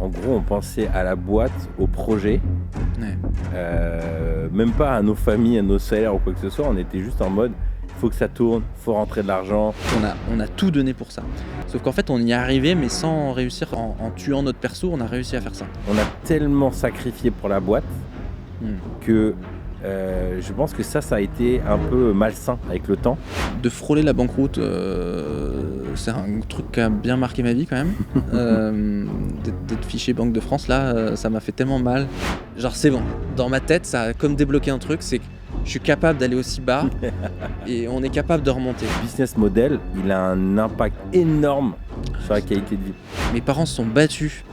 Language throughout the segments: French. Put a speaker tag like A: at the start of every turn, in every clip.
A: En gros, on pensait à la boîte, au projet,
B: Ouais.
A: même pas à nos familles, à nos salaires ou quoi que ce soit. On était juste en mode, faut que ça tourne, faut rentrer de l'argent.
B: On a tout donné pour ça. Sauf qu'en fait, on y est arrivé, mais sans réussir. En tuant notre perso, on a réussi à faire ça.
A: On a tellement sacrifié pour la boîte
B: Hmm.
A: que je pense que ça a été un peu malsain avec le temps.
B: De frôler la banqueroute, c'est un truc qui a bien marqué ma vie quand même. D'être fiché Banque de France, là, ça m'a fait tellement mal. Genre, c'est bon. Dans ma tête, ça a comme débloqué un truc, c'est que je suis capable d'aller aussi bas et on est capable de remonter.
A: Le business model, il a un impact énorme sur la qualité de vie.
B: Mes parents se sont battus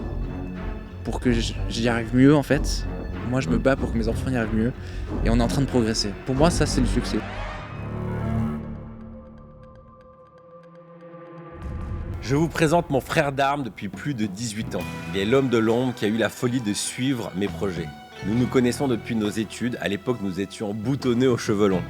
B: pour que j'y arrive mieux en fait. Moi, je me bats pour que mes enfants y arrivent mieux. Et on est en train de progresser. Pour moi, ça, c'est le succès.
A: Je vous présente mon frère d'armes depuis plus de 18 ans. Il est l'homme de l'ombre qui a eu la folie de suivre mes projets. Nous nous connaissons depuis nos études. À l'époque, nous étions boutonnés aux cheveux longs.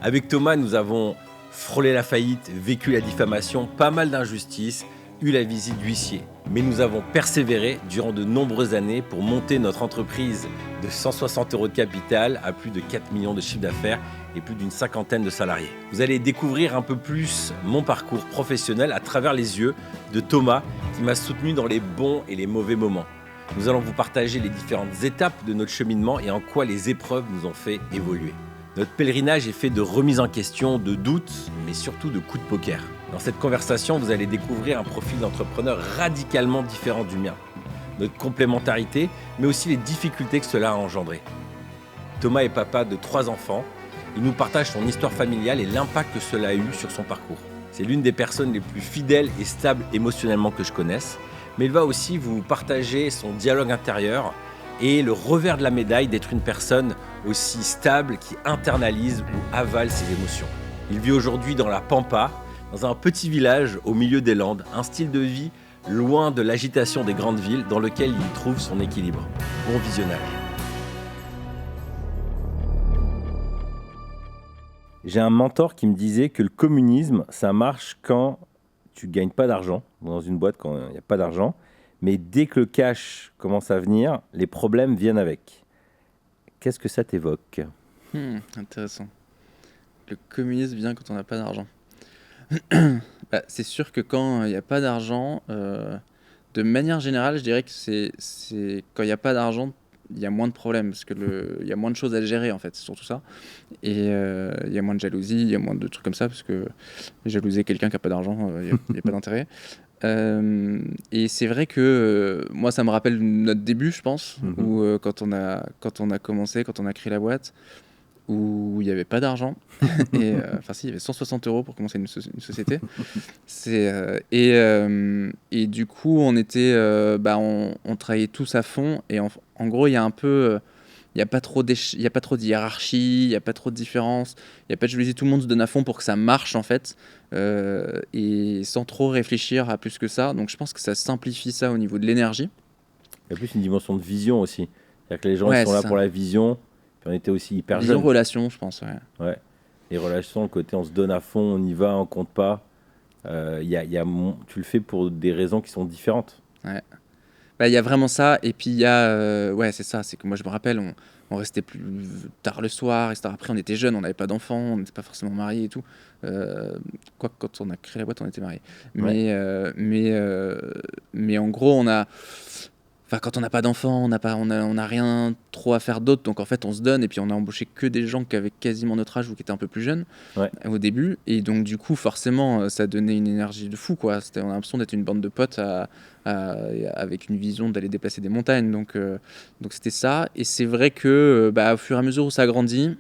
A: Avec Thomas, nous avons frôlé la faillite, vécu la diffamation, pas mal d'injustices, eu la visite d'huissier. Mais nous avons persévéré durant de nombreuses années pour monter notre entreprise de 160 € de capital à plus de 4 millions de chiffre d'affaires et plus d'une cinquantaine de salariés. Vous allez découvrir un peu plus mon parcours professionnel à travers les yeux de Thomas qui m'a soutenu dans les bons et les mauvais moments. Nous allons vous partager les différentes étapes de notre cheminement et en quoi les épreuves nous ont fait évoluer. Notre pèlerinage est fait de remises en question, de doutes, mais surtout de coups de poker. Dans cette conversation, vous allez découvrir un profil d'entrepreneur radicalement différent du mien. Notre complémentarité, mais aussi les difficultés que cela a engendré. Thomas est papa de 3 enfants. Il nous partage son histoire familiale et l'impact que cela a eu sur son parcours. C'est l'une des personnes les plus fidèles et stables émotionnellement que je connaisse. Mais il va aussi vous partager son dialogue intérieur et le revers de la médaille d'être une personne aussi stable qui internalise ou avale ses émotions. Il vit aujourd'hui dans la Pampa, dans un petit village au milieu des Landes, un style de vie loin de l'agitation des grandes villes dans lequel il trouve son équilibre. Bon visionnage. J'ai un mentor qui me disait que le communisme, ça marche quand tu gagnes pas d'argent, dans une boîte quand il n'y a pas d'argent, mais dès que le cash commence à venir, les problèmes viennent avec. Qu'est-ce que ça t'évoque ?
B: Intéressant. Le communisme vient quand on n'a pas d'argent. C'est sûr que quand il n'y a pas d'argent, de manière générale, je dirais que c'est quand il n'y a pas d'argent, il y a moins de problèmes parce que il y a moins de choses à gérer en fait, c'est surtout ça. Et il y a moins de jalousie, il y a moins de trucs comme ça parce que jalouser quelqu'un qui n'a pas d'argent, il n'y a pas d'intérêt. Et c'est vrai que moi, ça me rappelle notre début, je pense, où quand on a commencé, quand on a créé la boîte, où il n'y avait pas d'argent. Et si, il y avait 160 € pour commencer une société. Et du coup, on était, on travaillait tous à fond. Et en gros, il y a un peu, il n'y a pas trop de hiérarchie, il n'y a pas trop de différence, il n'y a pas de jalousie. Tout le monde se donne à fond pour que ça marche en fait, et sans trop réfléchir à plus que ça. Donc je pense que ça simplifie ça au niveau de l'énergie.
A: Il y a plus une dimension de vision aussi. C'est-à-dire que les gens
B: Ouais,
A: sont là
B: ça.
A: pour la vision. Puis on était aussi hyper
B: Vision
A: jeunes.
B: relation, je pense.
A: Ouais. Les relations, le côté on se donne à fond, on y va, on compte pas. Tu le fais pour des raisons qui sont différentes.
B: Ouais. Il y a vraiment ça. Et puis il y a, c'est ça. C'est que moi je me rappelle, on restait plus tard le soir, etc. Après on était jeunes, on n'avait pas d'enfants, on n'était pas forcément mariés et tout. Quoique quand on a créé la boîte, on était mariés. Mais en gros, quand on n'a pas d'enfants, on n'a rien trop à faire d'autre, donc en fait on se donne, et puis on a embauché que des gens qui avaient quasiment notre âge ou qui étaient un peu plus jeunes au début, et donc du coup forcément ça donnait une énergie de fou quoi. On a l'impression d'être une bande de potes avec une vision d'aller déplacer des montagnes, donc c'était ça. Et c'est vrai que au fur et à mesure où ça grandit,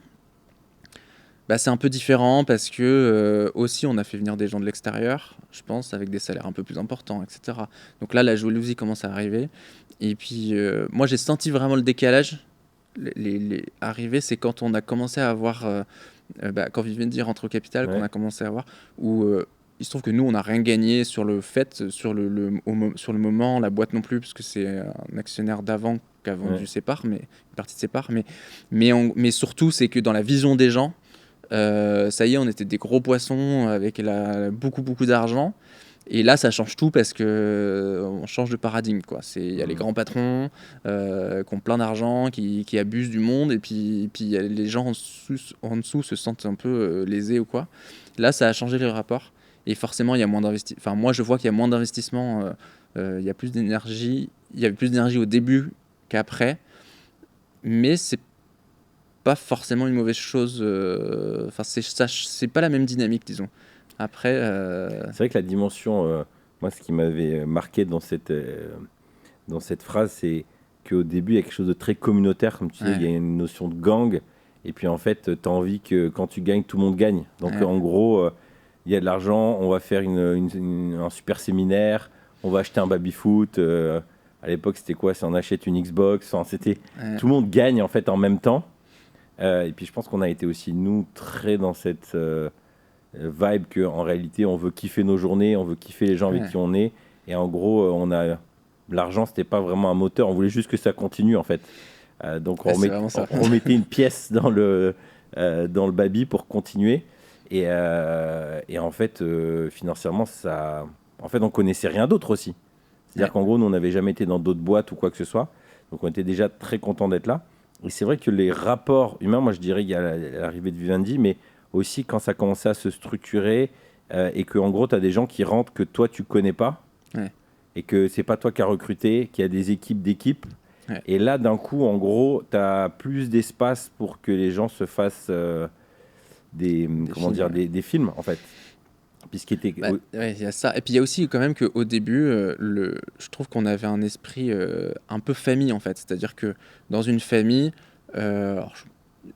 B: c'est un peu différent parce que aussi on a fait venir des gens de l'extérieur, je pense, avec des salaires un peu plus importants, etc. Donc là, la jalousie commence à arriver. Et puis, moi, j'ai senti vraiment le décalage. Arriver, c'est quand on a commencé à avoir, quand Vivendi dit rentrer au capital, qu'on a commencé à avoir, où il se trouve que nous, on n'a rien gagné sur le fait, sur le moment, la boîte non plus, parce que c'est un actionnaire d'avant qui a vendu ses parts, une partie de ses parts. Mais surtout, c'est que dans la vision des gens, ça y est, on était des gros poissons avec beaucoup d'argent. Et là, ça change tout parce que on change de paradigme, quoi. Il y a les grands patrons qui ont plein d'argent, qui abusent du monde, et puis y a les gens en dessous se sentent un peu lésés ou quoi. Là, ça a changé les rapports. Et forcément, il y a moins d'investissement. Enfin, moi, je vois qu'il y a moins d'investissement. Il y a plus d'énergie. Il y avait plus d'énergie au début qu'après. Mais c'est pas forcément une mauvaise chose. Enfin, c'est pas la même dynamique, disons. Après,
A: c'est vrai que la dimension, moi, ce qui m'avait marqué dans cette phrase, c'est qu'au début, il y a quelque chose de très communautaire, comme tu disais, il y a une notion de gang, et puis en fait, tu as envie que quand tu gagnes, tout le monde gagne. Donc en gros, il y a de l'argent, on va faire un super séminaire, on va acheter un baby-foot. À l'époque, c'était quoi? On achète une Xbox. Tout le monde gagne en fait en même temps. Et puis je pense qu'on a été aussi, nous, très dans cette vibe qu'en réalité, on veut kiffer nos journées, on veut kiffer les gens avec qui on est. Et en gros, l'argent, c'était pas vraiment un moteur, on voulait juste que ça continue en fait. Donc on remettait une pièce dans le baby pour continuer. Et en fait, financièrement, en fait, on connaissait rien d'autre aussi. C'est-à-dire qu'en gros, nous, on n'avait jamais été dans d'autres boîtes ou quoi que ce soit. Donc on était déjà très contents d'être là. Et c'est vrai que les rapports humains, moi je dirais qu'il y a l'arrivée de Vivendi, mais aussi quand ça commençait à se structurer et qu'en gros, tu as des gens qui rentrent que toi, tu connais pas. Et que c'est pas toi qui as recruté, qu'il y a des équipes d'équipes. Et là, d'un coup, en gros, tu as plus d'espace pour que les gens se fassent des films, en fait.
B: Il y a ça. Et puis il y a aussi quand même qu'au début, je trouve qu'on avait un esprit un peu famille, en fait. C'est-à-dire que dans une famille,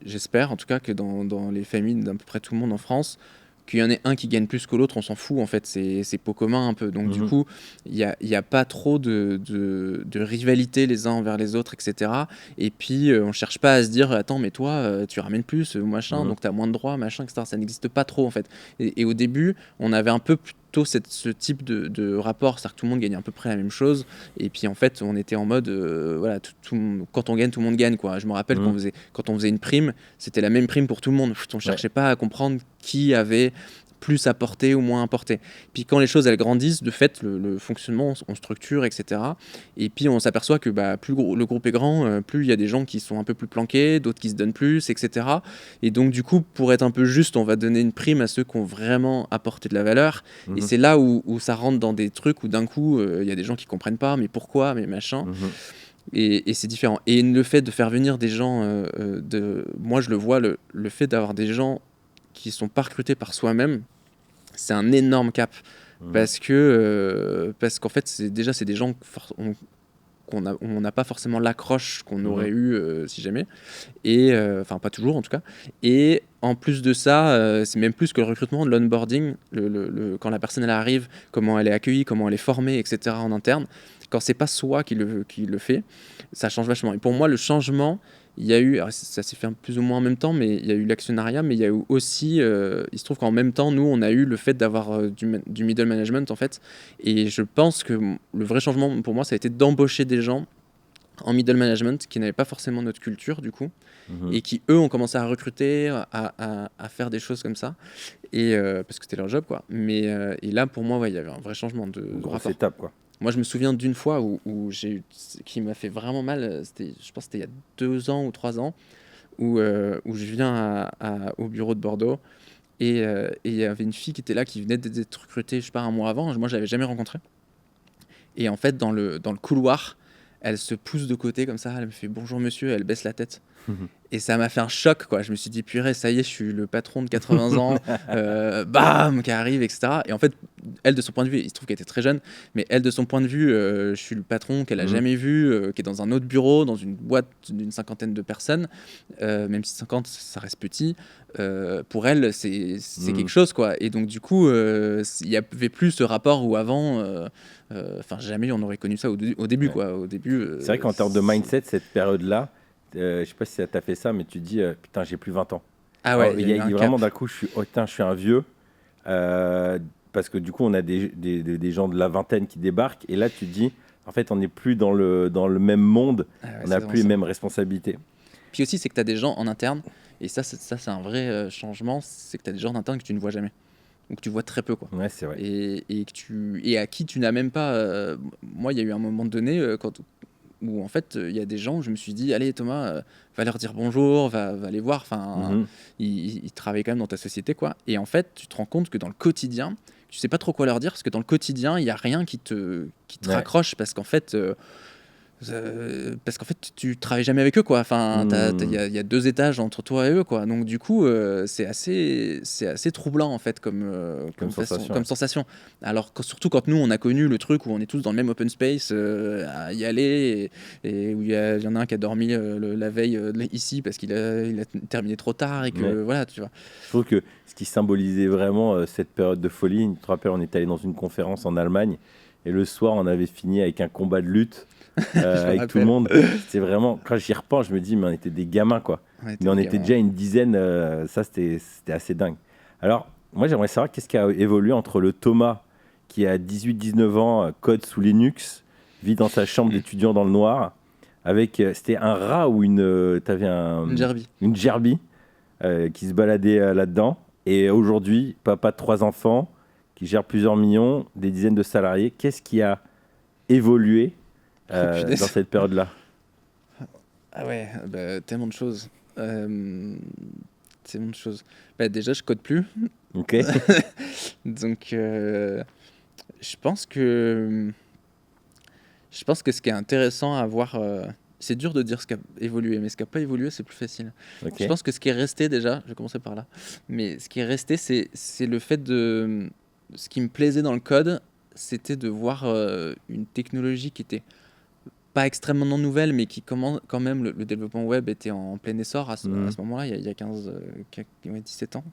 B: j'espère en tout cas que dans les familles d'à peu près tout le monde en France, qu'il y en ait un qui gagne plus que l'autre, on s'en fout en fait, c'est pot commun un peu. Donc du coup, il y a pas trop de rivalité les uns envers les autres, etc. Et puis on cherche pas à se dire attends mais toi tu ramènes plus machin, donc tu as moins de droits machin, etc. Ça n'existe pas trop en fait. Et au début, on avait un peu plutôt ce type de rapport, c'est-à-dire que tout le monde gagne à peu près la même chose. Et puis en fait, on était en mode voilà, quand on gagne, tout le monde gagne quoi. Je me rappelle quand on faisait une prime, c'était la même prime pour tout le monde. On cherchait pas à comprendre qui avait plus apporté ou moins apporté. Puis quand les choses elles grandissent, de fait le fonctionnement on structure, etc. Et puis on s'aperçoit que plus le groupe est grand, plus il y a des gens qui sont un peu plus planqués, d'autres qui se donnent plus, etc. Et donc du coup, pour être un peu juste, on va donner une prime à ceux qui ont vraiment apporté de la valeur. Et c'est là où ça rentre dans des trucs où d'un coup il y a des gens qui comprennent pas, mais pourquoi, mais machin. Et c'est différent. Et le fait de faire venir des gens, moi je le vois, le fait d'avoir des gens qui sont pas recrutés par soi-même, c'est un énorme cap. Parce qu'en fait, c'est des gens on n'a pas forcément l'accroche qu'on aurait eu si jamais. Et enfin, pas toujours en tout cas. Et en plus de ça, c'est même plus que le recrutement, de l'onboarding, quand la personne elle arrive, comment elle est accueillie, comment elle est formée, etc. en interne. Quand c'est pas soi qui le fait, ça change vachement. Et pour moi, le changement, il y a eu, alors ça s'est fait plus ou moins en même temps, mais il y a eu l'actionnariat, mais il y a eu aussi, il se trouve qu'en même temps, nous, on a eu le fait d'avoir du middle management, en fait. Et je pense que le vrai changement, pour moi, ça a été d'embaucher des gens en middle management qui n'avaient pas forcément notre culture, du coup, et qui, eux, ont commencé à recruter, à faire des choses comme ça, et, parce que c'était leur job, quoi. Mais, et là, pour moi, il y avait un vrai changement de rapport.
A: Étape, quoi.
B: Moi, je me souviens d'une fois qui m'a fait vraiment mal. Je pense que c'était il y a 2 ans ou 3 ans, où je viens au bureau de Bordeaux et il y avait une fille qui était là, qui venait d'être recrutée, je sais pas, un mois avant. Moi, je l'avais jamais rencontrée. Et en fait, dans le couloir, elle se pousse de côté comme ça, elle me fait bonjour monsieur, elle baisse la tête. Et ça m'a fait un choc, quoi. Je me suis dit, purée, ça y est, je suis le patron de 80 ans, bam, qui arrive, etc. Et en fait, elle, de son point de vue, il se trouve qu'elle était très jeune, mais elle, de son point de vue, je suis le patron qu'elle a jamais vu, qui est dans un autre bureau, dans une boîte d'une 50aine de personnes, même si 50, ça reste petit. Pour elle, c'est quelque chose, quoi. Et donc, du coup, il n'y avait plus ce rapport où avant, enfin, jamais on aurait connu ça au début, quoi. Au début,
A: c'est vrai qu'en termes de mindset, cette période-là, je sais pas si ça t'a fait ça, mais tu te dis putain, j'ai plus 20 ans.
B: Ah ouais,
A: il y a vraiment d'un coup, je suis un vieux. Parce que du coup, on a des gens de la vingtaine qui débarquent. Et là, tu te dis, en fait, on n'est plus dans le même monde. On n'a plus les mêmes responsabilités.
B: Puis aussi, c'est que tu as des gens en interne. Et ça c'est un vrai changement. C'est que tu as des gens en interne que tu ne vois jamais. donc tu vois très peu, quoi.
A: Ouais, c'est vrai.
B: Et à qui tu n'as même pas. Moi, il y a eu un moment donné où en fait, il y a des gens où je me suis dit, allez Thomas, va leur dire bonjour, va les voir. Enfin, ils travaillent quand même dans ta société, quoi. Et en fait, tu te rends compte que dans le quotidien, tu sais pas trop quoi leur dire parce que dans le quotidien, il y a rien qui te raccroche parce qu'en fait, tu travailles jamais avec eux, quoi. Enfin, il y a 2 étages entre toi et eux, quoi. Donc du coup, c'est assez troublant en fait comme sensation. Alors surtout quand nous on a connu le truc où on est tous dans le même open space à y aller et où il y en a un qui a dormi la veille ici parce qu'il a terminé trop tard et que voilà, tu vois.
A: Je trouve que ce qui symbolisait vraiment cette période de folie, tu te rappelles, on était allé dans une conférence en Allemagne et le soir on avait fini avec un combat de lutte. Avec tout le monde, c'était vraiment, quand j'y repense, je me dis, mais on était des gamins, quoi. Mais on était déjà une dizaine, ça c'était assez dingue. Alors, moi j'aimerais savoir qu'est-ce qui a évolué entre le Thomas qui a 18-19 ans, code sous Linux, vit dans sa chambre d'étudiant dans le noir, avec, c'était un rat ou t'avais une gerbille qui se baladait là-dedans, et aujourd'hui, papa de 3 enfants, qui gère plusieurs millions, des dizaines de salariés. Qu'est-ce qui a évolué dans cette période-là?
B: Ah ouais, tellement de choses. Déjà, je code plus.
A: Ok.
B: Donc, je pense que ce qui est intéressant à voir, c'est dur de dire ce qui a évolué, mais ce qui n'a pas évolué, c'est plus facile.
A: Okay.
B: Je pense que ce qui est resté déjà, je vais commencer par là, mais ce qui est resté, c'est le fait de... Ce qui me plaisait dans le code, c'était de voir une technologie qui était pas extrêmement nouvelle, mais qui quand même, le développement web était en plein essor à ce moment-là, il y a 17 ans.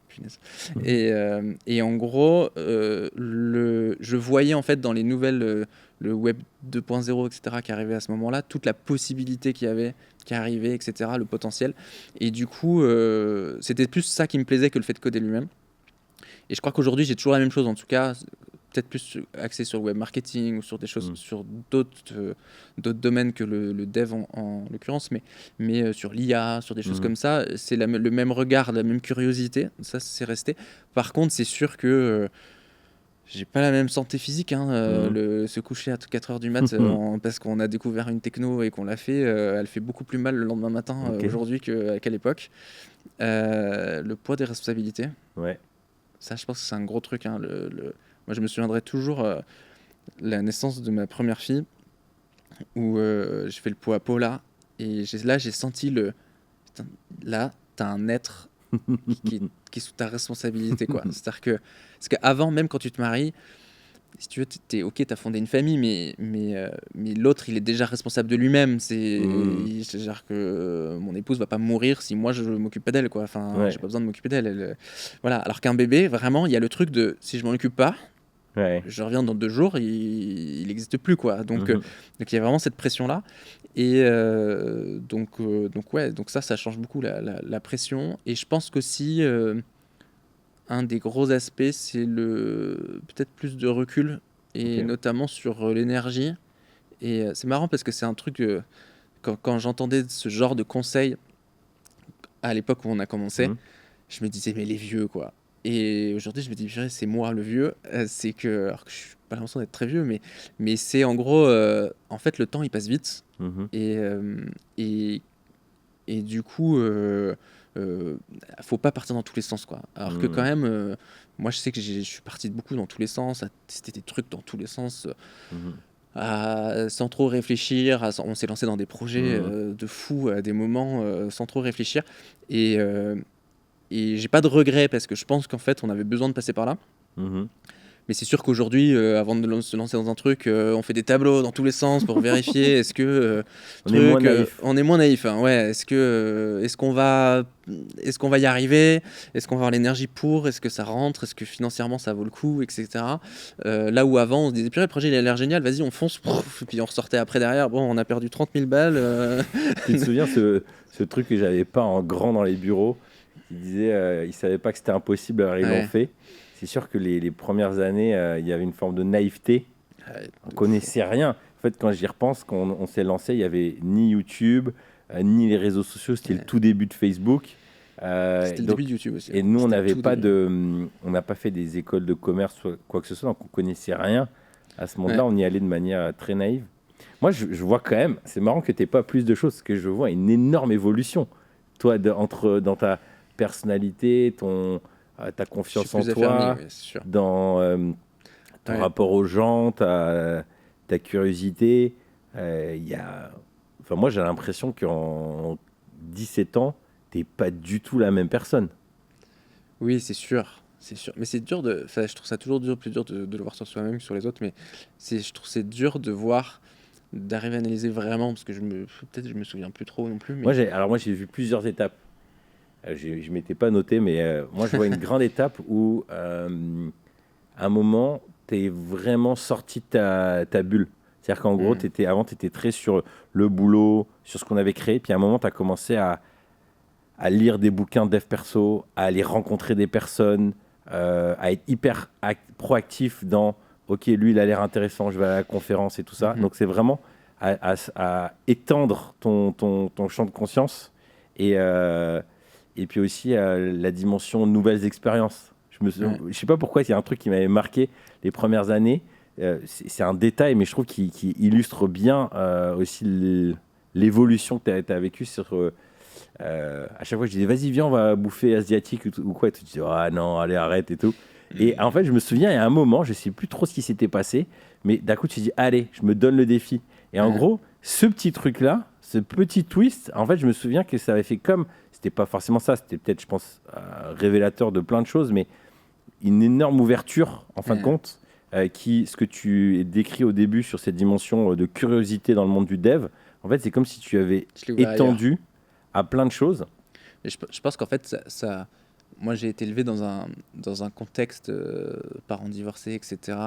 B: Et en gros, je voyais en fait dans les nouvelles, le web 2.0, etc., qui arrivait à ce moment-là, toute la possibilité qu'il y avait, qui arrivait, etc., le potentiel. Et du coup, c'était plus ça qui me plaisait que le fait de coder lui-même. Et je crois qu'aujourd'hui, j'ai toujours la même chose, en tout cas, peut-être plus axé sur le web marketing ou sur des choses, sur d'autres domaines que le dev en l'occurrence, mais sur l'IA, sur des choses comme ça, c'est le même regard, la même curiosité, ça c'est resté. Par contre, c'est sûr que j'ai pas la même santé physique, se coucher à 4h du mat parce qu'on a découvert une techno et qu'on l'a fait, elle fait beaucoup plus mal le lendemain matin aujourd'hui qu'à l'époque. Le poids des responsabilités.
A: Ouais.
B: Ça, je pense que c'est un gros truc. Moi, je me souviendrai toujours la naissance de ma première fille où j'ai fait le pot à pot là. Et là, j'ai senti Putain, là, t'as un être qui est sous ta responsabilité, quoi. C'est-à-dire que... Parce qu'avant, même quand tu te maries, si tu veux, t'as fondé une famille, mais l'autre, il est déjà responsable de lui-même. C'est-à-dire que mon épouse va pas mourir si moi, je m'occupe pas d'elle, quoi. Enfin, j'ai pas besoin de m'occuper d'elle. Voilà. Alors qu'un bébé, vraiment, il y a le truc de si je m'en occupe pas, je reviens dans 2 jours, il n'existe plus, quoi. Donc il y a vraiment cette pression-là. Et donc ça change beaucoup la pression. Et je pense qu'aussi... un des gros aspects, c'est peut-être plus de recul, et notamment sur l'énergie. Et c'est marrant parce que c'est un truc, quand j'entendais ce genre de conseils à l'époque où on a commencé, je me disais, mais les vieux, quoi. Et aujourd'hui, je me dis, c'est moi le vieux. Alors que je suis pas l'impression d'être très vieux, mais c'est en gros, en fait, le temps, il passe vite. Et du coup... faut pas partir dans tous les sens, quoi. Alors que quand même, moi je sais que je suis parti de beaucoup dans tous les sens, à tester des trucs dans tous les sens, sans trop réfléchir. On s'est lancé dans des projets de fou à des moments sans trop réfléchir. Et j'ai pas de regrets parce que je pense qu'en fait on avait besoin de passer par là. Mais c'est sûr qu'aujourd'hui, avant de se lancer dans un truc, on fait des tableaux dans tous les sens pour vérifier est-ce que on est moins naïf. Hein, ouais. Est-ce qu'on va y arriver? Est-ce qu'on va avoir l'énergie pour? Est-ce que ça rentre? Est-ce que financièrement ça vaut le coup, etc. Là où avant on se disait purée, le projet il a l'air génial, vas-y on fonce, et puis on ressortait après derrière, bon on a perdu 30 000 balles.
A: Tu te souviens ce truc que j'avais pas en grand dans les bureaux, qui disait ils savaient pas que c'était impossible, alors ils l'ont fait. C'est sûr que les premières années, il y avait une forme de naïveté. On ne connaissait rien. En fait, quand j'y repense, quand on s'est lancé, il n'y avait ni YouTube, ni les réseaux sociaux. C'était le tout début de Facebook.
B: C'était le
A: Donc,
B: début de YouTube aussi.
A: et nous, on
B: C'était
A: n'avait
B: tout
A: pas
B: début.
A: on n'a pas fait des écoles de commerce ou quoi que ce soit, donc on connaissait rien. À ce moment-là,
B: Ouais.
A: on y allait de manière très naïve. Moi, je vois quand même, c'est marrant que tu n'aies pas plus de choses, parce que je vois une énorme évolution. Toi, dans ta personnalité, ta
B: Je suis
A: confiance en
B: plus affermi,
A: toi,
B: ouais, c'est sûr.
A: dans ton
B: Ouais.
A: rapport aux gens, ta curiosité. Enfin, moi, j'ai l'impression qu'en 17 ans, tu n'es pas du tout la même personne.
B: Oui, c'est sûr. C'est sûr. Mais c'est dur de. Enfin, je trouve ça toujours dur, plus dur de le voir sur soi-même que sur les autres. Mais je trouve que c'est dur de voir, d'arriver à analyser vraiment. Parce que peut-être je me souviens plus trop non plus. Mais
A: Alors moi, j'ai vu plusieurs étapes. Je ne m'étais pas noté, mais moi, je vois une grande étape où, à un moment, tu es vraiment sorti de ta bulle. C'est-à-dire qu'en gros,
B: Hmm.
A: avant, tu étais très sur le boulot, sur ce qu'on avait créé. Puis à un moment, tu as commencé à lire des bouquins de dev perso, à aller rencontrer des personnes, à être hyper proactif dans OK, lui, il a l'air intéressant, je vais à la conférence et tout ça.
B: Mhm.
A: Donc, c'est vraiment à étendre ton champ de conscience et, et puis aussi la dimension nouvelles expériences.
B: Ouais.
A: Je sais pas pourquoi, il y a un truc qui m'avait marqué les premières années. C'est un détail, mais je trouve qu'il illustre bien aussi l'évolution que tu as vécue sur. À chaque fois, je disais, vas-y, viens, on va bouffer asiatique ou quoi. Et tu dis, ah non, allez, arrête et tout. Et en
B: Hmm.
A: fait, je me souviens, il y a un moment, je sais plus trop ce qui s'était passé, mais d'un coup, tu dis, allez, je me donne le défi. Et en
B: Ouais.
A: gros, ce petit truc-là, ce petit twist, en fait, je me souviens que ça avait fait comme, c'était pas forcément ça, c'était peut-être, je pense, révélateur de plein de choses, mais une énorme ouverture, en fin de
B: Ouais.
A: compte, ce que tu décris au début sur cette dimension de curiosité dans le monde du dev, en fait, c'est comme si tu avais
B: Je l'ai ouvert ailleurs.
A: étendu à plein de choses.
B: Mais je pense qu'en fait, moi, j'ai été élevé dans un contexte parents divorcés, etc.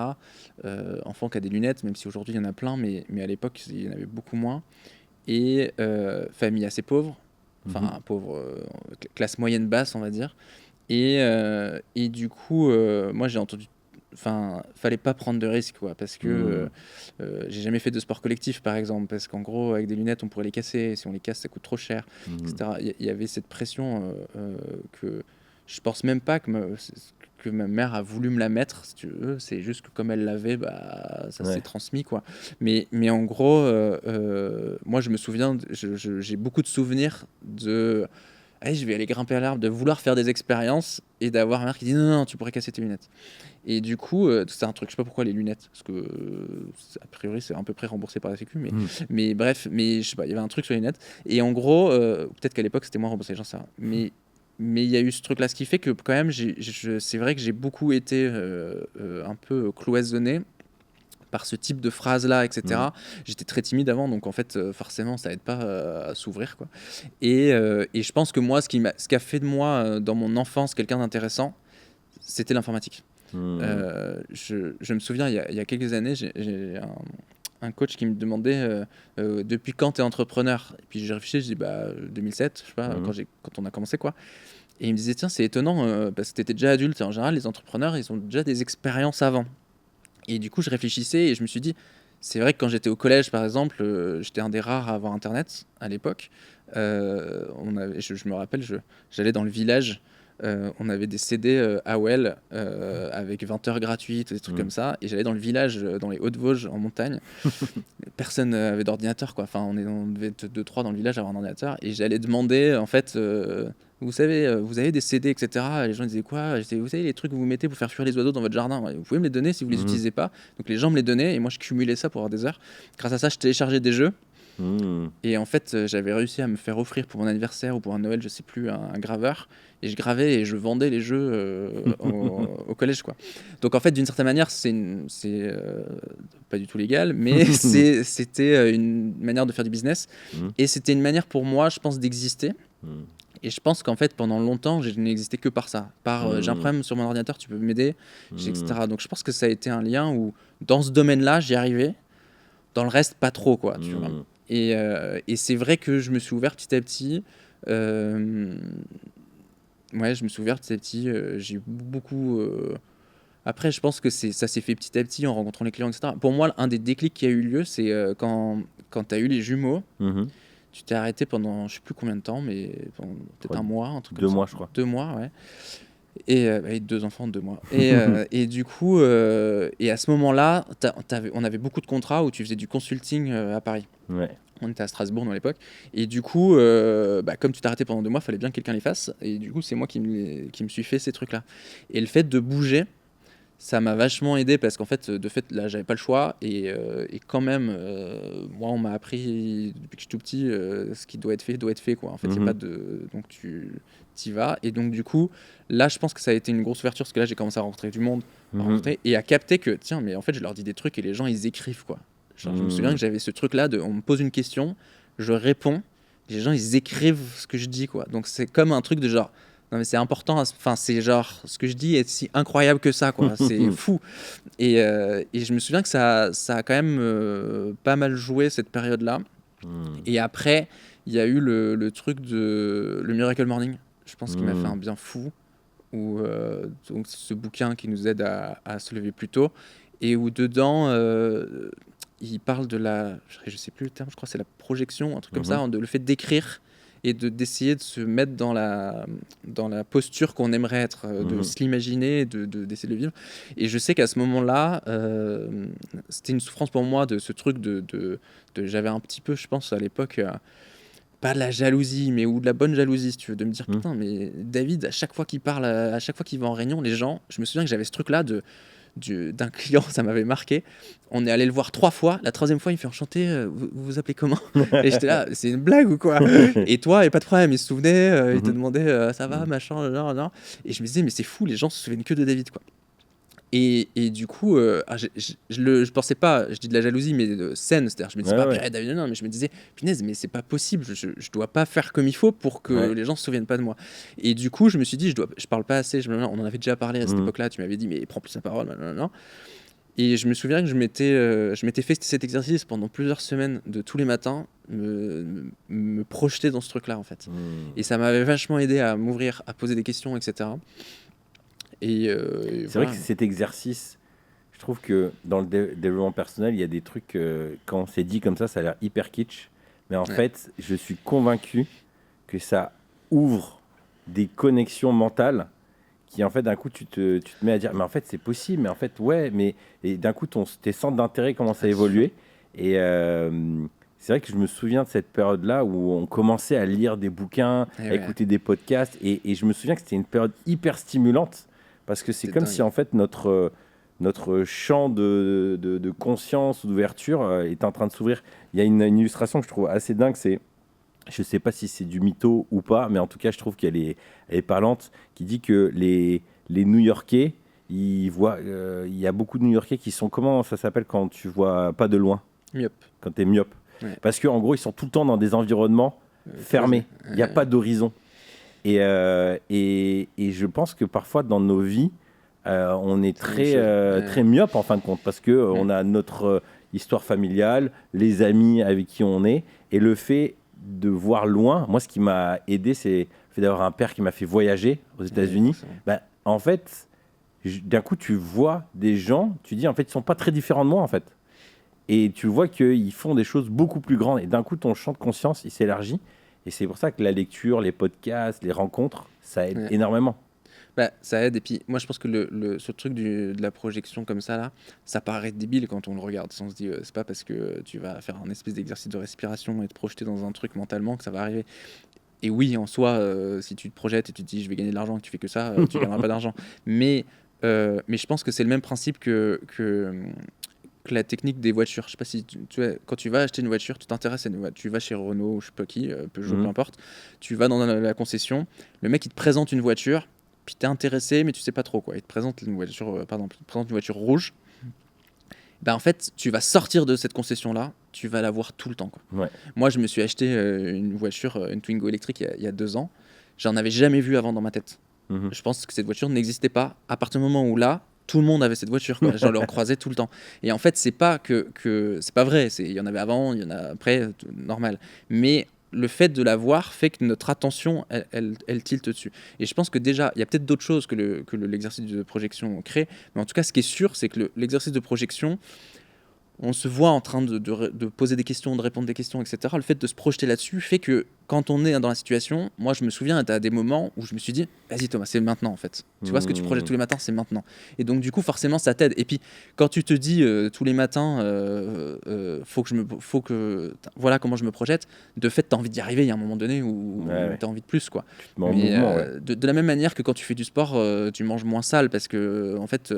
B: Enfant qui a des lunettes, même si aujourd'hui il y en a plein, mais à l'époque il y en avait beaucoup moins. Et famille assez pauvre,
A: Mhm.
B: enfin pauvre, classe moyenne basse, on va dire. Et du coup, moi j'ai entendu. Enfin, fallait pas prendre de risques, quoi, parce que
A: Mhm.
B: j'ai jamais fait de sport collectif, par exemple, parce qu'en gros, avec des lunettes, on pourrait les casser. Si on les casse, ça coûte trop cher,
A: Mhm.
B: etc. Il y avait cette pression que je pense même pas que ma mère a voulu me la mettre, si tu veux. C'est juste que comme elle l'avait, bah, ça s'est
A: Ouais.
B: transmis, quoi. Mais en gros, moi, je me souviens, j'ai beaucoup de souvenirs de allez, je vais aller grimper à l'arbre, de vouloir faire des expériences et d'avoir ma mère qui dit non, non, non, tu pourrais casser tes lunettes. Et du coup, c'est un truc, je sais pas pourquoi les lunettes, parce que a priori c'est à peu près remboursé par la Sécu,
A: Mhm.
B: mais bref, mais je sais pas, il y avait un truc sur les lunettes. Et en gros, peut-être qu'à l'époque c'était moins remboursé, j'en sais rien. Mais il y a eu ce truc-là, ce qui fait que quand même, c'est vrai que j'ai beaucoup été un peu cloisonné par ce type de phrase-là,
A: Mhm.
B: etc. J'étais très timide avant, donc en fait, forcément, ça aide pas à s'ouvrir, quoi. Et je pense que moi, ce qui a fait de moi, dans mon enfance, quelqu'un d'intéressant, c'était l'informatique.
A: Mhm.
B: Je me souviens, il y a quelques années, j'ai un coach qui me demandait depuis quand tu es entrepreneur. Et puis j'ai réfléchi, je dis bah 2007, je sais pas,
A: Mhm.
B: quand on a commencé quoi. Et il me disait tiens, c'est étonnant parce que tu étais déjà adulte et en général les entrepreneurs, ils ont déjà des expériences avant. Et du coup, je réfléchissais et je me suis dit c'est vrai que quand j'étais au collège par exemple, j'étais un des rares à avoir internet à l'époque. Je me rappelle, j'allais dans le village, on avait des CD AOL avec 20 heures gratuites, des trucs
A: Mhm.
B: comme ça. Et j'allais dans le village, dans les Hauts-de-Vosges, en montagne. Personne avait d'ordinateur, quoi. Enfin, on devait être 2-3 dans le village à avoir un ordinateur. Et j'allais demander, en fait, vous savez, vous avez des CD, etc. Et les gens disaient quoi? Je disais, vous savez, les trucs que vous mettez pour faire fuir les oiseaux dans votre jardin, ouais, vous pouvez me les donner si vous les
A: Mhm.
B: utilisez pas. Donc les gens me les donnaient et moi je cumulais ça pour avoir des heures. Grâce à ça, je téléchargeais des jeux.
A: Mhm.
B: Et en fait, j'avais réussi à me faire offrir pour mon anniversaire ou pour un Noël, je sais plus, un graveur. Et je gravais et je vendais les jeux au collège, quoi. Donc en fait, d'une certaine manière, c'est pas du tout légal, mais c'était une manière de faire du business.
A: Mhm.
B: Et c'était une manière pour moi, je pense, d'exister.
A: Mhm.
B: Et je pense qu'en fait, pendant longtemps, je n'ai existé que par ça. J'ai un
A: Mhm.
B: problème sur mon ordinateur, tu peux m'aider,
A: Mhm.
B: etc. Donc je pense que ça a été un lien où, dans ce domaine-là, j'y arrivais. Dans le reste, pas trop, quoi, tu vois.
A: Mhm.
B: Et c'est vrai que je me suis ouvert petit à petit. euh, ouais, je me suis ouvert petit à petit. J'ai eu beaucoup. Après, je pense que ça s'est fait petit à petit en rencontrant les clients, etc. Pour moi, un des déclics qui a eu lieu, c'est quand tu as eu les jumeaux.
A: Mhm.
B: Tu t'es arrêté pendant je sais plus combien de temps, mais peut-être un mois, un truc comme
A: 2
B: ça.
A: mois, je crois.
B: 2 mois, ouais. Et avec 2 enfants de 2 mois. Et du coup, et à ce moment-là, on avait beaucoup de contrats où tu faisais du consulting à Paris.
A: Ouais.
B: On était à Strasbourg dans l'époque. Et du coup, comme tu t'es arrêté pendant 2 mois, il fallait bien que quelqu'un les fasse. Et du coup, c'est moi qui me suis fait ces trucs-là. Et le fait de bouger, ça m'a vachement aidé parce qu'en fait, de fait, là, j'avais pas le choix. Et quand même, moi, on m'a appris depuis que je suis tout petit, ce qui doit être fait, quoi. En fait, y a pas de... Donc, tu y vas. Et donc, du coup, là, je pense que ça a été une grosse ouverture parce que là, j'ai commencé à rencontrer du monde et à capter que, tiens, mais en fait, je leur dis des trucs et les gens, ils écrivent, quoi. Genre, je me souviens que j'avais ce truc-là on me pose une question, je réponds, les gens, ils écrivent ce que je dis, quoi. Donc, c'est comme un truc de genre... Non mais c'est important, enfin c'est genre ce que je dis est si incroyable que ça, quoi. C'est fou. Et je me souviens que ça a quand même pas mal joué cette période-là. Et après, il y a eu le truc de le Miracle Morning, je pense qu'il m'a fait un bien fou. Où, donc ce bouquin qui nous aide à se lever plus tôt et où dedans il parle de je sais plus le terme, je crois que c'est la projection, un truc comme ça, le fait d'écrire et d'essayer de se mettre dans la posture qu'on aimerait être, de se l'imaginer, d'essayer de le vivre. Et je sais qu'à ce moment-là, c'était une souffrance pour moi de ce truc j'avais un petit peu, je pense, à l'époque, pas de la jalousie, mais ou de la bonne jalousie, si tu veux, de me dire, putain, mais David, à chaque fois qu'il parle, à chaque fois qu'il va en réunion, les gens, je me souviens que j'avais ce truc-là d'un client, ça m'avait marqué. On est allé le voir 3 fois. La 3e fois, il me fait enchanté. Vous vous appelez comment? Et j'étais là, c'est une blague ou quoi? Et toi, et pas de problème. Il se souvenait, il te demandait ça va, machin, non. Et je me disais, mais c'est fou, les gens se souviennent que de David, quoi. Et du coup, je pensais pas, je dis de la jalousie, mais saine, c'est-à-dire je me disais pas, David, non, mais je me disais, punaise, mais c'est pas possible, je dois pas faire comme il faut pour que les gens se souviennent pas de moi. Et du coup, je me suis dit, je parle pas assez, on en avait déjà parlé à cette époque-là, tu m'avais dit, mais prends plus la parole, non. Et je me souviens que je m'étais fait cet exercice pendant plusieurs semaines, de tous les matins, me projeter dans ce truc-là, en fait. Et ça m'avait vachement aidé à m'ouvrir, à poser des questions, etc.
A: C'est vrai que cet exercice, je trouve que dans le développement personnel, il y a des trucs, quand c'est dit comme ça a l'air hyper kitsch. Mais en fait, je suis convaincu que ça ouvre des connexions mentales qui, en fait, d'un coup, tu te mets à dire, mais en fait, c'est possible, mais en fait, et d'un coup, tes centres d'intérêt commencent à évoluer. Et c'est vrai que je me souviens de cette période-là où on commençait à lire des bouquins, à écouter des podcasts. Et je me souviens que c'était une période hyper stimulante. Parce que c'est comme si, en fait, notre champ de conscience ou d'ouverture est en train de s'ouvrir. Il y a une illustration que je trouve assez dingue, je ne sais pas si c'est du mytho ou pas, mais en tout cas, je trouve qu'elle est parlante, qui dit que les New-Yorkais, il y a beaucoup de New-Yorkais qui sont, comment ça s'appelle quand tu vois pas de loin?
B: Myope.
A: Quand tu es myope. Ouais. Parce qu'en gros, ils sont tout le temps dans des environnements fermés. Il n'y a pas d'horizon. Et je pense que parfois dans nos vies, on est très myope en fin de compte, parce qu'on a notre histoire familiale, les amis avec qui on est, et le fait de voir loin. Moi, ce qui m'a aidé, c'est le fait d'avoir un père qui m'a fait voyager aux États-Unis. En fait, d'un coup, tu vois des gens, tu dis en fait, ils ne sont pas très différents de moi en fait. Et tu vois qu'ils font des choses beaucoup plus grandes. Et d'un coup, ton champ de conscience, il s'élargit. Et c'est pour ça que la lecture, les podcasts, les rencontres, ça aide énormément.
B: Ça aide. Et puis, moi, je pense que ce truc de la projection comme ça, là, ça paraît débile quand on le regarde. On se dit, c'est pas parce que tu vas faire un espèce d'exercice de respiration et te projeter dans un truc mentalement que ça va arriver. Et oui, en soi, si tu te projettes et tu te dis, je vais gagner de l'argent et que tu fais que ça, tu gagneras pas d'argent. Mais je pense que c'est le même principe que la technique des voitures. Je sais pas si quand tu vas acheter une voiture, tu t'intéresses à une voiture, tu vas chez Renault ou je sais pas qui, Peugeot, peu importe, tu vas dans la concession, le mec il te présente une voiture, puis t'es intéressé mais tu sais pas trop quoi. Il te présente une voiture, rouge. En fait, tu vas sortir de cette concession là, tu vas la voir tout le temps quoi.
A: Ouais.
B: Moi, je me suis acheté une voiture, une Twingo électrique il y a 2 ans. J'en avais jamais vu avant dans ma tête. Je pense que cette voiture n'existait pas à partir du moment où là tout le monde avait cette voiture, quoi. J'en le croisais tout le temps. Et en fait, c'est pas que c'est pas vrai. Il y en avait avant, il y en a après, normal. Mais le fait de la voir fait que notre attention, elle tilte dessus. Et je pense que déjà, il y a peut-être d'autres choses que l'exercice de projection crée. Mais en tout cas, ce qui est sûr, c'est que l'exercice de projection, on se voit en train de poser des questions, de répondre des questions, etc. Le fait de se projeter là-dessus fait que quand on est dans la situation, moi je me souviens à des moments où je me suis dit, vas-y Thomas, c'est maintenant en fait. Tu vois ce que tu projettes tous les matins, c'est maintenant. Et donc du coup, forcément, ça t'aide. Et puis, quand tu te dis tous les matins, voilà comment je me projette, de fait, tu as envie d'y arriver. Il y a un moment donné où tu as envie de plus, quoi.
A: Tu te mets en mouvement,
B: de la même manière que quand tu fais du sport, tu manges moins sale parce que, en fait,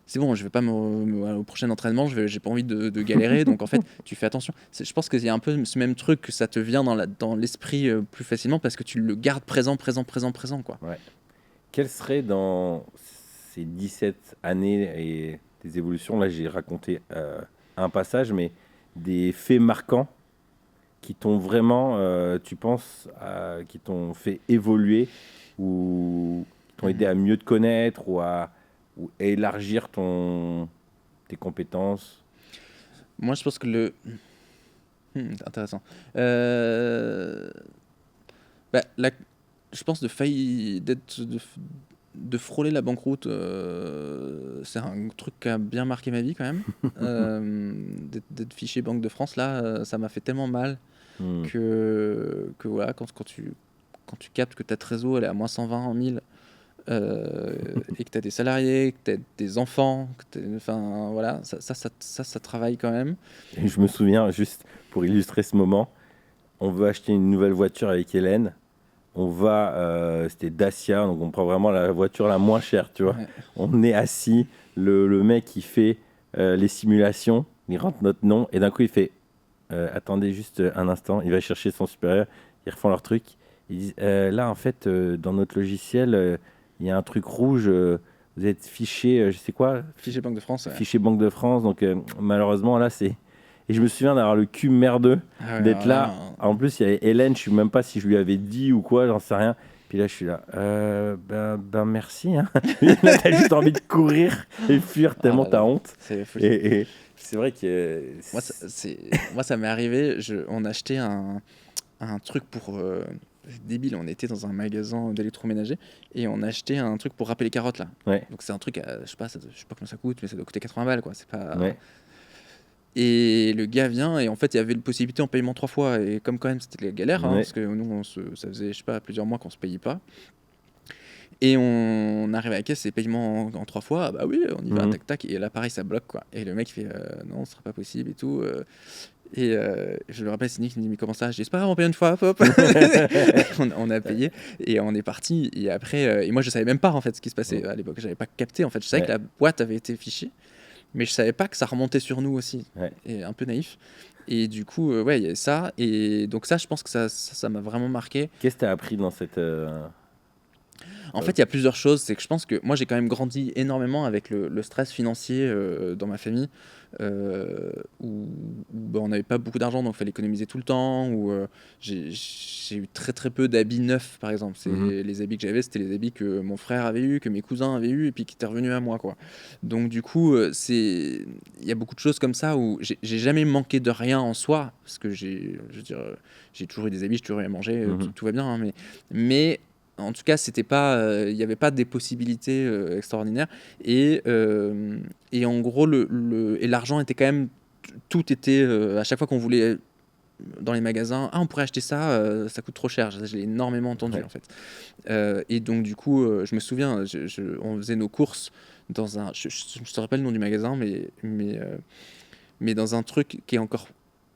B: c'est bon, je vais pas au prochain entraînement, j'ai pas envie de galérer, donc en fait, tu fais attention. Je pense qu'il y a un peu ce même truc, que ça te vient dans l'esprit plus facilement parce que tu le gardes présent, quoi.
A: Ouais. Quelles seraient dans ces 17 années et des évolutions, là j'ai raconté un passage, mais des faits marquants qui t'ont vraiment, tu penses, qui t'ont fait évoluer ou qui t'ont aidé à mieux te connaître ou à élargir tes compétences?
B: Moi, je pense que c'est intéressant. Je pense de frôler la banqueroute, c'est un truc qui a bien marqué ma vie quand même. D'être fiché Banque de France, là, ça m'a fait tellement mal que voilà, quand tu captes que ta trésor elle est à moins 120 en 1000, et que tu as des salariés, que tu as des enfants, enfin voilà, ça travaille quand même.
A: Et je me souviens, juste pour illustrer ce moment, on veut acheter une nouvelle voiture avec Hélène. On va, c'était Dacia, donc on prend vraiment la voiture la moins chère, tu vois. Ouais. On est assis, le mec qui fait les simulations, il rentre notre nom, et d'un coup il fait attendez juste un instant, il va chercher son supérieur, ils refont leur truc. Ils disent là en fait, dans notre logiciel, il y a un truc rouge, vous êtes fiché, je sais quoi,
B: fiché Banque de France. Ouais.
A: Fiché Banque de France, donc malheureusement là c'est. Et je me souviens d'avoir le cul merdeux, d'être là. En plus, il y avait Hélène, je ne sais même pas si je lui avais dit ou quoi, j'en sais rien. Puis là, je suis là, ben merci. Hein. Là, t'as juste envie de courir et fuir tellement t'as honte. Et c'est vrai que...
B: Moi, ça m'est arrivé, on achetait un truc pour... c'est débile, on était dans un magasin d'électroménager et on achetait un truc pour râper les carottes, là.
A: Ouais.
B: Donc c'est un truc, je sais pas comment ça coûte, mais ça doit coûter 80 balles, quoi. C'est pas...
A: Ouais.
B: Et le gars vient et en fait il y avait une possibilité en paiement 3 fois et comme quand même c'était la galère, hein, parce que nous ça faisait je sais pas plusieurs mois qu'on se payait pas et on arrive à la caisse et paiement en 3 fois, ah bah oui on y va, tac tac, et là pareil ça bloque quoi, et le mec il fait non ce sera pas possible et tout, et je le rappelle, c'est Nick qui me dit mais comment ça, je dis c'est pas grave on paye une fois, hop. on a payé et on est parti, et après et moi je savais même pas en fait ce qui se passait à l'époque, j'avais pas capté en fait, je savais que la boîte avait été fichée mais je savais pas que ça remontait sur nous aussi, et un peu naïf, et du coup ouais il y a ça, et donc ça je pense que ça m'a vraiment marqué.
A: Qu'est-ce que tu as appris dans cette
B: en fait il y a plusieurs choses, c'est que je pense que moi j'ai quand même grandi énormément avec le stress financier dans ma famille, où on n'avait pas beaucoup d'argent donc il fallait économiser tout le temps, où j'ai eu très très peu d'habits neufs par exemple, les habits que j'avais c'était les habits que mon frère avait eu, que mes cousins avaient eu et puis qui étaient revenus à moi quoi. Donc du coup il y a beaucoup de choses comme ça où j'ai jamais manqué de rien en soi, parce que j'ai toujours eu des habits, j'ai toujours eu à manger, tout va bien, hein, mais en tout cas, c'était pas, il n'y avait pas des possibilités extraordinaires. Et en gros, et l'argent était quand même, tout était, à chaque fois qu'on voulait dans les magasins, on pourrait acheter ça, ça coûte trop cher. Je l'ai énormément entendu en fait. Et donc du coup, je me souviens, on faisait nos courses dans un, je te rappelle le nom du magasin, mais dans un truc qui est encore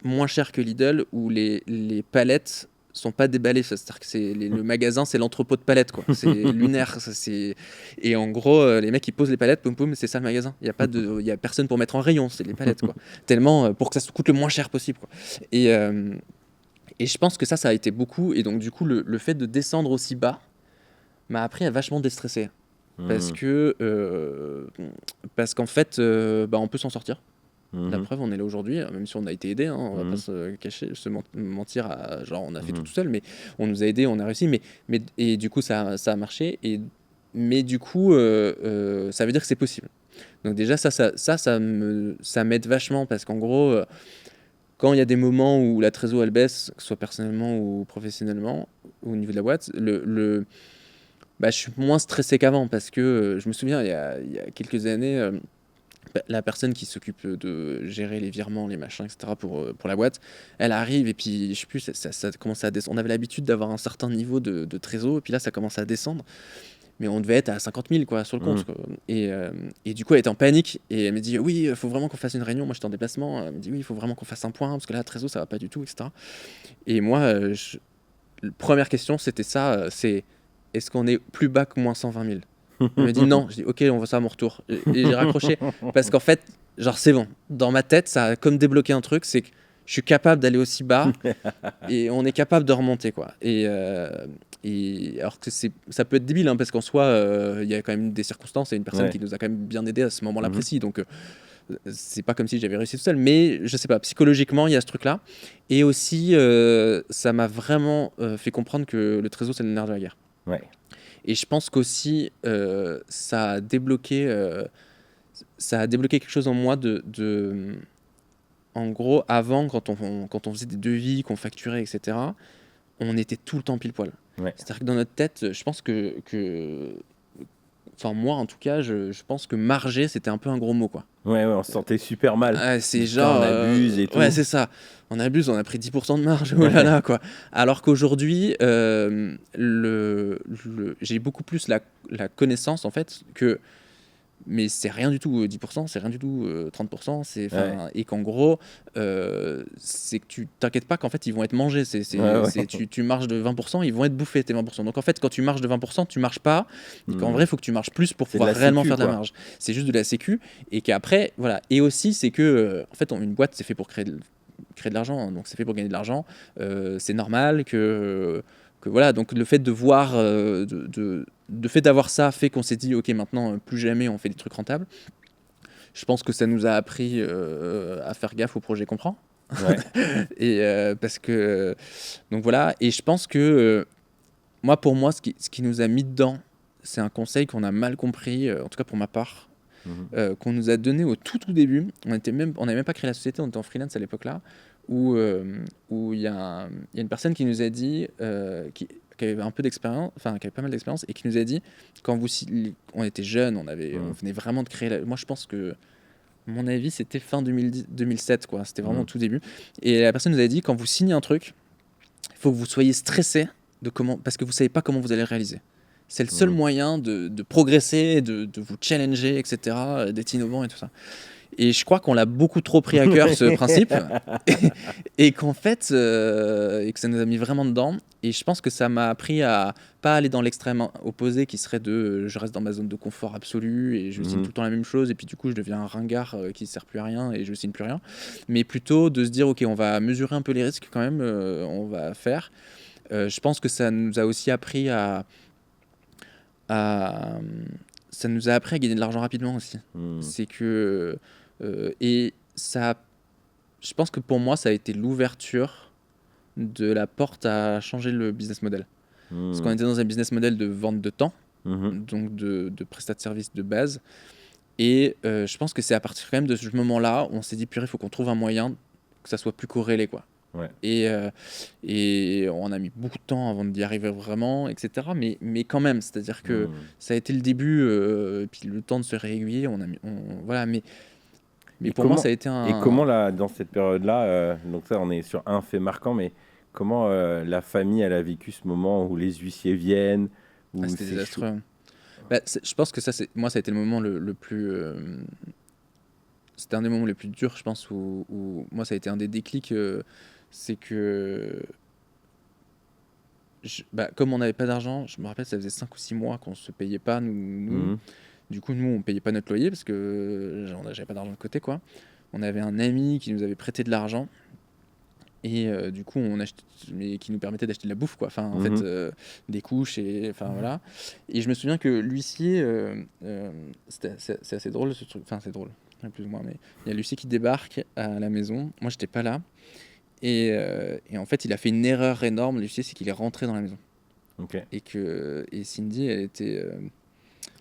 B: moins cher que Lidl, où les palettes sont pas déballés, c'est-à-dire que le magasin c'est l'entrepôt de palettes quoi, c'est lunaire, et en gros les mecs ils posent les palettes, poum poum, c'est ça le magasin, il y a personne pour mettre en rayon, c'est les palettes quoi, tellement pour que ça coûte le moins cher possible quoi. Et je pense que ça a été beaucoup, et donc du coup le fait de descendre aussi bas m'a appris à vachement déstresser, parce qu'en fait on peut s'en sortir. La preuve, on est là aujourd'hui, même si on a été aidé, hein, on va pas se cacher, mentir, genre on a fait tout seul, mais on nous a aidés, on a réussi, et du coup ça a marché, mais du coup ça veut dire que c'est possible. Donc déjà ça m'aide vachement, parce qu'en gros quand il y a des moments où la trésor elle baisse, que ce soit personnellement ou professionnellement au niveau de la boîte, je suis moins stressé qu'avant, parce que je me souviens il y a quelques années, la personne qui s'occupe de gérer les virements, les machins, etc. pour la boîte, elle arrive et puis je sais plus, ça commence à descendre. On avait l'habitude d'avoir un certain niveau de trésor et puis là ça commence à descendre. Mais on devait être à 50 000 quoi, sur le compte. Quoi. Et du coup, elle était en panique et elle me dit oui, il faut vraiment qu'on fasse une réunion. Moi, j'étais en déplacement. Elle me dit oui, il faut vraiment qu'on fasse un point parce que là, Trésor, ça va pas du tout, etc. Et moi, la première question, c'était ça c'est est-ce qu'on est plus bas que moins 120 000 Elle me dit non. Je dis ok, on voit ça à mon retour. Et j'ai raccroché parce qu'en fait, genre, c'est bon. Dans ma tête, ça a comme débloqué un truc c'est que je suis capable d'aller aussi bas et on est capable de remonter quoi. Et alors que ça peut être débile parce qu'en soi il y a quand même des circonstances et une personne qui nous a quand même bien aidé à ce moment-là précis, donc c'est pas comme si j'avais réussi tout seul, mais je sais pas, psychologiquement il y a ce truc là et aussi ça m'a vraiment fait comprendre que le trésor c'est le nerf de la guerre. Et je pense qu'aussi ça a débloqué quelque chose en moi de en gros, avant, quand on faisait des devis, qu'on facturait, etc., on était tout le temps pile poil. C'est-à-dire que dans notre tête, je pense que enfin moi en tout cas, je pense que marger, c'était un peu un gros mot, quoi.
A: On se sentait super mal.
B: C'est genre...
A: on abuse et tout.
B: Ouais, c'est ça. On abuse, on a pris 10% de marge, oh là là, quoi. Alors qu'aujourd'hui, j'ai beaucoup plus la connaissance, en fait, que... Mais c'est rien du tout 10%, c'est rien du tout 30%, et qu'en gros, c'est que tu t'inquiètes pas qu'en fait ils vont être mangés. Tu marges de 20%, ils vont être bouffés tes 20%. Donc en fait, quand tu marges de 20%, tu marches pas, et qu'en vrai, il faut que tu marches plus pour pouvoir réellement faire de la marge. C'est juste de la sécu, et qu'après, voilà. Et aussi, c'est que, en fait, une boîte, c'est fait pour créer de l'argent, donc c'est fait pour gagner de l'argent. C'est normal que voilà, donc le fait de voir, de fait d'avoir ça fait qu'on s'est dit ok, maintenant plus jamais on fait des trucs rentables. Je pense que ça nous a appris à faire gaffe au projet qu'on prend. Et parce que donc voilà, et je pense que pour moi ce qui nous a mis dedans, c'est un conseil qu'on a mal compris, en tout cas pour ma part, qu'on nous a donné au tout début. On n'avait même pas créé la société, on était en freelance à l'époque là, où il y a une personne qui nous a dit, qui avait un peu d'expérience, enfin qui avait pas mal d'expérience, et qui nous a dit, quand on était jeunes, on venait vraiment de créer moi je pense que, à mon avis, c'était fin 2007 quoi, c'était vraiment au tout début, et la personne nous a dit, quand vous signez un truc, il faut que vous soyez stressé parce que vous savez pas comment vous allez le réaliser. C'est le seul moyen de progresser, de vous challenger, etc., d'être innovant et tout ça. Et je crois qu'on l'a beaucoup trop pris à cœur, ce principe, et qu'en fait, et que ça nous a mis vraiment dedans. Et je pense que ça m'a appris à pas aller dans l'extrême opposé, qui serait je reste dans ma zone de confort absolue et je signe tout le temps la même chose, et puis du coup je deviens un ringard qui sert plus à rien et je signe plus rien. Mais plutôt de se dire ok, on va mesurer un peu les risques quand même, on va faire. Je pense que ça nous a aussi appris ça nous a appris à gagner de l'argent rapidement aussi. C'est que et ça, je pense que pour moi ça a été l'ouverture de la porte à changer le business model. Parce qu'on était dans un business model de vente de temps, donc de prestat de service de base, et je pense que c'est à partir quand même de ce moment-là où on s'est dit purée, il faut qu'on trouve un moyen que ça soit plus corrélé quoi. Et on a mis beaucoup de temps avant d'y arriver vraiment, etc. Mais quand même, c'est-à-dire que ça a été le début, puis le temps de se réaiguiller, voilà. Mais pour moi, ça a été un...
A: Et comment, là, dans cette période-là, donc ça, on est sur un fait marquant, mais comment la famille, elle a vécu ce moment où les huissiers viennent
B: C'était désastreux. Je pense que ça a été le moment le plus... c'était un des moments les plus durs, je pense, où moi, ça a été un des déclics. C'est que... comme on n'avait pas d'argent, je me rappelle, ça faisait 5 ou 6 mois qu'on ne se payait pas, nous. Du coup, nous, on payait pas notre loyer parce que j'avais pas d'argent de côté, quoi. On avait un ami qui nous avait prêté de l'argent et du coup, mais qui nous permettait d'acheter de la bouffe, quoi. Enfin, en fait, des couches et enfin voilà. Et je me souviens que l'huissier, c'est assez drôle ce truc. Enfin, c'est drôle, plus ou moins. Mais il y a l'huissier qui débarque à la maison. Moi, j'étais pas là. Et en fait, il a fait une erreur énorme. L'huissier, c'est qu'il est rentré dans la maison. Et Cindy, elle était...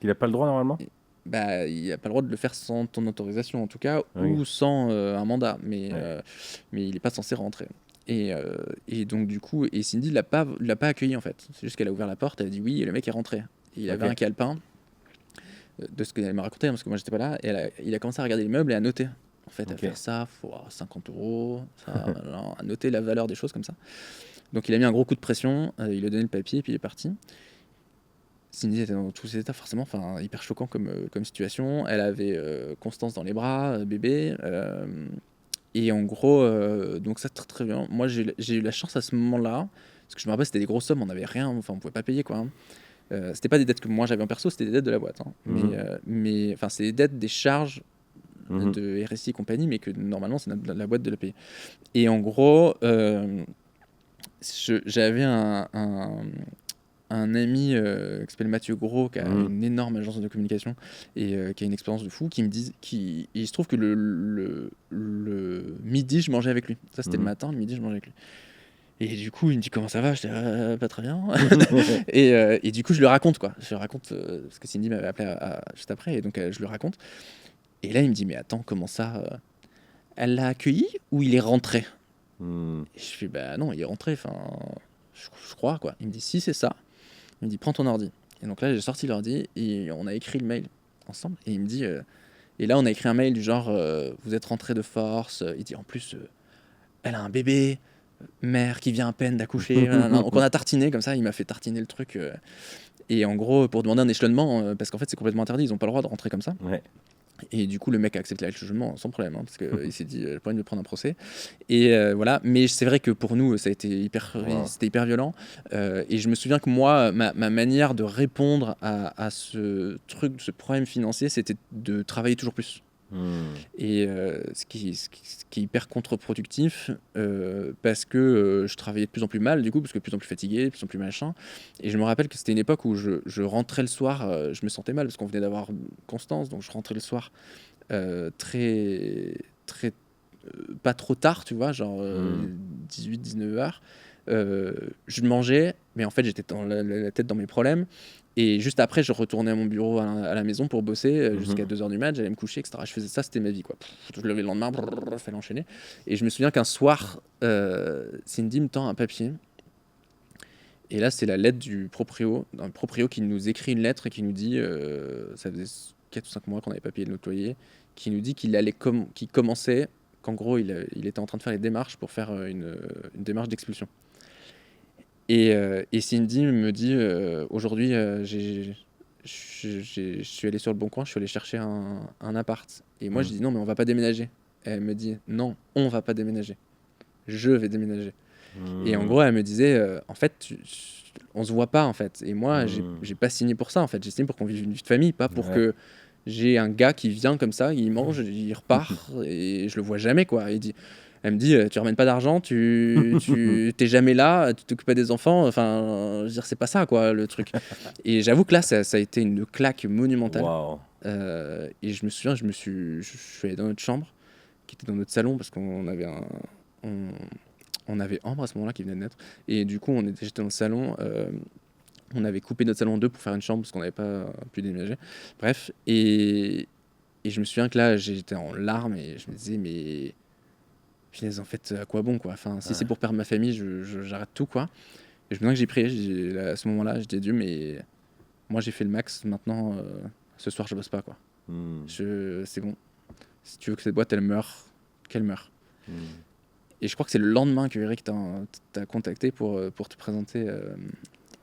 A: Il n'a pas le droit normalement ?
B: Il n'a pas le droit de le faire sans ton autorisation en tout cas, ou sans un mandat, mais il n'est pas censé rentrer. Et donc du coup, Cindy l'a pas accueilli en fait. C'est juste qu'elle a ouvert la porte, elle a dit oui, et le mec est rentré. Et il avait un calepin de ce qu'elle m'a raconté, hein, parce que moi, j'étais pas là. Et il a commencé à regarder les meubles et à noter. En fait, à faire ça, faut 50 €, ça, à noter la valeur des choses comme ça. Donc, il a mis un gros coup de pression, il a donné le papier et puis il est parti. Cindy était dans tous ses états, forcément, hyper choquant comme situation. Elle avait Constance dans les bras, bébé. Et en gros, donc ça, très très bien. Moi, j'ai eu la chance à ce moment-là, parce que je me rappelle, c'était des grosses sommes, on n'avait rien, on pouvait pas payer, quoi. Hein. C'était pas des dettes que moi j'avais en perso, c'était des dettes de la boîte. Hein. Mais c'est des dettes, des charges de RSI et compagnie, mais que normalement, c'est la boîte de la payer. Et en gros, j'avais un ami qui s'appelle Mathieu Gros, qui a une énorme agence de communication et qui a une expérience de fou, qui me dit, il se trouve que le midi, je mangeais avec lui. Ça, c'était le matin, le midi, je mangeais avec lui. Et du coup, il me dit comment ça va. Je dis pas très bien. et du coup, je le raconte, quoi. Je le raconte parce que Cindy m'avait appelé juste après, et donc je le raconte. Et là, il me dit mais attends, comment ça elle l'a accueilli ou il est rentré? Et je fais bah non, il est rentré. Enfin, je crois, quoi. Il me dit si, c'est ça. Il me dit prends ton ordi. Et donc là, j'ai sorti l'ordi et on a écrit le mail ensemble. Et il me dit et là, on a écrit un mail du genre vous êtes rentré de force. Il dit en plus elle a un bébé, mère qui vient à peine d'accoucher. Donc on a tartiné comme ça. Il m'a fait tartiner le truc. Et en gros, pour demander un échelonnement, parce qu'en fait c'est complètement interdit, ils n'ont pas le droit de rentrer comme ça.
A: Ouais.
B: Et du coup, le mec a accepté l'échelonnement sans problème, hein, parce qu'il s'est dit, j'ai pas envie de me prendre un procès. Et voilà. Mais c'est vrai que pour nous, ça a été c'était hyper violent. Et je me souviens que moi, ma manière de répondre à ce truc, ce problème financier, c'était de travailler toujours plus. Et ce qui est hyper contre-productif parce que je travaillais de plus en plus mal, du coup, parce que de plus en plus fatigué, de plus en plus machin. Et je me rappelle que c'était une époque où je rentrais le soir, je me sentais mal parce qu'on venait d'avoir Constance, donc je rentrais le soir très, très pas trop tard, tu vois, genre 18-19 heures. Je mangeais, mais en fait, j'étais dans la tête dans mes problèmes. Et juste après, je retournais à mon bureau à la maison pour bosser jusqu'à 2h du mat, j'allais me coucher, etc. Je faisais ça, c'était ma vie, quoi. Je levais le lendemain, il fallait enchaîner. Et je me souviens qu'un soir, Cindy me tend un papier. Et là, c'est la lettre du proprio, d'un proprio qui nous écrit une lettre et qui nous dit, ça faisait 4 ou 5 mois qu'on n'avait pas payé le loyer, qui nous dit qu'il commençait, qu'en gros, il était en train de faire les démarches pour faire une démarche d'expulsion. Et Cindy me dit aujourd'hui, je suis allé sur le Bon Coin, je suis allé chercher un appart. Et moi, je dis non, mais on va pas déménager. Et elle me dit non, on va pas déménager. Je vais déménager. Et en gros, elle me disait en fait, on se voit pas en fait. Et moi, j'ai pas signé pour ça en fait. J'ai signé pour qu'on vive une vie de famille, pas pour que j'ai un gars qui vient comme ça, il mange, il repart et je le vois jamais, quoi. Elle me dit, tu ramènes pas d'argent, tu t'es jamais là, tu t'occupes pas des enfants. Enfin, je veux dire, c'est pas ça, quoi, le truc. Et j'avoue que là, ça a été une claque monumentale.
A: Wow.
B: Et je me souviens, je suis allé dans notre chambre, qui était dans notre salon, parce qu'on avait on avait Ambre à ce moment-là qui venait de naître. Et du coup, j'étais dans le salon. On avait coupé notre salon en deux pour faire une chambre parce qu'on n'avait pas pu déménager. Bref, et je me souviens que là, j'étais en larmes et je me disais, mais finalement, en fait, à quoi bon, quoi. Enfin, si c'est pour perdre ma famille, j'arrête tout, quoi. Et je me souviens que j'ai prié à ce moment-là, je dis Dieu, mais moi j'ai fait le max, maintenant, ce soir je bosse pas, quoi. C'est bon. Si tu veux que cette boîte, elle meure, qu'elle meure. Et je crois que c'est le lendemain que Eric t'a contacté pour te présenter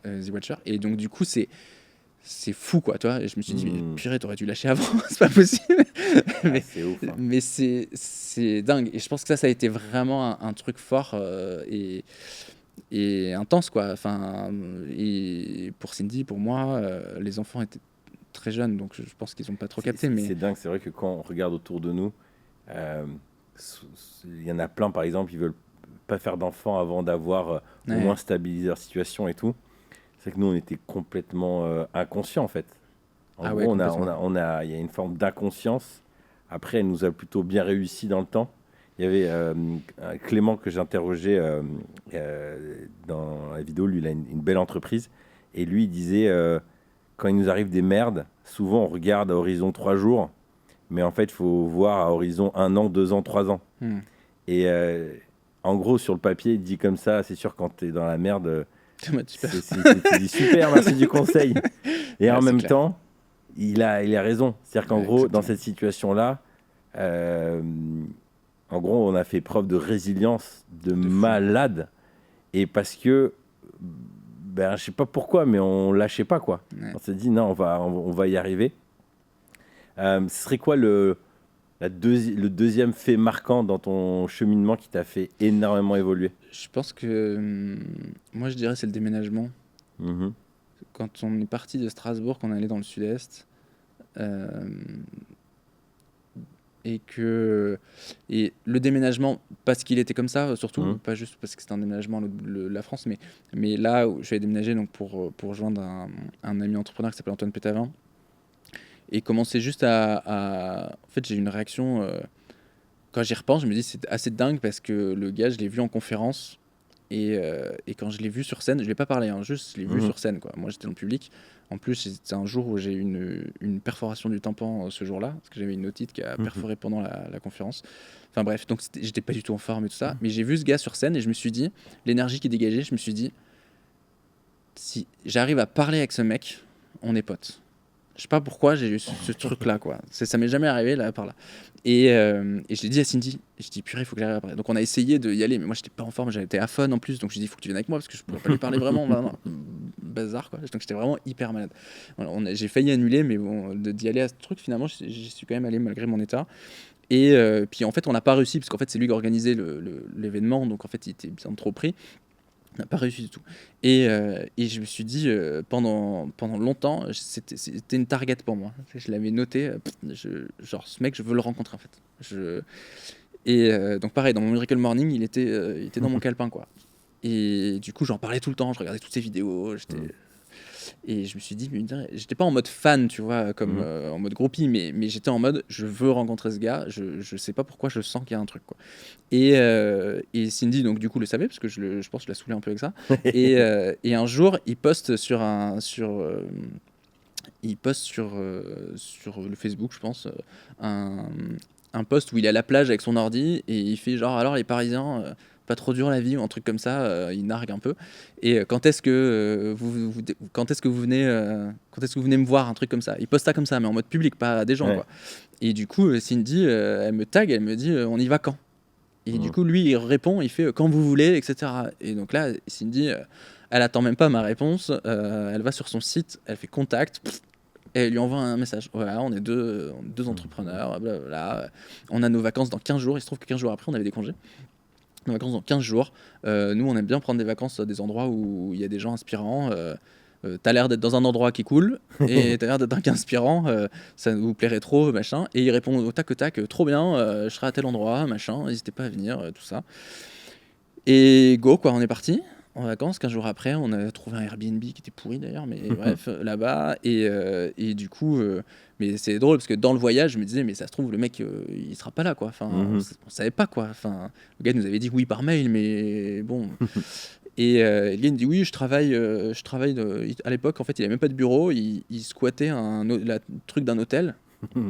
B: The Watcher. Et donc, du coup, c'est fou, quoi, toi. Et je me suis dit, mais purée, t'aurais dû lâcher avant, c'est pas possible.
A: C'est ouf. Hein.
B: Mais c'est dingue. Et je pense que ça a été vraiment un truc fort et intense, quoi. Enfin, et pour Cindy, pour moi, les enfants étaient très jeunes, donc je pense qu'ils n'ont pas trop capté. Mais
A: c'est dingue, c'est vrai que quand on regarde autour de nous, il y en a plein, par exemple, ils veulent pas faire d'enfants avant d'avoir au moins stabilisé leur situation et tout. C'est que nous, on était complètement inconscients, en fait. En gros, il y a une forme d'inconscience. Après, elle nous a plutôt bien réussi dans le temps. Il y avait Clément que j'interrogeais dans la vidéo. Lui, il a une belle entreprise. Et lui, il disait, quand il nous arrive des merdes, souvent, on regarde à horizon 3 jours. Mais en fait, il faut voir à horizon 1 an, 2 ans, 3 ans. Et en gros, sur le papier, il dit comme ça, c'est sûr, quand tu es dans la merde... tu dis super, merci du conseil. Et en même temps, il a raison. C'est-à-dire qu'en gros, dans
B: Exactement.
A: cette situation-là, euh, en gros, on a fait preuve de résilience de
B: De fou.
A: malade. Et parce que, ben, je sais pas pourquoi, mais on lâchait pas, quoi.
B: Ouais.
A: On s'est dit, non, on va y arriver. Ce serait quoi le deuxième fait marquant dans ton cheminement qui t'a fait énormément évoluer?
B: Je pense que moi je dirais c'est le déménagement.
A: Mhm.
B: Quand on est parti de Strasbourg, qu'on est allé dans le sud-est, euh, et le déménagement parce qu'il était comme ça surtout,
A: Mhm.
B: pas juste parce que c'était un déménagement à la France, mais là où je vais déménager donc pour rejoindre un ami entrepreneur qui s'appelle Antoine Pétavin et commencer juste en fait j'ai eu une réaction quand j'y repense, je me dis c'est assez dingue parce que le gars je l'ai vu en conférence. Et quand je l'ai vu sur scène, je ne lui ai pas parlé, hein, juste je l'ai vu
A: Mhm.
B: sur scène, quoi. Moi j'étais dans le public. En plus, c'était un jour où j'ai eu une perforation du tympan ce jour-là, parce que j'avais une otite qui a perforé pendant la conférence. Enfin bref, donc j'étais pas du tout en forme et tout ça. Mais j'ai vu ce gars sur scène et je me suis dit, l'énergie qui dégageait, je me suis dit, si j'arrive à parler avec ce mec, on est potes. Je sais pas pourquoi j'ai eu ce truc-là, quoi. Ça m'est jamais arrivé là par là. Et je l'ai dit à Cindy. Et je dis purée, il faut que j'arrive après. Donc on a essayé d'y aller, mais moi j'étais pas en forme, j'étais aphone en plus. Donc je lui ai dit il faut que tu viennes avec moi parce que je pourrais pas lui parler vraiment. Bazar quoi. Donc j'étais vraiment hyper malade. Voilà, j'ai failli annuler, mais bon, d'y aller à ce truc, finalement, j'y suis quand même allé malgré mon état. Et puis en fait, on n'a pas réussi parce qu'en fait, c'est lui qui a organisé l'événement. Donc en fait, il était bien trop pris. On n'a pas réussi du tout. Et je me suis dit, pendant longtemps, c'était une target pour moi. Je l'avais noté, genre ce mec, je veux le rencontrer en fait. Donc pareil, dans mon Miracle Morning, il était dans mon calepin quoi. Et du coup, j'en parlais tout le temps, je regardais toutes ses vidéos, et je me suis dit, mais j'étais pas en mode fan, tu vois, comme en mode groupie, mais j'étais en mode, je veux rencontrer ce gars, je sais pas pourquoi, je sens qu'il y a un truc, quoi. Et Cindy, donc du coup, le savait, parce que je pense que je la saoulais un peu avec ça. Et un jour, il poste sur le Facebook, je pense, un, un post où il est à la plage avec son ordi, et il fait genre, alors les Parisiens... pas trop dur la vie ou un truc comme ça, il nargue un peu. Et quand est-ce que quand est-ce que vous venez quand est-ce que vous venez me voir, un truc comme ça. Il poste ça comme ça, mais en mode public, pas à des gens
A: Ouais.
B: quoi. Et du coup, Cindy, elle me tag, elle me dit on y va quand. Et du coup, lui, il répond, il fait quand vous voulez, etc. Et donc là, Cindy, elle attend même pas ma réponse, elle va sur son site, elle fait contact. Et elle lui envoie un message. Voilà, on est deux entrepreneurs, blablabla. On a nos vacances dans 15 jours. Il se trouve que 15 jours après, on avait des congés. Nos vacances dans 15 jours. Nous, on aime bien prendre des vacances à des endroits où il y a des gens inspirants. T'as l'air d'être dans un endroit qui est cool et t'as l'air d'être un qui est inspirant. Ça vous plairait trop, machin. Et il répond au tac au tac, trop bien, je serai à tel endroit, machin. N'hésitez pas à venir, tout ça. Et go, quoi, on est parti en vacances. 15 jours après, on a trouvé un Airbnb qui était pourri d'ailleurs, mais bref, là-bas. Et du coup, mais c'est drôle parce que dans le voyage, je me disais, mais ça se trouve, le mec, il sera pas là, quoi. Enfin, on savait pas, quoi. Enfin, le gars nous avait dit oui par mail, mais bon. Et le gars il me dit oui, je travaille à l'époque, en fait, il avait même pas de bureau, il squattait le truc d'un hôtel.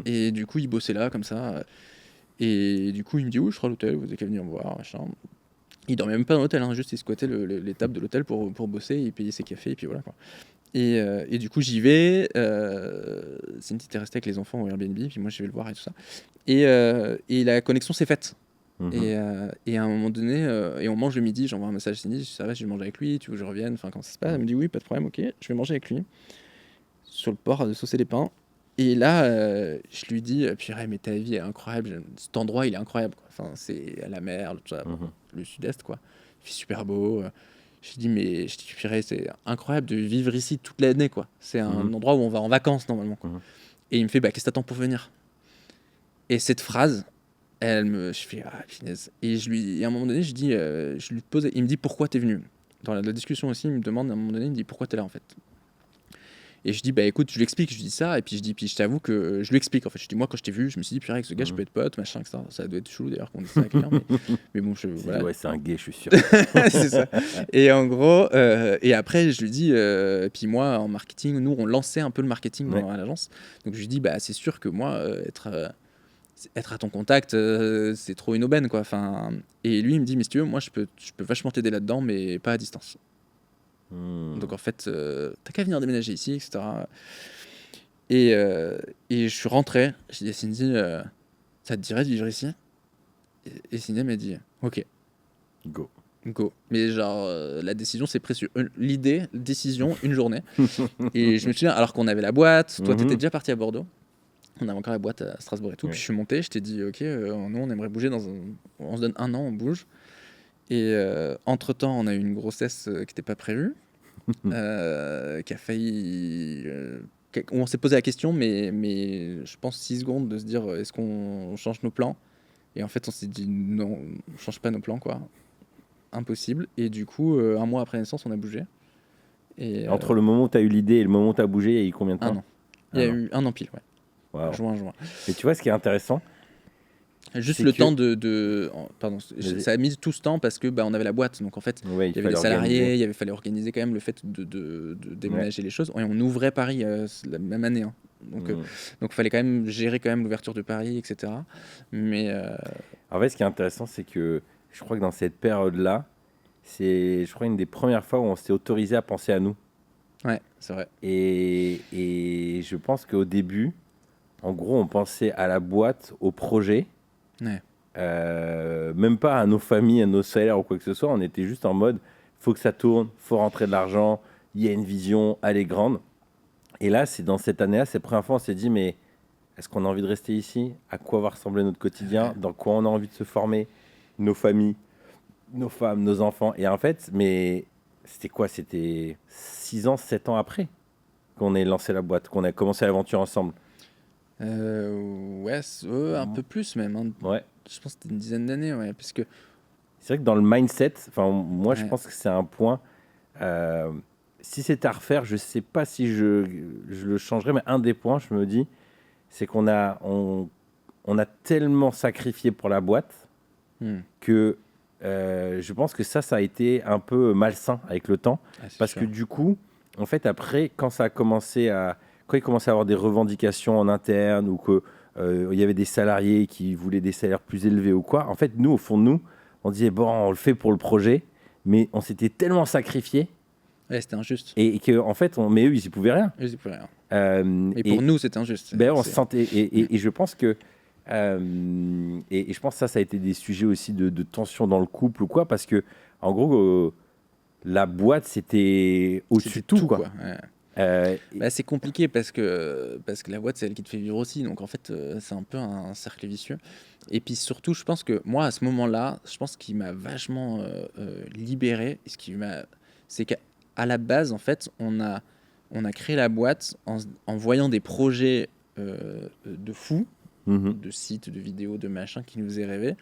B: Et du coup, il bossait là, comme ça. Et du coup, il me dit oui, je serai à l'hôtel, vous avez qu'à venir me voir, machin. Il dormait même pas dans l'hôtel, hein, juste il squattait les tables de l'hôtel pour bosser, il payait ses cafés, et puis voilà quoi. Et du coup, j'y vais. Cindy était restée avec les enfants au Airbnb, puis moi, je vais le voir et tout ça. Et la connexion s'est faite. Et à un moment donné, et on mange le midi, j'envoie un message à Cindy, ça va, je vais manger avec lui, tu veux que je revienne, enfin, comment ça se passe? Elle me dit oui, pas de problème, ok, je vais manger avec lui, sur le port de Saucer les Pins. Et là, je lui dis, purée, mais ta vie est incroyable, cet endroit, il est incroyable, quoi. Enfin, c'est à la mer, tout ça, le sud-est, quoi. Il fait super beau. Je lui dis, mais je dis, purée, c'est incroyable de vivre ici toute l'année, quoi. C'est un endroit où on va en vacances, normalement, quoi. Et il me fait, bah, qu'est-ce que t'attends pour venir? Et cette phrase, je fais, ah, finesse. Et à un moment donné, je lui pose, il me dit, pourquoi t'es venu? Dans la discussion aussi, il me demande, à un moment donné, il me dit, pourquoi t'es là, en fait? Et je dis, bah écoute, je lui explique, je lui dis ça, et puis je t'avoue que je lui explique, en fait. Je dis, moi, quand je t'ai vu, je me suis dit, purée, avec ce gars, je peux être pote, machin, etc. Ça doit être chelou d'ailleurs qu'on dise ça à quelqu'un, mais bon, voilà.
A: Ouais, c'est un gay, je suis sûr.
B: C'est ça. Et en gros, et après, je lui dis, puis moi, en marketing, nous, on lançait un peu le marketing à l'agence. Donc je lui dis, bah c'est sûr que moi, être à ton contact, c'est trop une aubaine, quoi. Enfin, et lui, il me dit, mais si tu veux, moi, je peux vachement t'aider là-dedans, mais pas à distance. Donc en fait, t'as qu'à venir déménager ici, etc. Et je suis rentré, j'ai dit à Cindy, ça te dirait de vivre ici? Et Cindy m'a dit, ok,
A: Go.
B: Mais genre, la décision s'est prise sur décision, une journée. Et je me souviens, alors qu'on avait la boîte, toi t'étais déjà parti à Bordeaux, on avait encore la boîte à Strasbourg et tout, puis je suis monté, je t'ai dit, ok, nous on aimerait bouger on se donne 1 an, on bouge. Et entre-temps, on a eu une grossesse qui n'était pas prévue, qui a failli... où on s'est posé la question, mais je pense 6 secondes de se dire, est-ce qu'on change nos plans? Et en fait, on s'est dit, non, on change pas nos plans, quoi. Impossible. Et du coup, 1 mois après la naissance, on a bougé. Et,
A: Entre le moment où tu as eu l'idée et le moment où tu as bougé, il y a eu combien de temps?
B: 1 an. Il y a eu 1 an pile, ouais.
A: Wow.
B: Juin.
A: Et tu vois, ce qui est intéressant,
B: juste le temps pardon, ça a mis tout ce temps parce que on avait la boîte, donc en fait il y avait des salariés, il fallait organiser quand même le fait de déménager les choses. Et on ouvrait Paris la même année, hein. Donc il fallait quand même gérer quand même l'ouverture de Paris, etc. Mais
A: en fait, ce qui est intéressant, c'est que je crois que dans cette période-là, c'est, je crois, une des premières fois où on s'est autorisé à penser à nous.
B: Ouais, c'est vrai.
A: Et je pense qu'au début, en gros, on pensait à la boîte, au projet.
B: Ouais.
A: Même pas à nos familles, à nos salaires ou quoi que ce soit. On était juste en mode, faut que ça tourne, faut rentrer de l'argent, il y a une vision, elle est grande. Et là, c'est dans cette année-là, c'est la première fois on s'est dit, mais est-ce qu'on a envie de rester ici? À quoi va ressembler notre quotidien? Dans quoi on a envie de se former? Nos familles, nos femmes, nos enfants. Et en fait, mais c'était quoi? C'était 6 ans, 7 ans après qu'on ait lancé la boîte, qu'on a commencé l'aventure ensemble.
B: Ouais, un peu plus même, hein.
A: Ouais.
B: Je pense que c'était une dizaine d'années, ouais, parce que
A: c'est vrai que dans le mindset, moi je pense que c'est un point. Si c'était à refaire, je sais pas si je le changerais, mais un des points, je me dis, c'est qu'on a tellement sacrifié pour la boîte que je pense que ça a été un peu malsain avec le temps, parce que du coup, en fait, après, quand il commençait à avoir des revendications en interne ou que il y avait des salariés qui voulaient des salaires plus élevés ou quoi, en fait, nous, au fond de nous, on disait, bon, on le fait pour le projet, mais on s'était tellement sacrifié.
B: Ouais, c'était injuste.
A: Et que, en fait, mais eux, ils n'y pouvaient rien.
B: Et pour nous, c'était injuste.
A: On se sentait. Et je pense que. Et je pense que ça a été des sujets aussi de tension dans le couple ou quoi, parce que, en gros, la boîte, c'était au-dessus de tout, quoi.
B: C'est compliqué parce que la boîte, c'est elle qui te fait vivre aussi. Donc, en fait, c'est un peu un cercle vicieux. Et puis, surtout, je pense que moi, à ce moment-là, je pense qu'il m'a vachement libéré. C'est qu'à la base, en fait, on a créé la boîte en voyant des projets de fous, de sites, de vidéos, de machins qui nous faisaient rêver.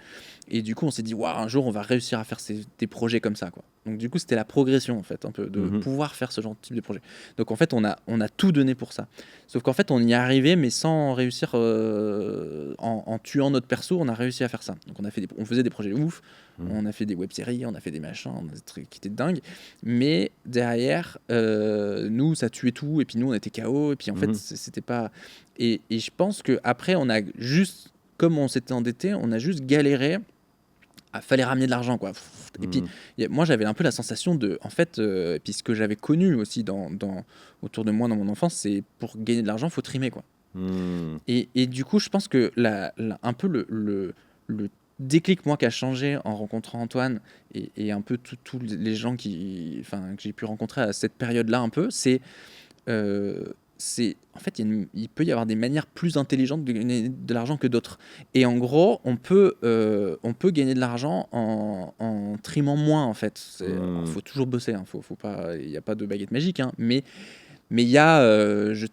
B: Et du coup, on s'est dit, waouh, un jour, on va réussir à faire des projets comme ça, quoi. Donc, du coup, c'était la progression, en fait, un peu, de pouvoir faire ce genre de type de projet. Donc, en fait, on a tout donné pour ça. Sauf qu'en fait, on y arrivait, mais sans réussir, en tuant notre perso, on a réussi à faire ça. Donc, on faisait des projets ouf, on a fait des web-séries, on a fait des machins, on a des trucs qui étaient dingues. Mais derrière, nous, ça tuait tout, et puis nous, on était KO, et puis en fait, c'était pas... Et je pense qu'après, on a juste, comme on s'était endetté, on a juste galéré. Fallait ramener de l'argent, quoi. Et puis moi j'avais un peu la sensation de, en fait, et puis ce que j'avais connu aussi autour de moi dans mon enfance, c'est pour gagner de l'argent faut trimer, quoi. Et du coup je pense que un peu le déclic, moi, qui a changé en rencontrant Antoine et un peu tous les gens que j'ai pu rencontrer à cette période-là, un peu, c'est en fait, il peut y avoir des manières plus intelligentes de gagner de l'argent que d'autres. Et en gros, on peut gagner de l'argent en trimant moins, en fait. Faut toujours bosser, hein. Il n'y a pas de baguette magique, hein. Mais il y a, je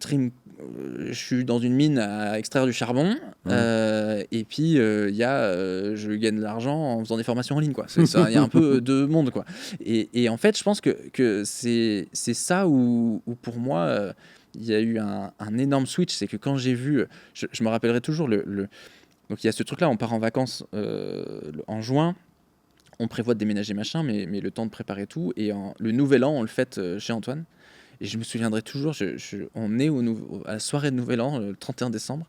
B: suis dans une mine à extraire du charbon, et puis il y a, je gagne de l'argent en faisant des formations en ligne, quoi. Il y a un peu de monde, quoi. Et en fait, je pense que c'est ça où pour moi, il y a eu un énorme switch. C'est que quand j'ai vu, je me rappellerai toujours donc il y a ce truc-là, on part en vacances en juin. On prévoit de déménager machin, mais le temps de préparer tout. Et le nouvel an, on le fête chez Antoine. Et je me souviendrai toujours, on est à la soirée de Nouvel An, le 31 décembre,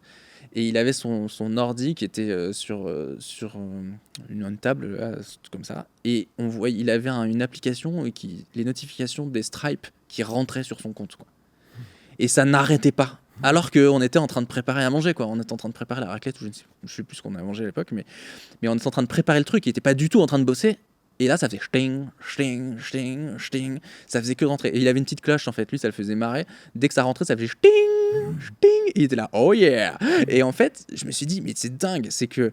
B: et il avait son ordi qui était sur une table, là, comme ça, et on voyait, il avait une application les notifications des Stripe qui rentraient sur son compte, quoi. Et ça n'arrêtait pas. Alors qu'on était en train de préparer à manger, quoi. On était en train de préparer la raclette, ou je sais plus ce qu'on a mangé à l'époque, mais on était en train de préparer le truc, il était pas du tout en train de bosser. Et là, ça faisait chting, chting, chting, chting. Ça faisait que rentrer. Et il avait une petite cloche, en fait. Lui, ça le faisait marrer. Dès que ça rentrait, ça faisait chting, chting. Et il était là, oh yeah. Et en fait, je me suis dit, mais c'est dingue. C'est que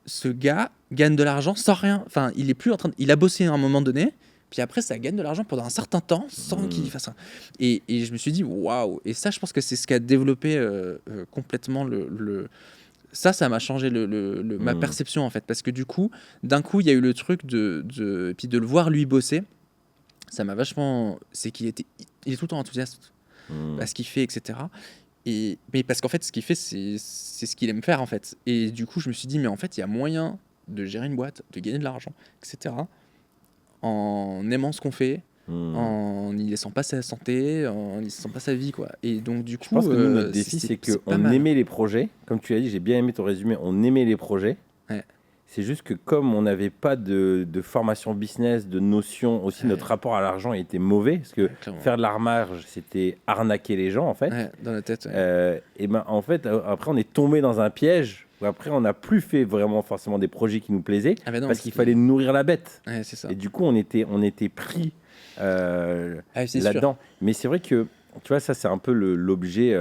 B: ce gars gagne de l'argent sans rien. Enfin, il est plus en train il a bossé à un moment donné. Puis après, ça gagne de l'argent pendant un certain temps sans qu'il fasse ça. Et je me suis dit, waouh. Et ça, je pense que c'est ce qui a développé complètement ça m'a changé ma perception en fait, parce que du coup, d'un coup, il y a eu le truc et puis de le voir lui bosser, ça m'a vachement. C'est qu'il il est tout le temps enthousiaste à ce qu'il fait, etc. Mais parce qu'en fait, ce qu'il fait, c'est ce qu'il aime faire en fait. Et du coup, je me suis dit, mais en fait, il y a moyen de gérer une boîte, de gagner de l'argent, etc. En aimant ce qu'on fait. En n'y laissant pas sa santé, en n'y laissant pas sa vie, quoi. Et donc du coup,
A: je pense que nous, notre défi, c'est qu'on aimait les projets. Comme tu l'as dit, j'ai bien aimé ton résumé. On aimait les projets.
B: Ouais.
A: C'est juste que comme on n'avait pas de formation business, de notion, aussi notre rapport à l'argent était mauvais, parce que faire de l'armarge, c'était arnaquer les gens, en fait.
B: Dans la tête.
A: Et ben, en fait, après, on est tombé dans un piège où après, on n'a plus fait vraiment forcément des projets qui nous plaisaient, parce qu'il fallait nourrir la bête.
B: C'est ça.
A: Et du coup, on était pris là-dedans.
B: Sûr.
A: Mais c'est vrai que, tu vois, ça, c'est un peu l'objet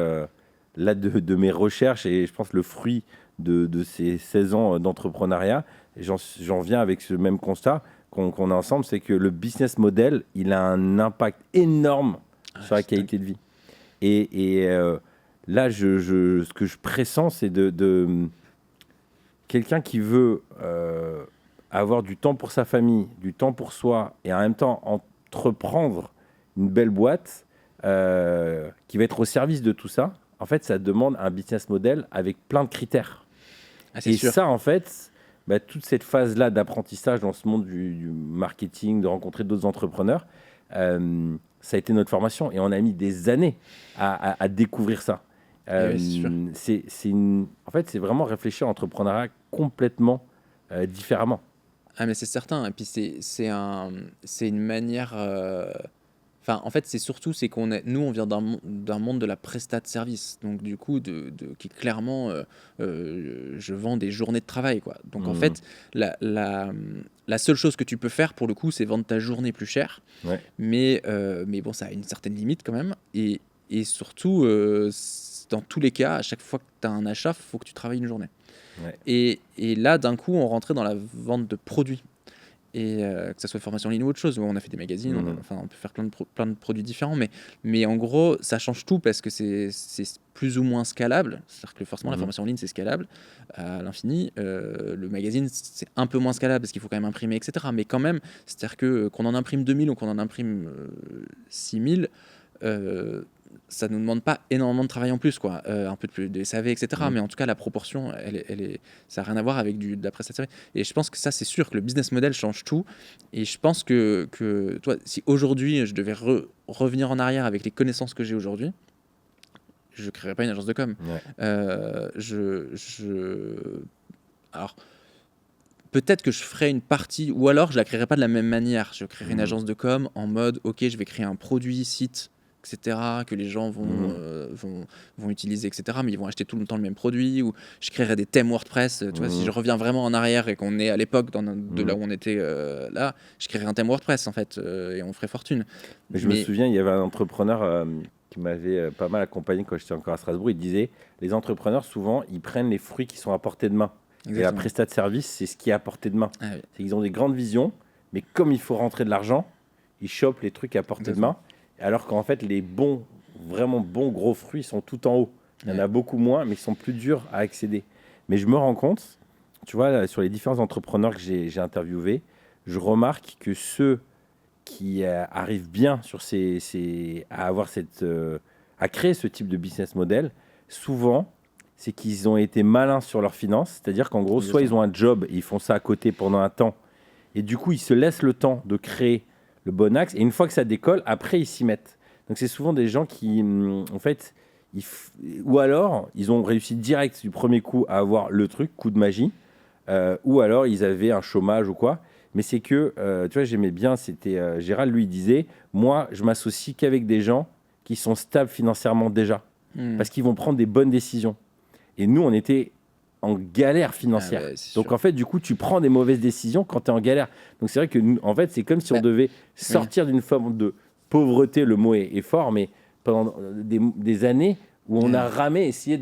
A: là de mes recherches, et je pense le fruit de ces 16 ans d'entrepreneuriat. J'en viens avec ce même constat qu'on a ensemble, c'est que le business model, il a un impact énorme sur la qualité de vie. Et là, ce que je pressens, c'est de quelqu'un qui veut avoir du temps pour sa famille, du temps pour soi, et en même temps entreprendre une belle boîte qui va être au service de tout ça. En fait, ça demande un business model avec plein de critères. Et sûr. Ça, en fait, toute cette phase-là d'apprentissage dans ce monde du marketing, de rencontrer d'autres entrepreneurs, ça a été notre formation. Et on a mis des années à découvrir ça. En fait, c'est vraiment réfléchir à l'entrepreneuriat complètement différemment.
B: Ah, mais c'est certain. Et puis, c'est une manière... Enfin, en fait, c'est surtout nous, on vient d'un monde de la prestat de service, donc du coup, qui clairement, je vends des journées de travail, quoi. Donc en fait, la seule chose que tu peux faire pour le coup, c'est vendre ta journée plus cher.
A: Ouais.
B: Mais bon, ça a une certaine limite quand même. Et surtout, dans tous les cas, à chaque fois que tu as un achat, il faut que tu travailles une journée.
A: Ouais.
B: Et là, d'un coup, on rentrait dans la vente de produits. Et que ça soit formation en ligne ou autre chose, où on a fait des magazines, on peut faire plein de produits différents, mais en gros, ça change tout parce que c'est plus ou moins scalable. C'est-à-dire que forcément, la formation en ligne, c'est scalable à l'infini. Le magazine, c'est un peu moins scalable parce qu'il faut quand même imprimer, etc. Mais quand même, c'est-à-dire qu'on en imprime 2000 ou qu'on en imprime 6000, ça ne nous demande pas énormément de travail en plus, quoi. Un peu de SAV, etc. Mais en tout cas, la proportion, ça n'a rien à voir avec de la prestation. Et je pense que ça, c'est sûr que le business model change tout. Et je pense que toi, si aujourd'hui, je devais revenir en arrière avec les connaissances que j'ai aujourd'hui, je ne créerais pas une agence de com.
A: Ouais.
B: Alors, peut-être que je ferais une partie, ou alors je la créerais pas de la même manière. Je créerais une agence de com en mode, ok, je vais créer un produit, site, etc., que les gens vont utiliser, etc., mais ils vont acheter tout le temps le même produit, ou je créerais des thèmes WordPress, tu vois, si je reviens vraiment en arrière et qu'on est à l'époque de là où on était là, je créerais un thème WordPress, en fait, et on ferait fortune.
A: Je me souviens, il y avait un entrepreneur qui m'avait pas mal accompagné quand j'étais encore à Strasbourg, il disait, les entrepreneurs, souvent, ils prennent les fruits qui sont à portée de main. Exactement. Et la prestat de service, c'est ce qui est à portée de main. Ah, oui. C'est qu'ils ont des grandes visions, mais comme il faut rentrer de l'argent, ils chopent les trucs à portée de main. Alors qu'en fait, les vraiment bons gros fruits sont tout en haut. Il y en a beaucoup moins, mais ils sont plus durs à accéder. Mais je me rends compte, tu vois, là, sur les différents entrepreneurs que j'ai interviewés, je remarque que ceux qui arrivent bien à créer ce type de business model, souvent, c'est qu'ils ont été malins sur leurs finances. C'est-à-dire qu'en gros, soit ils ont un job et ils font ça à côté pendant un temps, et du coup, ils se laissent le temps de créer le bon axe, et une fois que ça décolle, après ils s'y mettent. Donc c'est souvent des gens qui, en fait, ou alors ils ont réussi direct du premier coup à avoir le truc, coup de magie, ou alors ils avaient un chômage ou quoi. Mais c'est que, tu vois, j'aimais bien, Gérald, lui, il disait, moi, je m'associe qu'avec des gens qui sont stables financièrement déjà. parce qu'ils vont prendre des bonnes décisions. Et nous, on était en galère financière. Donc, en fait, du coup, tu prends des mauvaises décisions quand tu es en galère. Donc, c'est vrai que, en fait, c'est comme si on devait sortir d'une forme de pauvreté. Le mot est fort, mais pendant des années où on a ramé, essayé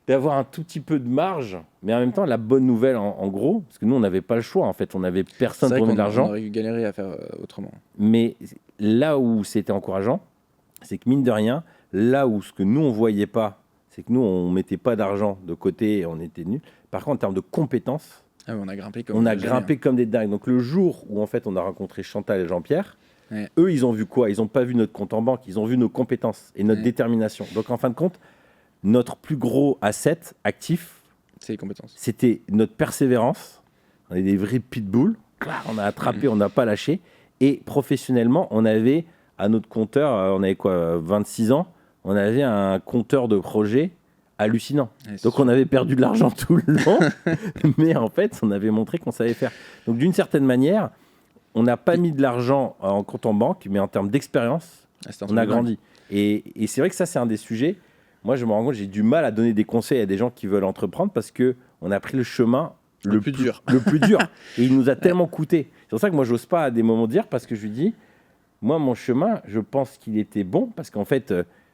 A: d'avoir un tout petit peu de marge, mais en même temps, la bonne nouvelle, en gros, parce que nous, on n'avait pas le choix, en fait, on n'avait personne pour mettre de l'argent.
B: On aurait galéré à faire autrement.
A: Mais là où c'était encourageant, c'est que mine de rien, là où ce que nous, on voyait pas, c'est que nous, on mettait pas d'argent de côté et on était nuls. Par contre, en termes de compétences,
B: on a grimpé
A: comme des dingues. Donc le jour où, en fait, on a rencontré Chantal et Jean-Pierre, eux, ils ont vu quoi? Ils n'ont pas vu notre compte en banque, ils ont vu nos compétences et notre détermination. Donc, en fin de compte, notre plus gros asset actif,
B: c'est les compétences.
A: C'était notre persévérance. On est des vrais pitbulls. On a attrapé, on n'a pas lâché. Et professionnellement, on avait à notre compteur, on avait quoi, 26 ans, on avait un compteur de projet hallucinant. Donc on avait perdu de l'argent tout le long, mais en fait, on avait montré qu'on savait faire. Donc d'une certaine manière, on n'a pas mis de l'argent en compte en banque, mais en termes d'expérience, on a grandi. Et c'est vrai que ça, c'est un des sujets. Moi, je me rends compte, j'ai du mal à donner des conseils à des gens qui veulent entreprendre parce qu'on a pris le chemin le plus dur. Et il nous a tellement coûté. C'est pour ça que moi, j'ose pas à des moments dire, parce que je lui dis, moi, mon chemin, je pense qu'il était bon, parce qu'en fait,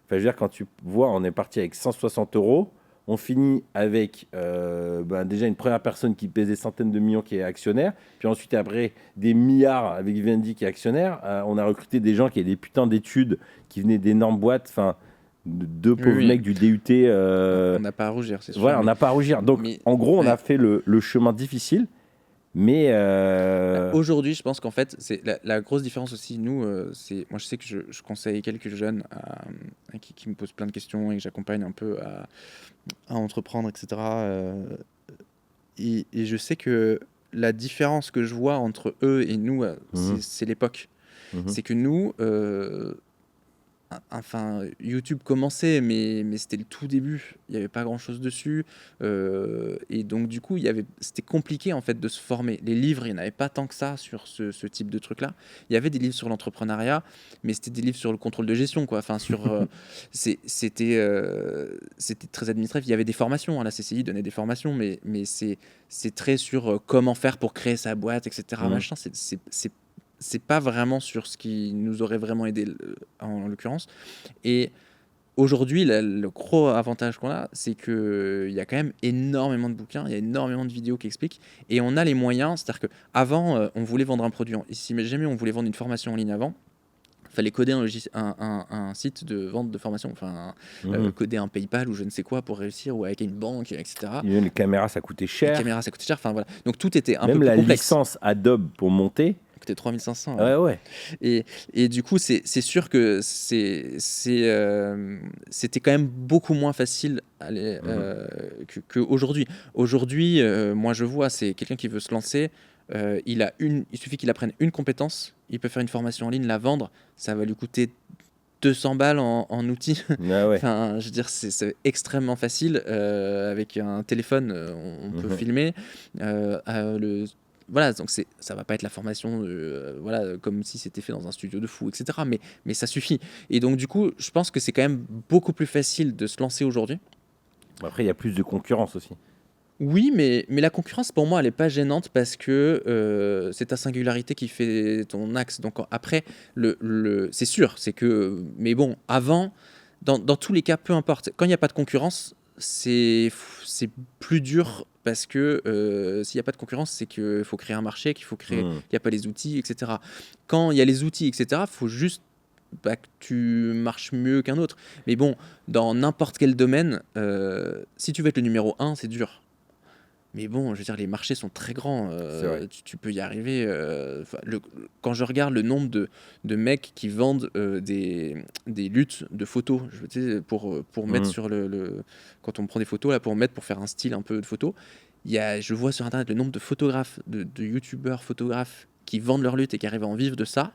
A: je veux dire, quand tu vois, on est parti avec 160 €, on finit avec déjà une première personne qui pèse des centaines de millions qui est actionnaire, puis ensuite après des milliards avec Vivendi qui est actionnaire. On a recruté des gens qui avaient des putains d'études, qui venaient d'énormes boîtes, enfin, deux pauvres mecs du DUT.
B: On n'a pas à rougir, c'est sûr.
A: Voilà, on n'a pas à rougir. Donc, en gros, on a fait le chemin difficile, mais...
B: Aujourd'hui, je pense qu'en fait, c'est la grosse différence aussi, nous, c'est... Moi, je sais que je conseille quelques jeunes qui me posent plein de questions et que j'accompagne un peu à entreprendre, etc. Et je sais que la différence que je vois entre eux et nous, c'est l'époque. C'est que nous... Enfin, YouTube commençait, mais c'était le tout début. Il n'y avait pas grand-chose dessus. Et donc, du coup, c'était compliqué, en fait, de se former. Les livres, il n'y en avait pas tant que ça sur ce type de truc-là. Il y avait des livres sur l'entrepreneuriat, mais c'était des livres sur le contrôle de gestion, quoi. Enfin, c'était très administratif. Il y avait des formations. La CCI donnait des formations, mais c'est très sur comment faire pour créer sa boîte, etc. Machin, c'est pas vraiment sur ce qui nous aurait vraiment aidé en l'occurrence. Et aujourd'hui, le gros avantage qu'on a, c'est qu'il y a quand même énormément de bouquins, il y a énormément de vidéos qui expliquent, et on a les moyens. C'est-à-dire qu'avant, on voulait vendre un produit. Si jamais on voulait vendre une formation en ligne avant, il fallait coder un site de vente de formation, enfin coder un PayPal ou je ne sais quoi pour réussir, ou avec une banque, etc.
A: Les caméras, ça coûtait cher.
B: Enfin voilà. Donc tout était un peu plus
A: complexe. Même la
B: licence
A: Adobe pour monter,
B: coûtait 3500.
A: Ouais.
B: Et du coup, c'est sûr que c'était quand même beaucoup moins facile qu'aujourd'hui. Aujourd'hui, moi je vois, c'est quelqu'un qui veut se lancer. Il suffit qu'il apprenne une compétence, il peut faire une formation en ligne, la vendre, ça va lui coûter 200 balles en outils. Enfin, je veux dire, c'est extrêmement facile. Avec un téléphone, on peut filmer. Voilà, donc ça va pas être la formation comme si c'était fait dans un studio de fou, etc. Mais ça suffit. Et donc, du coup, je pense que c'est quand même beaucoup plus facile de se lancer aujourd'hui.
A: Après, il y a plus de concurrence aussi.
B: Oui, mais la concurrence, pour moi, elle n'est pas gênante parce que c'est ta singularité qui fait ton axe. Donc après, c'est sûr, c'est que... Mais bon, avant, dans tous les cas, peu importe. Quand il n'y a pas de concurrence, c'est plus dur parce que s'il n'y a pas de concurrence, c'est qu'il faut créer un marché, qu'il n'y a pas les outils, etc. Quand il y a les outils, etc., il faut juste que tu marches mieux qu'un autre. Mais bon, dans n'importe quel domaine, si tu veux être le numéro 1, c'est dur. Mais bon, je veux dire, les marchés sont très grands. Tu peux y arriver. Quand je regarde le nombre de mecs qui vendent des luttes de photos, pour mettre sur quand on prend des photos, là, pour faire un style un peu de photo, je vois sur Internet le nombre de photographes, de youtubeurs photographes qui vendent leurs luttes et qui arrivent à en vivre de ça.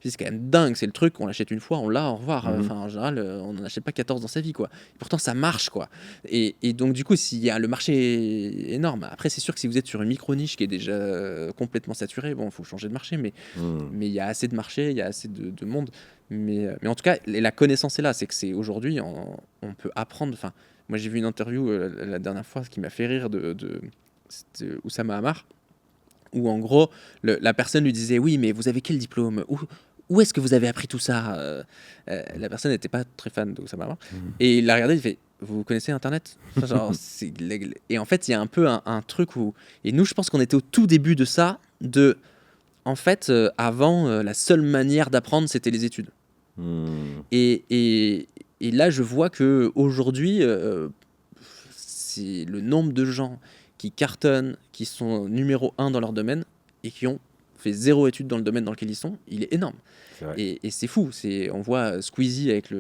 B: Puis c'est quand même dingue, c'est le truc, on l'achète une fois, on l'a, au revoir.
A: Mhm.
B: Enfin, en général, on n'en achète pas 14 dans sa vie, quoi. Et pourtant, ça marche, quoi. Et donc, du coup, s'il y a le marché est énorme. Après, c'est sûr que si vous êtes sur une micro-niche qui est déjà complètement saturée, bon, il faut changer de marché, mais il y a assez de marché, il y a assez de monde. Mais en tout cas, la connaissance est là, c'est que c'est aujourd'hui, on peut apprendre. Enfin, moi, j'ai vu une interview la dernière fois, ce qui m'a fait rire c'était Oussama Hamar, où en gros, la personne lui disait oui, mais vous avez quel diplôme? Où est-ce que vous avez appris tout ça? La personne n'était pas très fan d'Oussama Hamar. Et il l'a regardé, il fait vous connaissez Internet? Enfin, genre, et en fait, il y a un peu un truc où. Et nous, je pense qu'on était au tout début de ça. En fait, avant, la seule manière d'apprendre, c'était les études. Et là, je vois que aujourd'hui, c'est le nombre de gens qui cartonnent, qui sont numéro 1 dans leur domaine et qui ont fait 0 études dans le domaine dans lequel ils sont, il est énorme. Et c'est fou. On voit Squeezie avec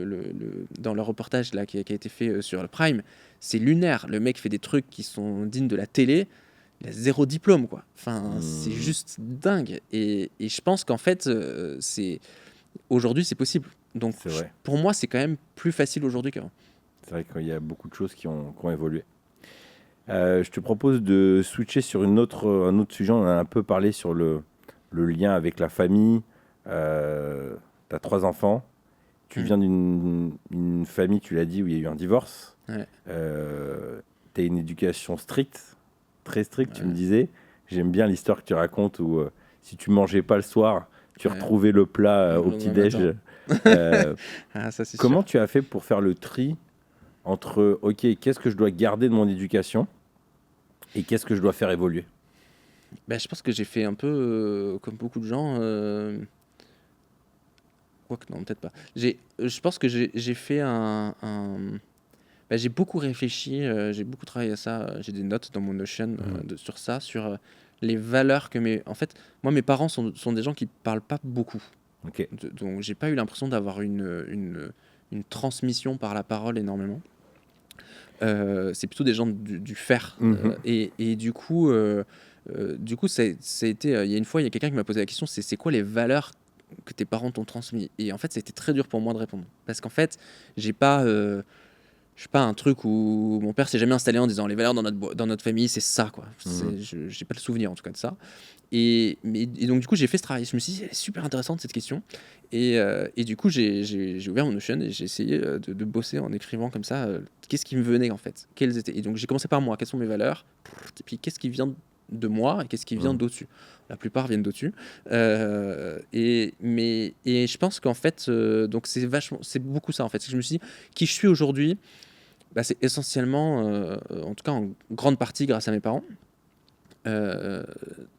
B: dans le reportage là, qui a été fait sur le Prime. C'est lunaire. Le mec fait des trucs qui sont dignes de la télé. Il a 0 diplôme, quoi. Enfin, c'est juste dingue. Et je pense qu'en fait, aujourd'hui, c'est possible. Donc, pour moi, c'est quand même plus facile aujourd'hui qu'avant.
A: C'est vrai qu'il y a beaucoup de choses qui ont évolué. Je te propose de switcher sur un autre sujet. On a un peu parlé sur le lien avec la famille. Tu as 3 enfants. Tu viens d'une famille, tu l'as dit, où il y a eu un divorce.
B: Ouais.
A: Tu as une éducation stricte, très stricte, tu me disais. J'aime bien l'histoire que tu racontes où si tu mangeais pas le soir, tu retrouvais le plat au petit-déj.
B: Ça, c'est
A: comment
B: sûr.
A: tu as fait pour faire le tri entre, OK, qu'est-ce que je dois garder de mon éducation et qu'est-ce que je dois faire évoluer?
B: Je pense que j'ai fait un peu comme beaucoup de gens. Quoique, non, peut-être pas. Je pense que j'ai fait j'ai beaucoup réfléchi, j'ai beaucoup travaillé à ça. J'ai des notes dans mon Notion sur ça, sur les valeurs que En fait, moi, mes parents sont des gens qui parlent pas beaucoup.
A: OK.
B: Donc, j'ai pas eu l'impression d'avoir une transmission par la parole énormément. C'est plutôt des gens du faire. Et du coup, ça a été. Il y a une fois, il y a quelqu'un qui m'a posé la question, c'est quoi les valeurs que tes parents t'ont transmis? Et en fait, ça a été très dur pour moi de répondre. Parce qu'en fait, j'ai pas, je suis pas un truc où mon père s'est jamais installé en disant les valeurs dans notre famille, c'est ça, quoi. J'ai pas le souvenir en tout cas de ça. Et donc, du coup, j'ai fait ce travail. Je me suis dit, c'est super intéressante cette question. Et du coup, j'ai ouvert mon Notion et j'ai essayé de bosser en écrivant comme ça. Qu'est-ce qui me venait en fait? Quelles étaient? Et donc, j'ai commencé par moi. Quelles sont mes valeurs? Et puis, qu'est-ce qui vient de moi et qu'est-ce qui vient d'au-dessus? La plupart viennent d'au-dessus. Et je pense qu'en fait, donc c'est beaucoup ça en fait. Je me suis dit, qui je suis aujourd'hui, c'est essentiellement, en tout cas en grande partie grâce à mes parents.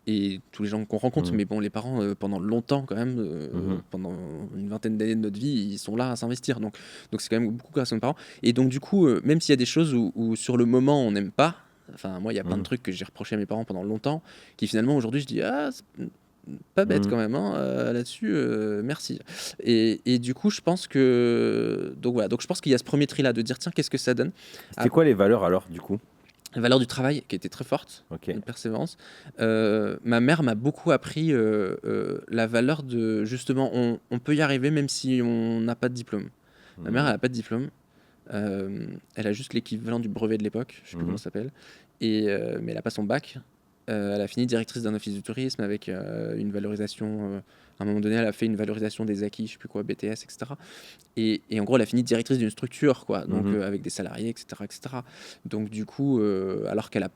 B: Et tous les gens qu'on rencontre, mais bon, les parents, pendant longtemps quand même, pendant une vingtaine d'années de notre vie, ils sont là à s'investir. Donc c'est quand même beaucoup grâce à nos parents. Et donc du coup, même s'il y a des choses où sur le moment on n'aime pas, enfin moi il y a plein de trucs que j'ai reproché à mes parents pendant longtemps, qui finalement aujourd'hui je dis c'est pas bête quand même là-dessus, merci. Et du coup je pense que donc je pense qu'il y a ce premier tri là de dire tiens qu'est-ce que ça donne.
A: C'était quoi les valeurs alors du coup?
B: La valeur du travail qui était très forte, de persévérance. Ma mère m'a beaucoup appris la valeur de justement on peut y arriver même si on n'a pas de diplôme. Ma mère elle n'a pas de diplôme. Elle a juste l'équivalent du brevet de l'époque, je sais plus comment ça s'appelle. Mais elle n'a pas son bac. Elle a fini directrice d'un office du tourisme avec une valorisation. À un moment donné, elle a fait une valorisation des acquis, je sais plus quoi, BTS, etc. Et en gros, elle a fini directrice d'une structure, quoi, donc avec des salariés, etc., etc. Donc du coup, alors qu'elle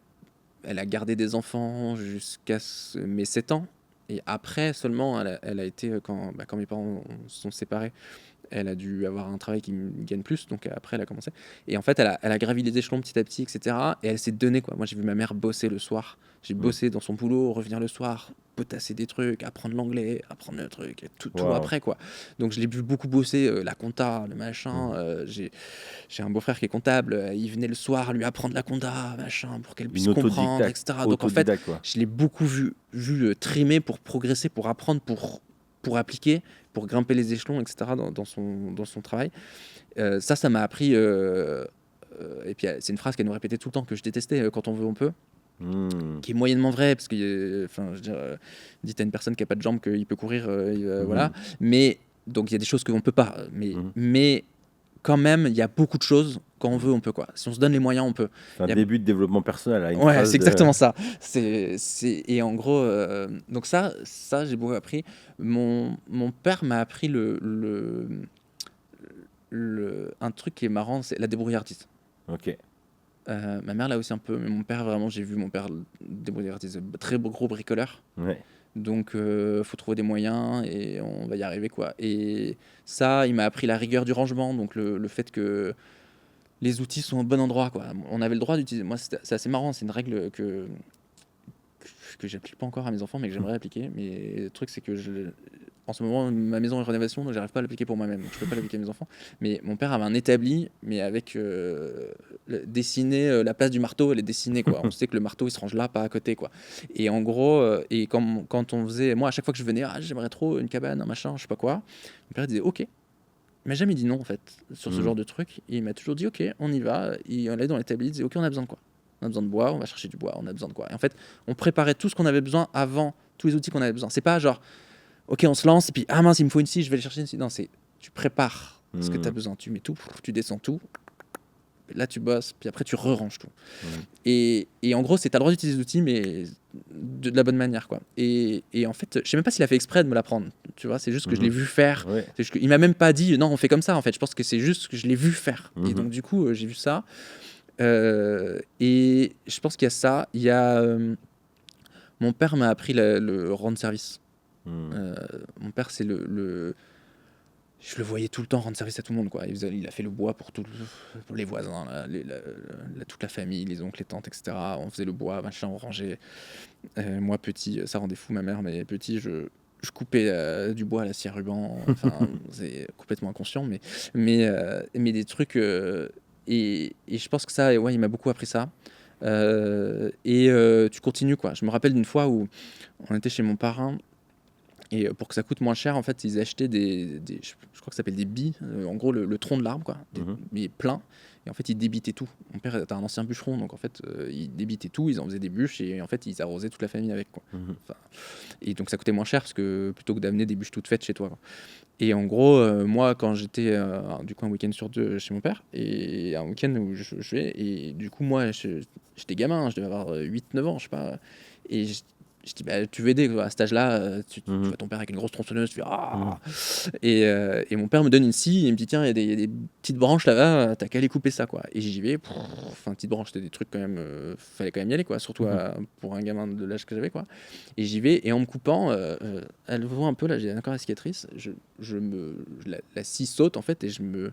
B: a gardé des enfants jusqu'à mes 7 ans, et après seulement, elle a été, quand mes parents se sont séparés, elle a dû avoir un travail qui gagne plus, donc après elle a commencé. Et en fait, elle a gravi les échelons petit à petit, etc. Et elle s'est donnée, quoi. Moi, j'ai vu ma mère bosser le soir. J'ai bossé dans son boulot, revenir le soir, potasser des trucs, apprendre l'anglais, apprendre le truc, et tout après, quoi. Donc je l'ai vu beaucoup bosser, la compta, le machin. J'ai un beau-frère qui est comptable, il venait le soir lui apprendre la compta, machin, pour qu'elle puisse comprendre, etc. Donc en fait, je l'ai beaucoup vu trimer pour progresser, pour apprendre, pour appliquer, pour grimper les échelons, etc. dans son travail. Ça m'a appris. Et puis c'est une phrase qu'elle nous répétait tout le temps, que je détestais, quand on veut, on peut. qui est moyennement vrai, parce que, enfin, je veux dire, dites à une personne qui n'a pas de jambes qu'il peut courir, voilà. Mais, donc il y a des choses qu'on ne peut pas. Mais quand même, il y a beaucoup de choses, quand on veut, on peut, quoi. Si on se donne les moyens, on peut.
A: C'est un début de développement personnel. Là,
B: ouais, c'est exactement ça. Et en gros, donc ça j'ai beaucoup appris. Mon père m'a appris un truc qui est marrant, c'est la débrouillardise.
A: Ok.
B: Ma mère l'a aussi un peu, mais mon père, vraiment, j'ai vu mon père débrouillardise, très gros bricoleur.
A: Ouais.
B: Donc, faut trouver des moyens et on va y arriver, quoi. Et ça, il m'a appris la rigueur du rangement, donc le fait que les outils sont au bon endroit, quoi. On avait le droit d'utiliser. Moi, c'est assez marrant, c'est une règle que j'applique pas encore à mes enfants, mais que j'aimerais appliquer. Mais le truc, c'est que en ce moment, ma maison est en rénovation, donc j'arrive pas à l'appliquer pour moi-même. Donc je peux pas l'appliquer à mes enfants. Mais mon père avait un établi, mais avec dessiné la place du marteau, elle est dessinée, quoi. On sait que le marteau, il se range là, pas à côté, quoi. Et en gros, et quand on faisait, moi, à chaque fois que je venais, j'aimerais trop une cabane, un machin, je sais pas quoi. Mon père disait, ok. Il m'a jamais dit non, en fait, sur ce genre de truc. Et il m'a toujours dit, ok, on y va. Il allait dans l'établi, il disait, ok, on a besoin de quoi? On a besoin de bois, on va chercher du bois, on a besoin de quoi? Et en fait, on préparait tout ce qu'on avait besoin avant, tous les outils qu'on avait besoin. C'est pas genre, ok, on se lance, et puis, ah mince, il me faut une scie, je vais aller chercher une scie. Non, c'est, tu prépares ce que tu as besoin, tu mets tout, tu descends tout, là tu bosses, puis après tu re-ranges tout. Et en gros, c'est, t'as le droit d'utiliser les outils, mais de la bonne manière, quoi. Et en fait, je sais même pas s'il a fait exprès de me l'apprendre, tu vois, c'est juste que je l'ai vu faire. C'est juste que, il m'a même pas dit, non, on fait comme ça, en fait. Je pense que c'est juste que je l'ai vu faire. Et donc, du coup, j'ai vu ça. Et je pense qu'il y a ça. Il y a. Mon père m'a appris le rendre service. Mon père, c'est je le voyais tout le temps rendre service à tout le monde, quoi. Il a fait le bois pour les voisins, toute la famille, les oncles, les tantes, etc. On faisait le bois, machin, on rangeait. Moi, petit, ça rendait fou ma mère, mais petit, je coupais du bois à la scie à ruban. Enfin, c'est complètement inconscient, mais des trucs. Et je pense que ça, ouais, il m'a beaucoup appris ça. Tu continues, quoi. Je me rappelle d'une fois où on était chez mon parrain. Et pour que ça coûte moins cher, en fait, ils achetaient je crois que ça s'appelle des billes, en gros le tronc de l'arbre, quoi, mais plein. Et en fait, ils débitaient tout. Mon père était un ancien bûcheron, donc en fait, ils débitaient tout, ils en faisaient des bûches et en fait, ils arrosaient toute la famille avec, quoi. Enfin, et donc ça coûtait moins cher parce que plutôt que d'amener des bûches toutes faites chez toi, quoi. Et en gros, moi, quand j'étais du coup un week-end sur deux chez mon père, et un week-end où je vais, et du coup, moi, j'étais gamin, je devais avoir 8-9 ans, je sais pas, et je dis, bah, tu veux aider, quoi. À cet âge-là, tu vois ton père avec une grosse tronçonneuse, tu fais ah. Et mon père me donne une scie, il me dit, tiens, il y a des petites branches là-bas, t'as qu'à aller couper ça, quoi. Et j'y vais, enfin, petites branches, c'était des trucs quand même, fallait quand même y aller, quoi, surtout pour un gamin de l'âge que j'avais, quoi. Et j'y vais, et en me coupant, elle voit un peu, là, j'ai encore la cicatrice, la scie saute, en fait, et je me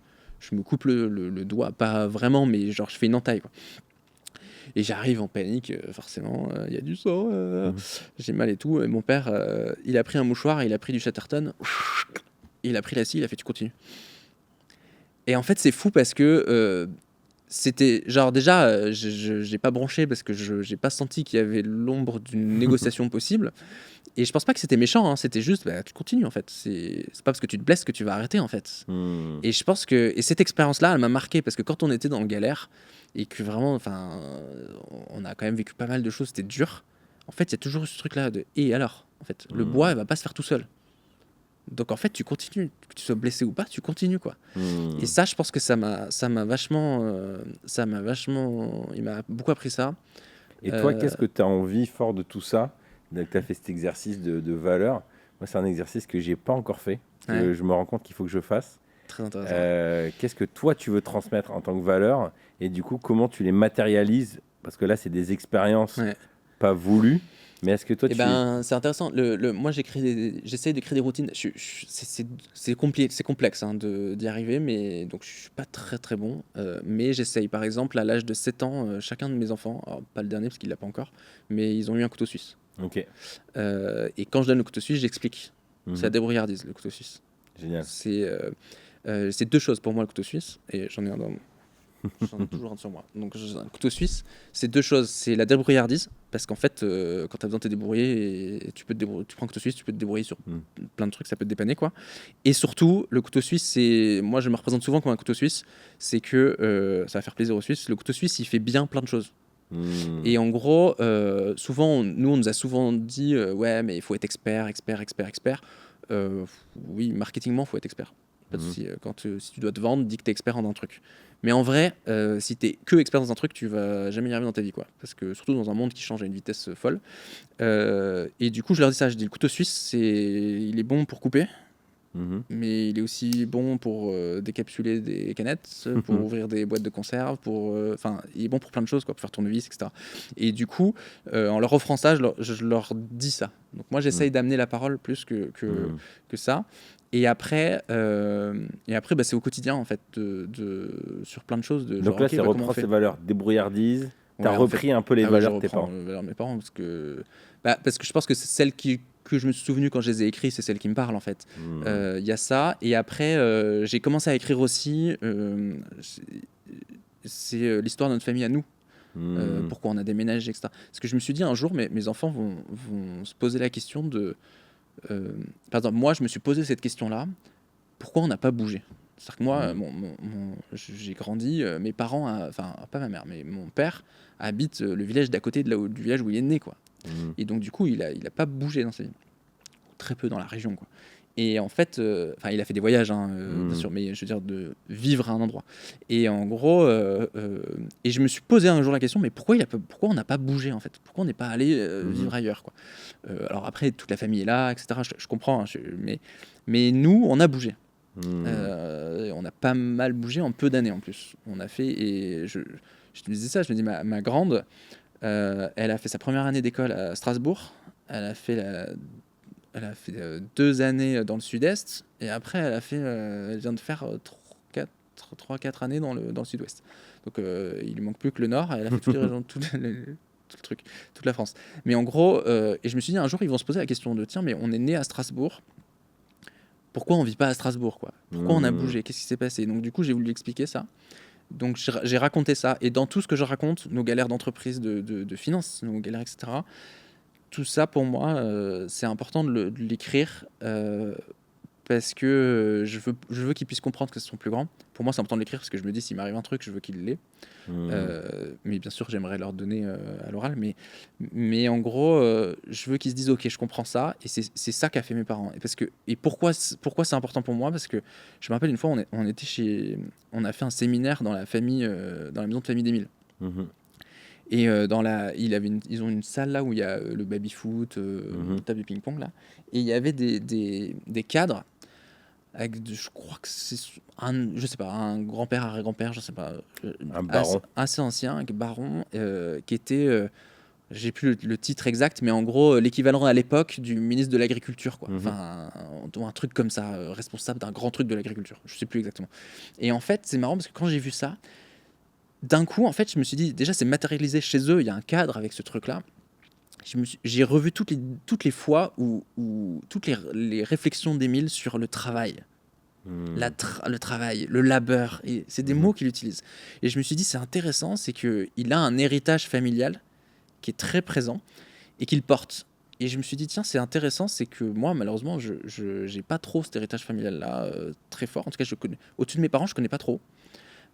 B: coupe le doigt, pas vraiment, mais genre, je fais une entaille, quoi. Et j'arrive en panique, forcément, il y a du sang, j'ai mal et tout. Et mon père, il a pris un mouchoir, il a pris du Chatterton, il a pris la scie, il a fait tu continues. Et en fait, c'est fou parce que c'était genre déjà, j'ai pas bronché parce que j'ai pas senti qu'il y avait l'ombre d'une négociation possible. Et je pense pas que c'était méchant, hein, c'était juste, bah, tu continues en fait. C'est pas parce que tu te blesses que tu vas arrêter en fait. Et je pense que cette expérience-là, elle m'a marqué parce que quand on était dans le galère et que vraiment, enfin, on a quand même vécu pas mal de choses, c'était dur. En fait, il y a toujours eu ce truc-là de et alors, en fait, le bois, il va pas se faire tout seul. Donc en fait, tu continues, que tu sois blessé ou pas, tu continues, quoi. Et ça, je pense que ça m'a vachement, il m'a beaucoup appris ça.
A: Et toi, qu'est-ce que tu as envie fort de tout ça? Donc, tu as fait cet exercice de valeur. Moi, c'est un exercice que j'ai pas encore fait. Que je me rends compte qu'il faut que je fasse.
B: Très intéressant.
A: Qu'est-ce que toi, tu veux transmettre en tant que valeur? Et du coup, comment tu les matérialises? Parce que là, c'est des expériences pas voulues. Mais est-ce que toi,
B: c'est intéressant. Moi, j'essaie de créer des routines. C'est complexe hein, d'y arriver, mais donc je suis pas très très bon. Mais j'essaye. Par exemple, à l'âge de 7 ans, chacun de mes enfants, alors, pas le dernier parce qu'il l'a pas encore, mais ils ont eu un couteau suisse.
A: Ok.
B: Et quand je donne le couteau suisse, j'explique. C'est la débrouillardise, le couteau suisse.
A: Génial.
B: C'est deux choses pour moi, le couteau suisse, et j'en ai un dans j'en ai toujours un sur moi. Donc un couteau suisse, c'est deux choses. C'est la débrouillardise, parce qu'en fait, quand tu as besoin de te débrouiller, tu prends un couteau suisse, tu peux te débrouiller sur plein de trucs, ça peut te dépanner, quoi. Et surtout, le couteau suisse, moi je me représente souvent comme un couteau suisse, c'est que ça va faire plaisir aux Suisses. Le couteau suisse, il fait bien plein de choses. Et en gros, souvent, nous, on nous a souvent dit ouais, mais il faut être expert. Oui, marketingement, il faut être expert. Pas de souci. Si tu dois te vendre, dis que tu es expert en un truc. Mais en vrai, si tu es que expert dans un truc, tu vas jamais y arriver dans ta vie, quoi. Parce que surtout dans un monde qui change à une vitesse folle. Et du coup, je leur dis ça. Je dis le couteau suisse, il est bon pour couper. Mais il est aussi bon pour décapsuler des canettes, pour ouvrir des boîtes de conserve, il est bon pour plein de choses, quoi, pour faire tournevis, etc. Et du coup, en leur offrant ça, je leur dis ça. Donc moi, j'essaye d'amener la parole plus que ça. Et après, c'est au quotidien, en fait, sur plein de choses.
A: Donc là, ça reprend ces valeurs, débrouillardise. Tu as repris un peu les valeurs de tes parents.
B: Les valeurs de mes parents, parce que je pense que c'est celle que je me suis souvenu quand je les ai écrits, c'est celle qui me parle en fait. Y a ça, et après j'ai commencé à écrire aussi, c'est l'histoire de notre famille à nous, pourquoi on a déménagé, etc. Parce que je me suis dit un jour, mes enfants vont se poser la question de... par exemple, moi je me suis posé cette question-là, pourquoi on n'a pas bougé? C'est-à-dire que moi, j'ai grandi, mes parents, enfin pas ma mère, mais mon père habite le village d'à côté du village où il est né, quoi. Et donc du coup, il a pas bougé dans sa vie, très peu dans la région, quoi. Et en fait, il a fait des voyages, bien sûr, mais je veux dire de vivre à un endroit. Et en gros, et je me suis posé un jour la question, mais pourquoi on n'a pas bougé en fait? Pourquoi on n'est pas allé vivre ailleurs, quoi? Alors après, toute la famille est là, etc. Je comprends, hein, mais nous, on a bougé. On a pas mal bougé en peu d'années en plus. On a fait, et je te disais ça, je me dis, ma grande, elle a fait sa première année d'école à Strasbourg, elle a fait 2 années dans le sud-est, et après elle vient de faire 3-4 années dans le sud-ouest. Donc il lui manque plus que le nord, elle a fait toutes les régions, tout le truc, toute la France. Mais en gros, et je me suis dit un jour ils vont se poser la question de tiens, mais on est né à Strasbourg, pourquoi on vit pas à Strasbourg, quoi? Pourquoi on a bougé? Qu'est-ce qui s'est passé? Donc du coup j'ai voulu expliquer ça. Donc j'ai raconté ça, et dans tout ce que je raconte, nos galères d'entreprise, de finances, nos galères, etc., tout ça pour moi, c'est important de l'écrire, parce que je veux qu'ils puissent comprendre que ce sont plus grands. Pour moi, c'est important de l'écrire parce que je me dis, s'il m'arrive un truc, je veux qu'ils l'aient. Mais bien sûr, j'aimerais leur donner à l'oral. Mais en gros, je veux qu'ils se disent, ok, je comprends ça. Et c'est ça qu'a fait mes parents. Et pourquoi c'est important pour moi? Parce que je me rappelle une fois, on a fait un séminaire dans la famille, dans la maison de famille d'Émile. Et ils ont une salle là où il y a le baby-foot, table de ping-pong là. Et il y avait des cadres avec, je crois que c'est je sais pas, un grand-père, arrière-grand-père, je sais pas,
A: un baron
B: assez ancien, un baron, qui était, j'ai plus le titre exact, mais en gros l'équivalent à l'époque du ministre de l'Agriculture, quoi. Enfin un truc comme ça, responsable d'un grand truc de l'agriculture, je sais plus exactement. Et en fait c'est marrant parce que quand j'ai vu ça, d'un coup en fait je me suis dit, déjà c'est matérialisé chez eux, il y a un cadre avec ce truc là. J'ai revu toutes les fois où toutes les réflexions d'Émile sur le travail, le travail, le labeur, et c'est des mots qu'il utilise. Et je me suis dit, c'est intéressant, c'est qu'il a un héritage familial qui est très présent et qu'il porte. Et je me suis dit, tiens, c'est intéressant, c'est que moi, malheureusement, je n'ai pas trop cet héritage familial-là, très fort. En tout cas, au-dessus de mes parents, je ne connais pas trop.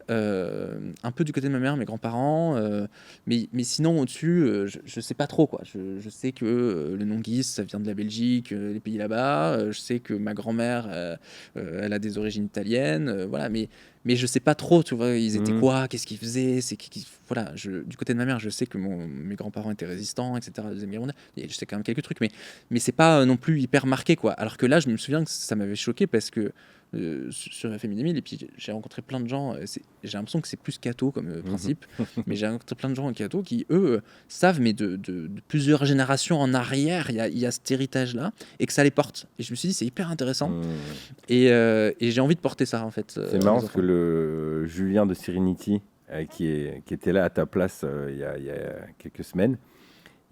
B: Un peu du côté de ma mère, mes grands-parents, mais sinon au-dessus, je sais pas trop, quoi. Je sais que le nom Guise, ça vient de la Belgique, les pays là-bas. Je sais que ma grand-mère, elle a des origines italiennes, voilà. Mais je sais pas trop, tu vois, ils étaient quoi, qu'est-ce qu'ils faisaient, voilà. Du côté de ma mère, je sais que mes grands-parents étaient résistants, etc. à la Deuxième Guerre mondiale. Et je sais quand même quelques trucs, mais c'est pas non plus hyper marqué, quoi. Alors que là, je me souviens que ça m'avait choqué parce que sur la famille d'Émile, et puis j'ai rencontré plein de gens, j'ai l'impression que c'est plus catho comme principe, mais j'ai rencontré plein de gens en catho qui eux savent, mais de plusieurs générations en arrière, il y a cet héritage là, et que ça les porte. Et je me suis dit, c'est hyper intéressant. Et j'ai envie de porter ça, en fait.
A: C'est marrant parce que le Julien de Serenity, qui était là à ta place il y a quelques semaines,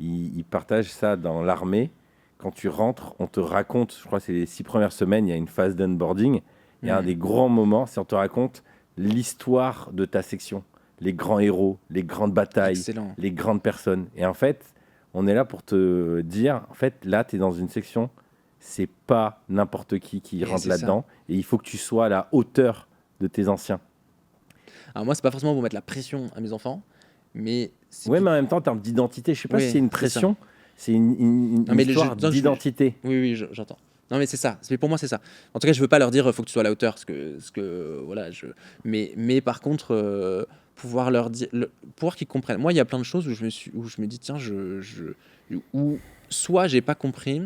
A: il partage ça dans l'armée. Quand tu rentres, on te raconte, je crois que c'est les 6 premières semaines, il y a une phase d'onboarding. Il y a un des grands moments, c'est on te raconte l'histoire de ta section, les grands héros, les grandes batailles,
B: Excellent.
A: Les grandes personnes. Et en fait, on est là pour te dire, en fait, là, tu es dans une section, c'est pas n'importe qui rentre là-dedans. Et il faut que tu sois à la hauteur de tes anciens.
B: Alors moi, c'est pas forcément pour mettre la pression à mes enfants, mais
A: Ouais, mais en même temps, en termes d'identité, je sais pas si c'est une pression, c'est une histoire d'identité.
B: Oui, j'entends. Non, mais c'est ça. Pour moi, c'est ça. En tout cas, je veux pas leur dire faut que tu sois à la hauteur, voilà. Mais par contre, pouvoir leur dire, pouvoir qu'ils comprennent. Moi, il y a plein de choses où je me dis tiens, ou soit j'ai pas compris,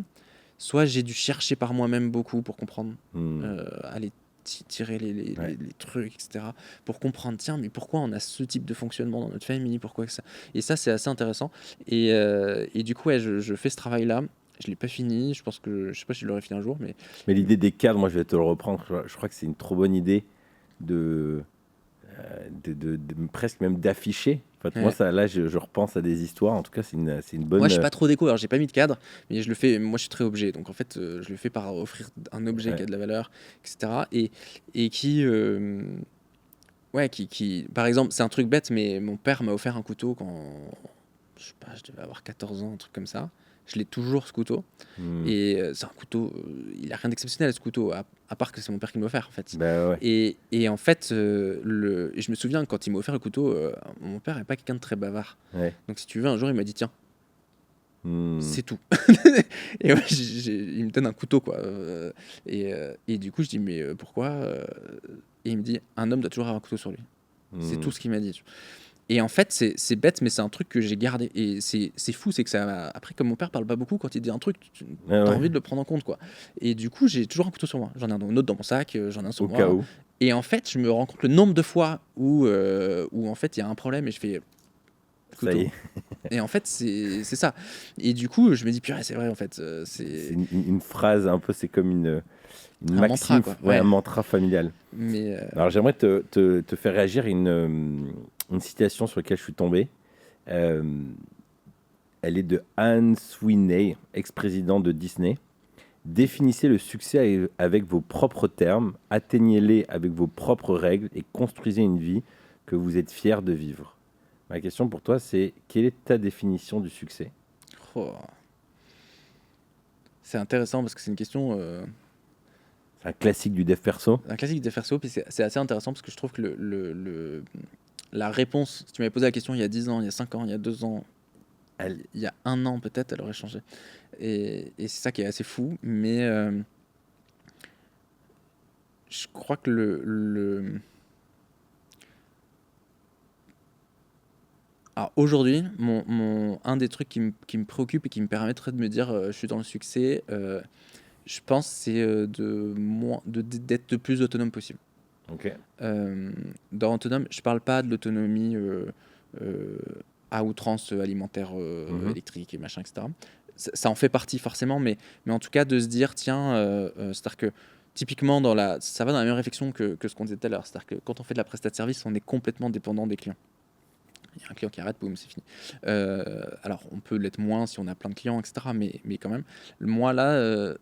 B: soit j'ai dû chercher par moi-même beaucoup pour comprendre, aller tirer les trucs, etc. Pour comprendre, tiens, mais pourquoi on a ce type de fonctionnement dans notre famille, pourquoi ça. Et ça, c'est assez intéressant. Et du coup, je fais ce travail-là. Je l'ai pas fini. Je pense que je sais pas si je l'aurai fini un jour, mais
A: l'idée des cadres, moi, je vais te le reprendre. Je crois que c'est une trop bonne idée de presque même d'afficher. En fait, moi, ça, là, je repense à des histoires. En tout cas, c'est une bonne.
B: Moi, je suis pas trop déco. Alors, j'ai pas mis de cadre, mais je le fais. Moi, je suis très objet. Donc, en fait, je le fais par offrir un objet qui a de la valeur, etc. Et qui, par exemple, c'est un truc bête, mais mon père m'a offert un couteau quand, je sais pas, je devais avoir 14 ans, un truc comme ça. Je l'ai toujours, ce couteau. Et c'est un couteau, il a rien d'exceptionnel, ce couteau, à part que c'est mon père qui m'a offert, en fait.
A: Bah ouais.
B: Et en fait, je me souviens, quand il m'a offert le couteau, mon père n'est pas quelqu'un de très bavard.
A: Ouais.
B: Donc, si tu veux, un jour, il m'a dit, tiens, c'est tout. Et ouais, il me donne un couteau, quoi. Et du coup, je dis, mais pourquoi Et il me dit, un homme doit toujours avoir un couteau sur lui. C'est tout ce qu'il m'a dit. Et en fait, c'est bête, mais c'est un truc que j'ai gardé. Et c'est fou, c'est que ça. Après, comme mon père parle pas beaucoup, quand il dit un truc, t'as envie de le prendre en compte, quoi. Et du coup, j'ai toujours un couteau sur moi. J'en ai un autre dans mon sac, j'en ai un sur moi. Au cas où. Et en fait, je me rends compte le nombre de fois où en fait, il y a un problème et je fais. Couteau. Ça y est. Et en fait, c'est ça. Et du coup, je me dis, purée, c'est vrai, en fait. C'est
A: une phrase un peu, c'est comme une maxime, mantra, quoi. Ouais, un mantra familial.
B: Mais
A: alors, j'aimerais te faire réagir à une citation sur laquelle je suis tombé. Elle est de Anne Sweeney, ex-président de Disney. Définissez le succès avec vos propres termes, atteignez-les avec vos propres règles et construisez une vie que vous êtes fier de vivre. Ma question pour toi, c'est quelle est ta définition du succès ?
B: C'est intéressant parce que c'est une question...
A: C'est un classique du dev perso.
B: Un classique du dev perso, puis c'est assez intéressant parce que je trouve que la réponse, si tu m'avais posé la question il y a 10 ans, il y a 5 ans, il y a 2 ans, il y a 1 an peut-être, elle aurait changé. Et c'est ça qui est assez fou, mais je crois que Alors aujourd'hui, un des trucs qui me préoccupe et qui me permettrait de me dire je suis dans le succès, je pense c'est d'être le plus autonome possible.
A: Okay.
B: Dans autonome, je parle pas de l'autonomie à outrance alimentaire, électrique et machin, etc. Ça en fait partie forcément, mais en tout cas de se dire tiens, c'est-à-dire que typiquement ça va dans la même réflexion que ce qu'on disait tout à l'heure, c'est-à-dire que quand on fait de la prestation de service, on est complètement dépendant des clients. Il y a un client qui arrête, boum, c'est fini. Alors, on peut l'être moins si on a plein de clients, etc. Mais quand même, moi, là,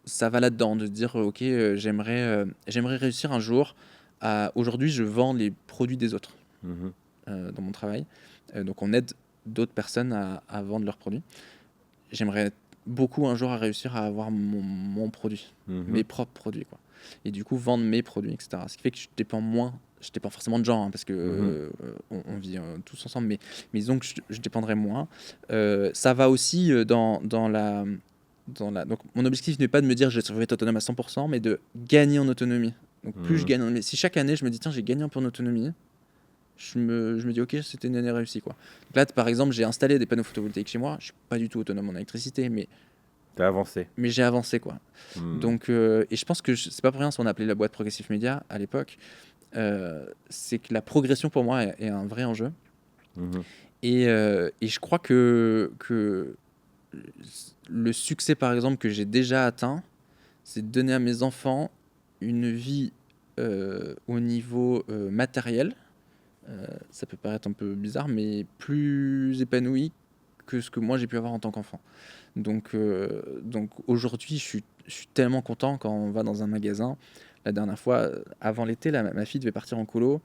B: ça va là-dedans, de se dire, OK, j'aimerais réussir un jour à... Aujourd'hui, je vends les produits des autres dans mon travail. Donc, on aide d'autres personnes à vendre leurs produits. J'aimerais beaucoup un jour à réussir à avoir mon produit, mes propres produits, quoi. Et du coup, vendre mes produits, etc. Ce qui fait que je dépends forcément de gens, hein, parce que on vit tous ensemble, mais disons que je dépendrai moins. Ça va aussi dans la... Donc, mon objectif n'est pas de me dire je vais être autonome à 100%, mais de gagner en autonomie. Donc, plus je gagne en... Si chaque année, je me dis, tiens, j'ai gagné un peu en autonomie, je me dis, ok, c'était une année réussie, quoi. Donc là, par exemple, j'ai installé des panneaux photovoltaïques chez moi. Je suis pas du tout autonome en électricité, mais...
A: T'as avancé.
B: Mais j'ai avancé, quoi. Donc, et je pense que c'est pas pour rien si on appelait la boîte Progressive Media à l'époque. C'est que la progression, pour moi, est un vrai enjeu. Et je crois que le succès, par exemple, que j'ai déjà atteint, c'est de donner à mes enfants une vie au niveau matériel. Ça peut paraître un peu bizarre, mais plus épanoui que ce que moi j'ai pu avoir en tant qu'enfant. Donc aujourd'hui, je suis tellement content quand on va dans un magasin. La dernière fois, avant l'été, ma fille devait partir en colo.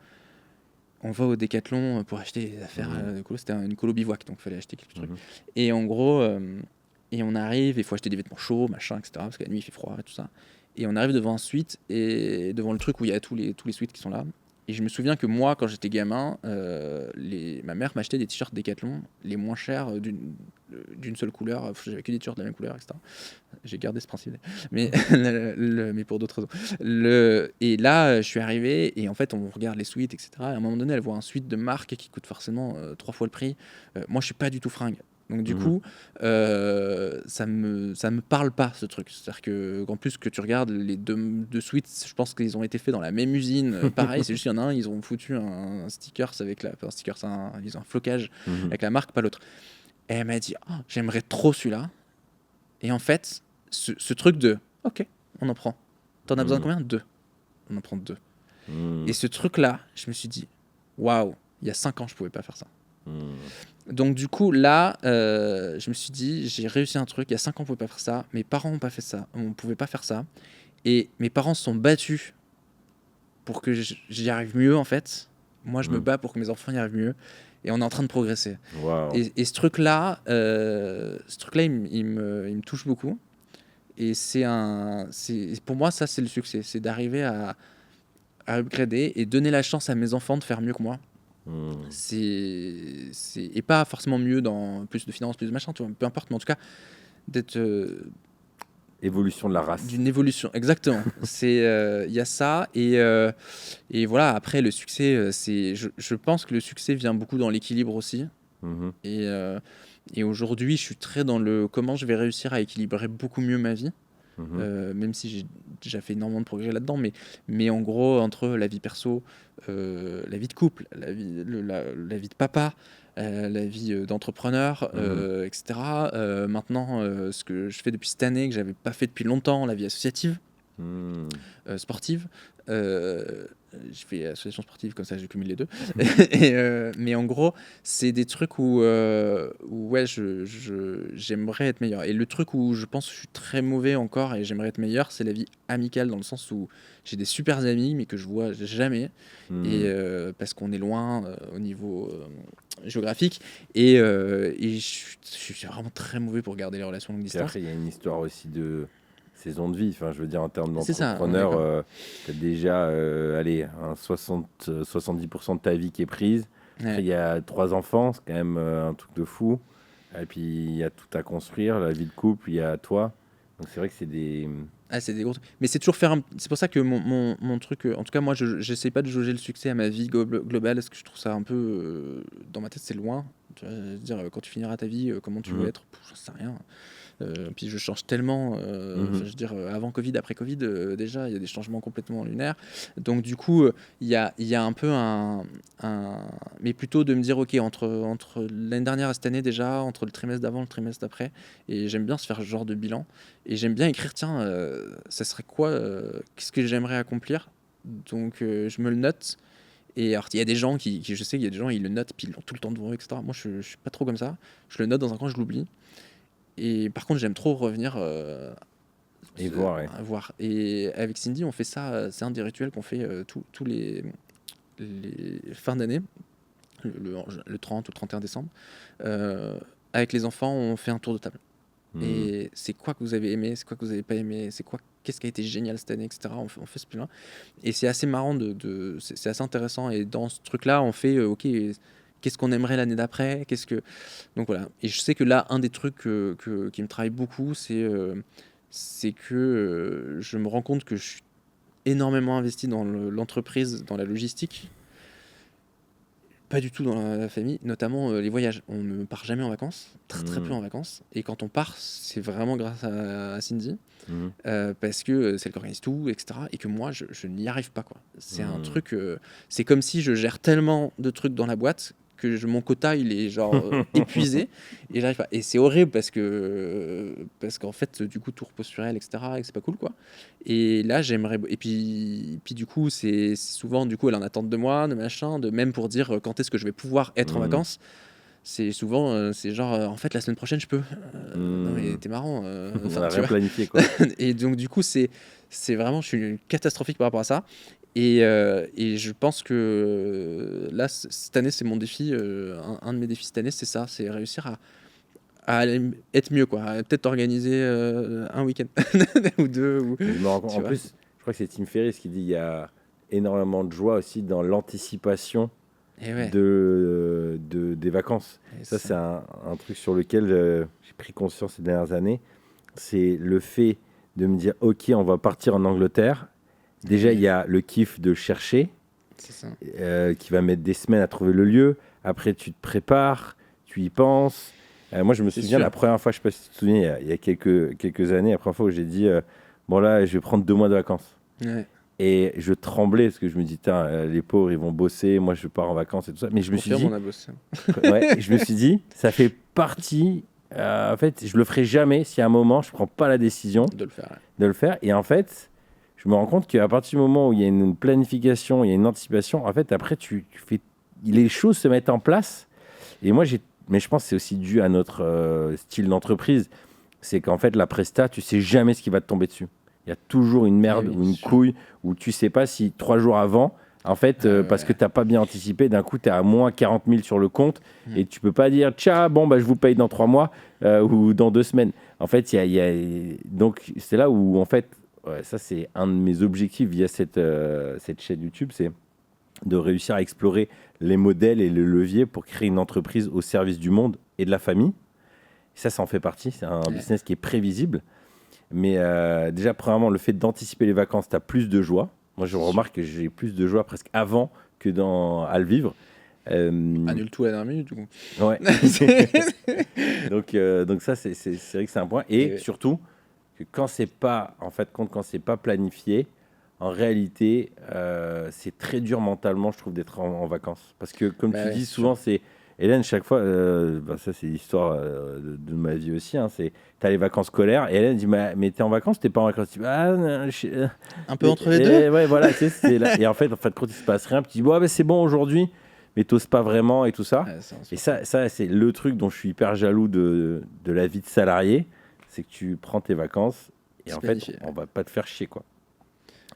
B: On va au Décathlon pour acheter des affaires de colo. C'était une colo bivouac, donc il fallait acheter quelques trucs. Et en gros, et on arrive, il faut acheter des vêtements chauds, machin, etc. Parce que la nuit, il fait froid et tout ça. Et on arrive devant un suite, et devant le truc où il y a tous les suites qui sont là. Et je me souviens que moi, quand j'étais gamin, ma mère m'achetait des t-shirts Decathlon les moins chers d'une seule couleur. J'avais que des t-shirts de la même couleur, etc. J'ai gardé ce principe. Mais, mais pour d'autres raisons. Et là, je suis arrivé et en fait, on regarde les suites, etc. Et à un moment donné, elle voit un suite de marque qui coûte forcément 3 fois le prix. Moi, je suis pas du tout fringue. Donc du coup, ça me parle pas ce truc. C'est-à-dire qu'en plus que tu regardes les deux suites, je pense qu'ils ont été faits dans la même usine. Pareil, c'est juste qu'il y en a un, ils ont foutu un sticker avec un sticker, ils ont un flocage avec la marque, pas l'autre. Et elle m'a dit, oh, j'aimerais trop celui-là. Et en fait, ce truc de, ok, on en prend. T'en as besoin de combien? 2. On en prend 2. Et ce truc-là, je me suis dit, waouh, il y a 5 ans, je pouvais pas faire ça. Donc du coup là je me suis dit j'ai réussi un truc, il y a 5 ans on pouvait pas faire ça, mes parents n'ont pas fait ça, on pouvait pas faire ça et mes parents se sont battus pour que j'y arrive mieux en fait. Moi je me bats pour que mes enfants y arrivent mieux et on est en train de progresser. Et ce truc là il me touche beaucoup et pour moi ça c'est le succès, c'est d'arriver à upgrader et donner la chance à mes enfants de faire mieux que moi. Et pas forcément mieux dans plus de finances, plus de machin, tu vois, peu importe, mais en tout cas d'être
A: évolution de la race,
B: d'une évolution, exactement. Il y a ça et voilà. Après le succès, je pense que le succès vient beaucoup dans l'équilibre aussi. Et aujourd'hui je suis très dans le comment je vais réussir à équilibrer beaucoup mieux ma vie. Même si j'ai déjà fait énormément de progrès là-dedans, mais en gros, entre la vie perso, la vie de couple, la vie de papa, la vie d'entrepreneur, etc. Maintenant, ce que je fais depuis cette année, que j'avais pas fait depuis longtemps, la vie associative, sportive. Je fais association sportive, comme ça je cumule les deux. Mais en gros, c'est des trucs où ouais, j'aimerais être meilleur. Et le truc où je pense que je suis très mauvais encore et j'aimerais être meilleur, c'est la vie amicale, dans le sens où j'ai des super amis, mais que je vois jamais. Et parce qu'on est loin au niveau géographique. Et je suis vraiment très mauvais pour garder les relations longue distance.
A: Après, il y a une histoire aussi de saison de vie, enfin, je veux dire en termes d'entrepreneur, tu as déjà 70% de ta vie qui est prise. Après, il y a 3 enfants, c'est quand même un truc de fou. Et puis il y a tout à construire, la vie de couple, il y a toi. Donc c'est vrai que c'est des
B: gros trucs. Mais c'est toujours c'est pour ça que mon truc, en tout cas moi j'essaie pas de jauger le succès à ma vie globale, parce que je trouve ça un peu dans ma tête c'est loin. Tu vas dire quand tu finiras ta vie, comment tu veux être, j'en sais rien. Puis je change tellement, je veux dire, avant Covid, après Covid, déjà il y a des changements complètement lunaires. Donc du coup, il y a un peu mais plutôt de me dire, ok, entre l'année dernière et cette année déjà, entre le trimestre d'avant, le trimestre d'après, et j'aime bien se faire ce genre de bilan. Et j'aime bien écrire, tiens, ça serait quoi, qu'est-ce que j'aimerais accomplir. Donc je me le note. Et alors, il y a des gens je sais qu'il y a des gens, ils le notent, puis ils l'ont tout le temps devant eux, etc. Moi, je suis pas trop comme ça. Je le note dans un coin, je l'oublie. Et par contre, j'aime trop revenir
A: et
B: voir. Et avec Cindy, on fait ça. C'est un des rituels qu'on fait tous les fins d'année, le 30 ou le 31 décembre. Avec les enfants, on fait un tour de table. Et c'est quoi que vous avez aimé, c'est quoi que vous n'avez pas aimé, qu'est-ce qui a été génial cette année, etc. On fait ce bilan. Et c'est assez marrant, c'est assez intéressant. Et dans ce truc-là, on fait, ok, qu'est-ce qu'on aimerait l'année d'après, donc voilà. Et je sais que là, un des trucs qui me travaille beaucoup, c'est que je me rends compte que je suis énormément investi dans l'entreprise, dans la logistique, pas du tout dans la famille, notamment les voyages. On ne part jamais en vacances, très peu en vacances, et quand on part, c'est vraiment grâce à Cindy, parce que c'est elle qui organise tout, etc., et que moi, je n'y arrive pas, quoi. C'est un truc, c'est comme si je gère tellement de trucs dans la boîte que mon quota il est genre épuisé et j'arrive pas. Et c'est horrible parce qu'en fait du coup tout repose sur elle, etc., et que c'est pas cool, quoi. Et là j'aimerais, et puis du coup c'est souvent, du coup elle en attend de moi, de machin, de même pour dire quand est-ce que je vais pouvoir être en vacances. C'est souvent c'est genre en fait la semaine prochaine je peux. Non mais t'es marrant,
A: on a rien planifié, quoi.
B: Et donc du coup c'est vraiment, je suis catastrophique par rapport à ça. Et je pense que là, cette année, c'est mon défi. Un de mes défis cette année, c'est ça, c'est réussir à être mieux, quoi. Peut-être organiser un week-end ou 2.
A: En plus, je crois que c'est Tim Ferriss qui dit il y a énormément de joie aussi dans l'anticipation
B: Ouais.
A: des vacances. Ça, c'est un truc sur lequel j'ai pris conscience ces dernières années. C'est le fait de me dire, OK, on va partir en Angleterre. Déjà, il y a le kiff de chercher, qui va mettre des semaines à trouver le lieu. Après, tu te prépares, tu y penses. Moi, je me souviens, la première fois, je ne sais pas si tu te souviens, il y a quelques années, la première fois où j'ai dit, bon là, je vais prendre 2 mois de vacances.
B: Ouais.
A: Et je tremblais parce que je me dis, les pauvres, ils vont bosser, moi, je pars en vacances et tout ça. Mais je me suis dit,
B: on a bossé.
A: je me suis dit, ça fait partie. En fait, je le ferai jamais si à un moment, je prends pas la décision
B: de le faire. Ouais.
A: De le faire. Et en fait, je me rends compte qu'à partir du moment où il y a une planification, il y a une anticipation, en fait, après, tu fais, les choses se mettent en place. Et moi, mais je pense que c'est aussi dû à notre style d'entreprise. C'est qu'en fait, la presta, tu sais jamais ce qui va te tomber dessus. Il y a toujours une merde ou une couille où tu sais pas si 3 jours avant, en fait, parce que tu n'as pas bien anticipé, d'un coup, tu es à moins 40 000 sur le compte et tu peux pas dire, tiens, bon, bah, je vous paye dans 3 mois ou dans 2 semaines. En fait, donc, c'est là où, en fait, ça, c'est un de mes objectifs via cette chaîne YouTube, c'est de réussir à explorer les modèles et les leviers pour créer une entreprise au service du monde et de la famille. Ça en fait partie. C'est un business qui est prévisible. Mais déjà, premièrement, le fait d'anticiper les vacances, tu as plus de joie. Moi, je remarque que j'ai plus de joie presque avant que à le vivre.
B: Annule tout à la dernière minute, du coup.
A: Ouais. donc ça, c'est vrai que c'est un point. Et surtout, que quand c'est pas, en fait, quand c'est pas planifié, en réalité, c'est très dur mentalement, je trouve, d'être en vacances. Parce que, comme tu dis, souvent, c'est... Hélène, chaque fois, ça c'est l'histoire de ma vie aussi, hein, c'est t'as les vacances scolaires et Hélène dit mais t'es en vacances, t'es pas en vacances, tu dis,
B: un peu entre les deux.
A: Ouais, voilà, c'est là. Et en fait quand il se passe rien, tu dis c'est bon aujourd'hui, mais t'oses pas vraiment et tout ça. Et ça c'est le truc dont je suis hyper jaloux de la vie de salarié, c'est que tu prends tes vacances et en fait on va pas te faire chier quoi.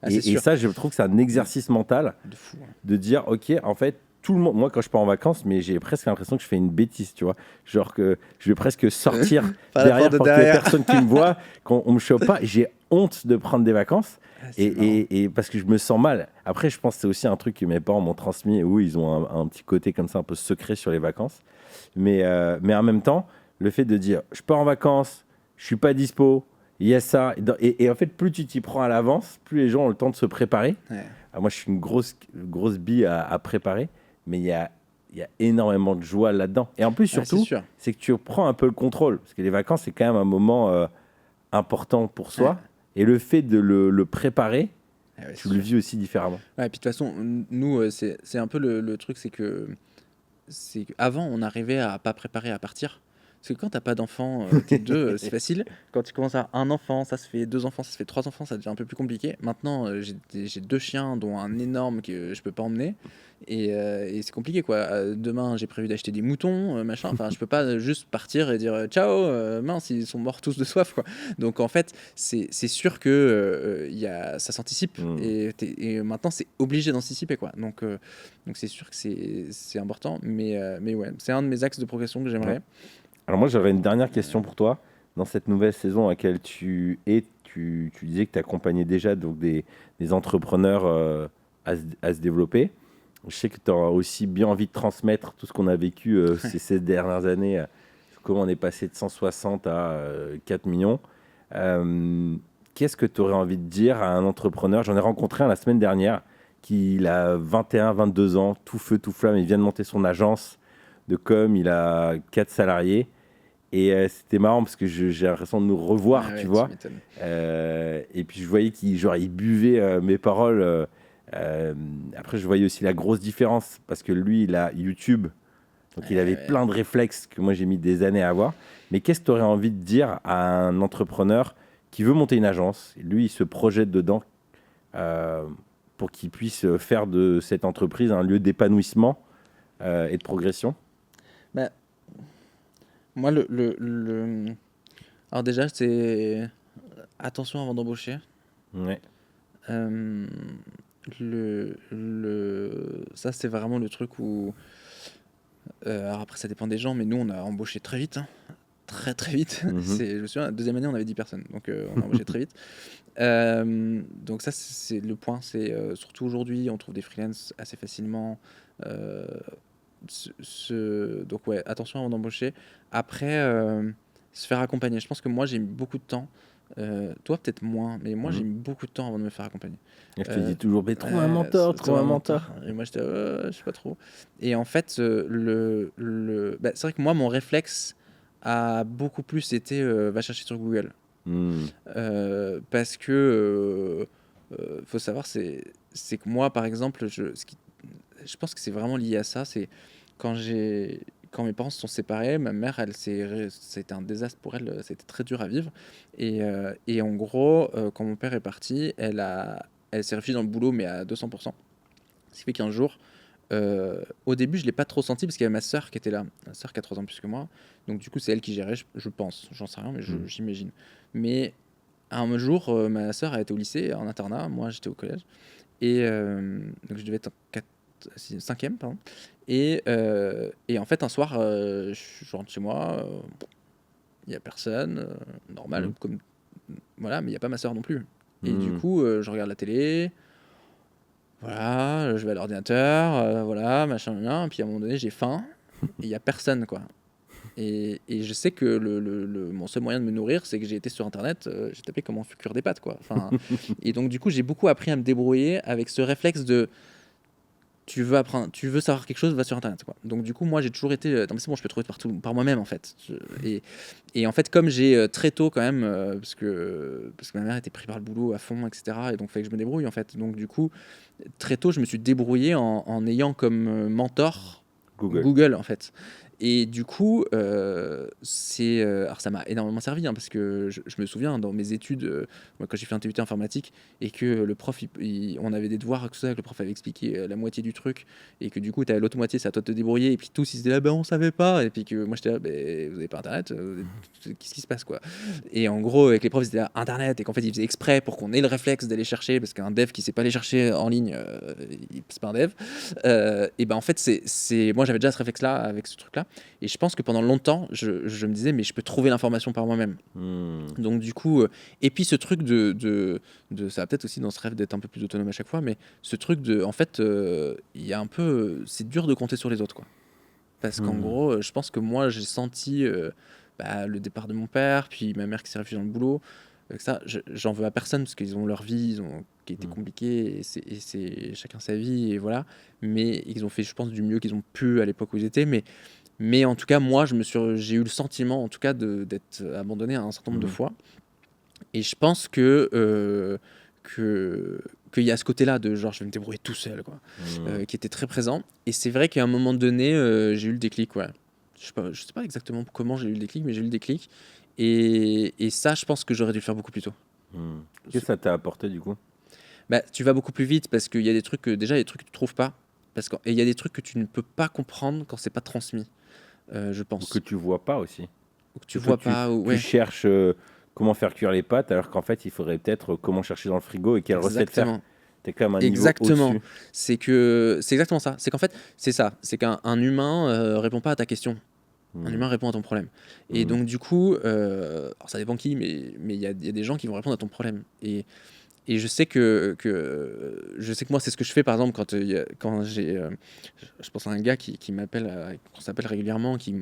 A: Et ça, je trouve que c'est un exercice mental
B: de fou, hein.
A: De dire ok, en fait tout le monde, moi quand je pars en vacances, mais j'ai presque l'impression que je fais une bêtise, tu vois, genre que je vais presque sortir derrière pour que personne qui me voit, qu'on me chope pas. J'ai honte de prendre des vacances et parce que je me sens mal. Après, je pense que c'est aussi un truc que mes parents m'ont transmis, où ils ont un petit côté comme ça, un peu secret sur les vacances. Mais en même temps, le fait de dire je pars en vacances, je suis pas dispo, il y a ça, et en fait, plus tu t'y prends à l'avance, plus les gens ont le temps de se préparer. Alors moi, je suis une grosse bille à préparer. Mais il y a énormément de joie là-dedans. Et en plus, surtout, c'est que tu prends un peu le contrôle. Parce que les vacances, c'est quand même un moment important pour soi. Et le fait de le préparer, tu le vis aussi différemment.
B: Ouais, et puis de toute façon, nous, c'est un peu le truc, c'est que avant, on arrivait à pas préparer à partir. Parce que quand t'as pas d'enfants, t'es deux, c'est facile. Quand tu commences à un enfant, ça se fait 2 enfants, ça se fait 3 enfants, ça devient un peu plus compliqué. Maintenant, j'ai 2 chiens, dont un énorme que je peux pas emmener. Et c'est compliqué, quoi. Demain, j'ai prévu d'acheter des moutons, machin. Enfin, je peux pas juste partir et dire ciao, mince, ils sont morts tous de soif, quoi. Donc en fait, c'est sûr que ça s'anticipe. Et maintenant, c'est obligé d'anticiper, quoi. Donc c'est sûr que c'est important. Mais ouais, c'est un de mes axes de progression que j'aimerais.
A: Alors moi, j'aurais une dernière question pour toi. Dans cette nouvelle saison à laquelle tu es, tu disais que tu accompagnais déjà donc, des entrepreneurs à se développer. Je sais que tu as aussi bien envie de transmettre tout ce qu'on a vécu ces dernières années, comment on est passé de 160 à 4 millions. Qu'est-ce que tu aurais envie de dire à un entrepreneur? J'en ai rencontré un la semaine dernière, qui a 21, 22 ans, tout feu, tout flamme. Il vient de monter son agence de com, il a 4 salariés. Et c'était marrant parce que j'ai l'impression de nous revoir, tu vois. Et puis je voyais qu'il buvait mes paroles. Après, je voyais aussi la grosse différence parce que lui, il a YouTube. Donc, il avait plein de réflexes que moi, j'ai mis des années à avoir. Mais qu'est-ce que tu aurais envie de dire à un entrepreneur qui veut monter une agence? Lui, il se projette dedans pour qu'il puisse faire de cette entreprise un lieu d'épanouissement et de progression.
B: Moi, alors déjà, c'est attention avant d'embaucher.
A: Ouais.
B: Ça, c'est vraiment le truc où... alors après, ça dépend des gens, mais nous, on a embauché très vite. Hein. très très vite.
A: Mhm.
B: Je me souviens, la deuxième année, on avait 10 personnes, donc on a embauché très vite. Donc ça, c'est le point. C'est surtout aujourd'hui, on trouve des freelances assez facilement. Euh, Donc ouais, attention avant d'embaucher. Après, se faire accompagner. Je pense que moi, j'ai mis beaucoup de temps. Toi, peut-être moins, mais moi,
A: Mhm.
B: j'ai mis beaucoup de temps avant de me faire accompagner.
A: Et je te dis toujours, mais trouve un mentor, trouve un mentor.
B: Et moi, j'étais, je sais pas trop. Et en fait, bah, c'est vrai que moi, mon réflexe a beaucoup plus été va chercher sur Google. Parce que faut savoir, c'est que moi, par exemple, je pense que c'est vraiment lié à ça. C'est quand quand mes parents se sont séparés, ma mère, c'était un désastre pour elle, c'était très dur à vivre. Et en gros, quand mon père est parti, elle s'est réfugiée dans le boulot, mais à 200%. Ce qui fait qu'un jour, au début, je l'ai pas trop senti parce qu'il y avait ma sœur qui était là, ma sœur qui a 3 ans plus que moi. Donc du coup, c'est elle qui gérait, je pense. J'en sais rien, mais j'imagine. Mais un jour, ma sœur a été au lycée, en internat, moi j'étais au collège. Et donc je devais être en 5e, pardon. Et en fait, un soir, je rentre chez moi, il n'y a personne, normal, comme, voilà, mais il n'y a pas ma sœur non plus. Et du coup, je regarde la télé, voilà, je vais à l'ordinateur, voilà, machin, et puis à un moment donné, j'ai faim, et il n'y a personne, quoi. Et je sais que mon seul moyen de me nourrir, c'est que j'ai été sur Internet, j'ai tapé comment cuire des pâtes, quoi. Enfin, et donc, du coup, j'ai beaucoup appris à me débrouiller avec ce réflexe de tu veux apprendre, tu veux savoir quelque chose, va sur Internet, quoi. Donc, du coup, moi, j'ai toujours été. Non, mais c'est bon, je peux trouver partout, par moi-même, en fait. Et en fait, comme j'ai très tôt, quand même, parce que ma mère était prise par le boulot à fond, etc. Et donc, il fallait que je me débrouille, en fait. Donc, du coup, très tôt, je me suis débrouillé en ayant comme mentor Google, en fait. Et du coup, alors ça m'a énormément servi, hein, parce que je me souviens dans mes études, moi, quand j'ai fait un TUT informatique et que le prof, on avait des devoirs, que le prof avait expliqué la moitié du truc et que du coup, tu avais l'autre moitié, c'est à toi de te débrouiller. Et puis tous, ils se disaient là, ben on savait pas. Et puis que moi, j'étais là, ben, vous avez pas Internet, qu'est-ce qui se passe, quoi. Et en gros, avec les profs, ils étaient là, Internet, et qu'en fait, ils faisaient exprès pour qu'on ait le réflexe d'aller chercher, parce qu'un dev qui sait pas aller chercher en ligne, c'est pas un dev. Et ben en fait, moi, j'avais déjà ce réflexe-là avec ce truc-là. Et je pense que pendant longtemps, je me disais, mais je peux trouver l'information par moi-même. Donc du coup, et puis ce truc ça va peut-être aussi dans ce rêve d'être un peu plus autonome à chaque fois, mais ce truc en fait, il y a un peu, c'est dur de compter sur les autres, quoi. Parce qu'en gros, je pense que moi, j'ai senti le départ de mon père, puis ma mère qui s'est réfugiée dans le boulot. Ça, j'en veux à personne parce qu'ils ont leur vie, qui était compliquée, et c'est chacun sa vie, et voilà. Mais ils ont fait, je pense, du mieux qu'ils ont pu à l'époque où ils étaient. Mais en tout cas, moi, j'ai eu le sentiment, en tout cas, d'être abandonné un certain nombre de fois. Et je pense qu'il y a ce côté-là de genre, je vais me débrouiller tout seul, quoi, qui était très présent. Et c'est vrai qu'à un moment donné, j'ai eu le déclic, ouais. Je sais pas exactement comment j'ai eu le déclic, mais j'ai eu le déclic. Et ça, je pense que j'aurais dû le faire beaucoup plus tôt.
A: Qu'est-ce que ça t'a apporté, du coup?
B: Bah, tu vas beaucoup plus vite parce qu'il y a des trucs, déjà, il y a des trucs que tu trouves pas. Et il y a des trucs que tu ne peux pas comprendre quand c'est pas transmis. Je pense.
A: Ou que tu vois pas aussi.
B: Ou que tu vois pas.
A: Tu cherches comment faire cuire les pâtes, alors qu'en fait, il faudrait peut-être comment chercher dans le frigo et quelle recette faire. T'es quand même un niveau au-dessus.
B: C'est exactement ça. C'est qu'en fait, c'est ça. C'est qu'un humain répond pas à ta question. Un humain répond à ton problème. Et donc, du coup, alors ça dépend qui, mais il y a des gens qui vont répondre à ton problème. Et je sais que moi, c'est ce que je fais, par exemple, quand j'ai... je pense à un gars qui m'appelle, qu'on s'appelle régulièrement, qui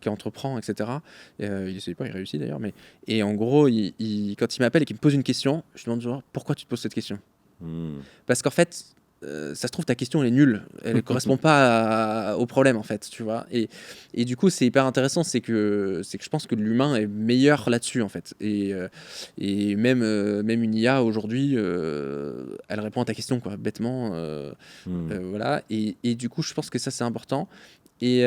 B: entreprend, etc. Il essaie pas, il réussit d'ailleurs. Et en gros, quand il m'appelle et qu'il me pose une question, je lui demande toujours, pourquoi tu te poses cette question ? Parce qu'en fait, ça se trouve, ta question elle est nulle, elle ne correspond pas au problème, en fait, tu vois. Et du coup, c'est hyper intéressant, c'est que je pense que l'humain est meilleur là-dessus, en fait. Et même une IA aujourd'hui, elle répond à ta question, quoi, bêtement. Voilà. Et du coup, je pense que ça, c'est important. Et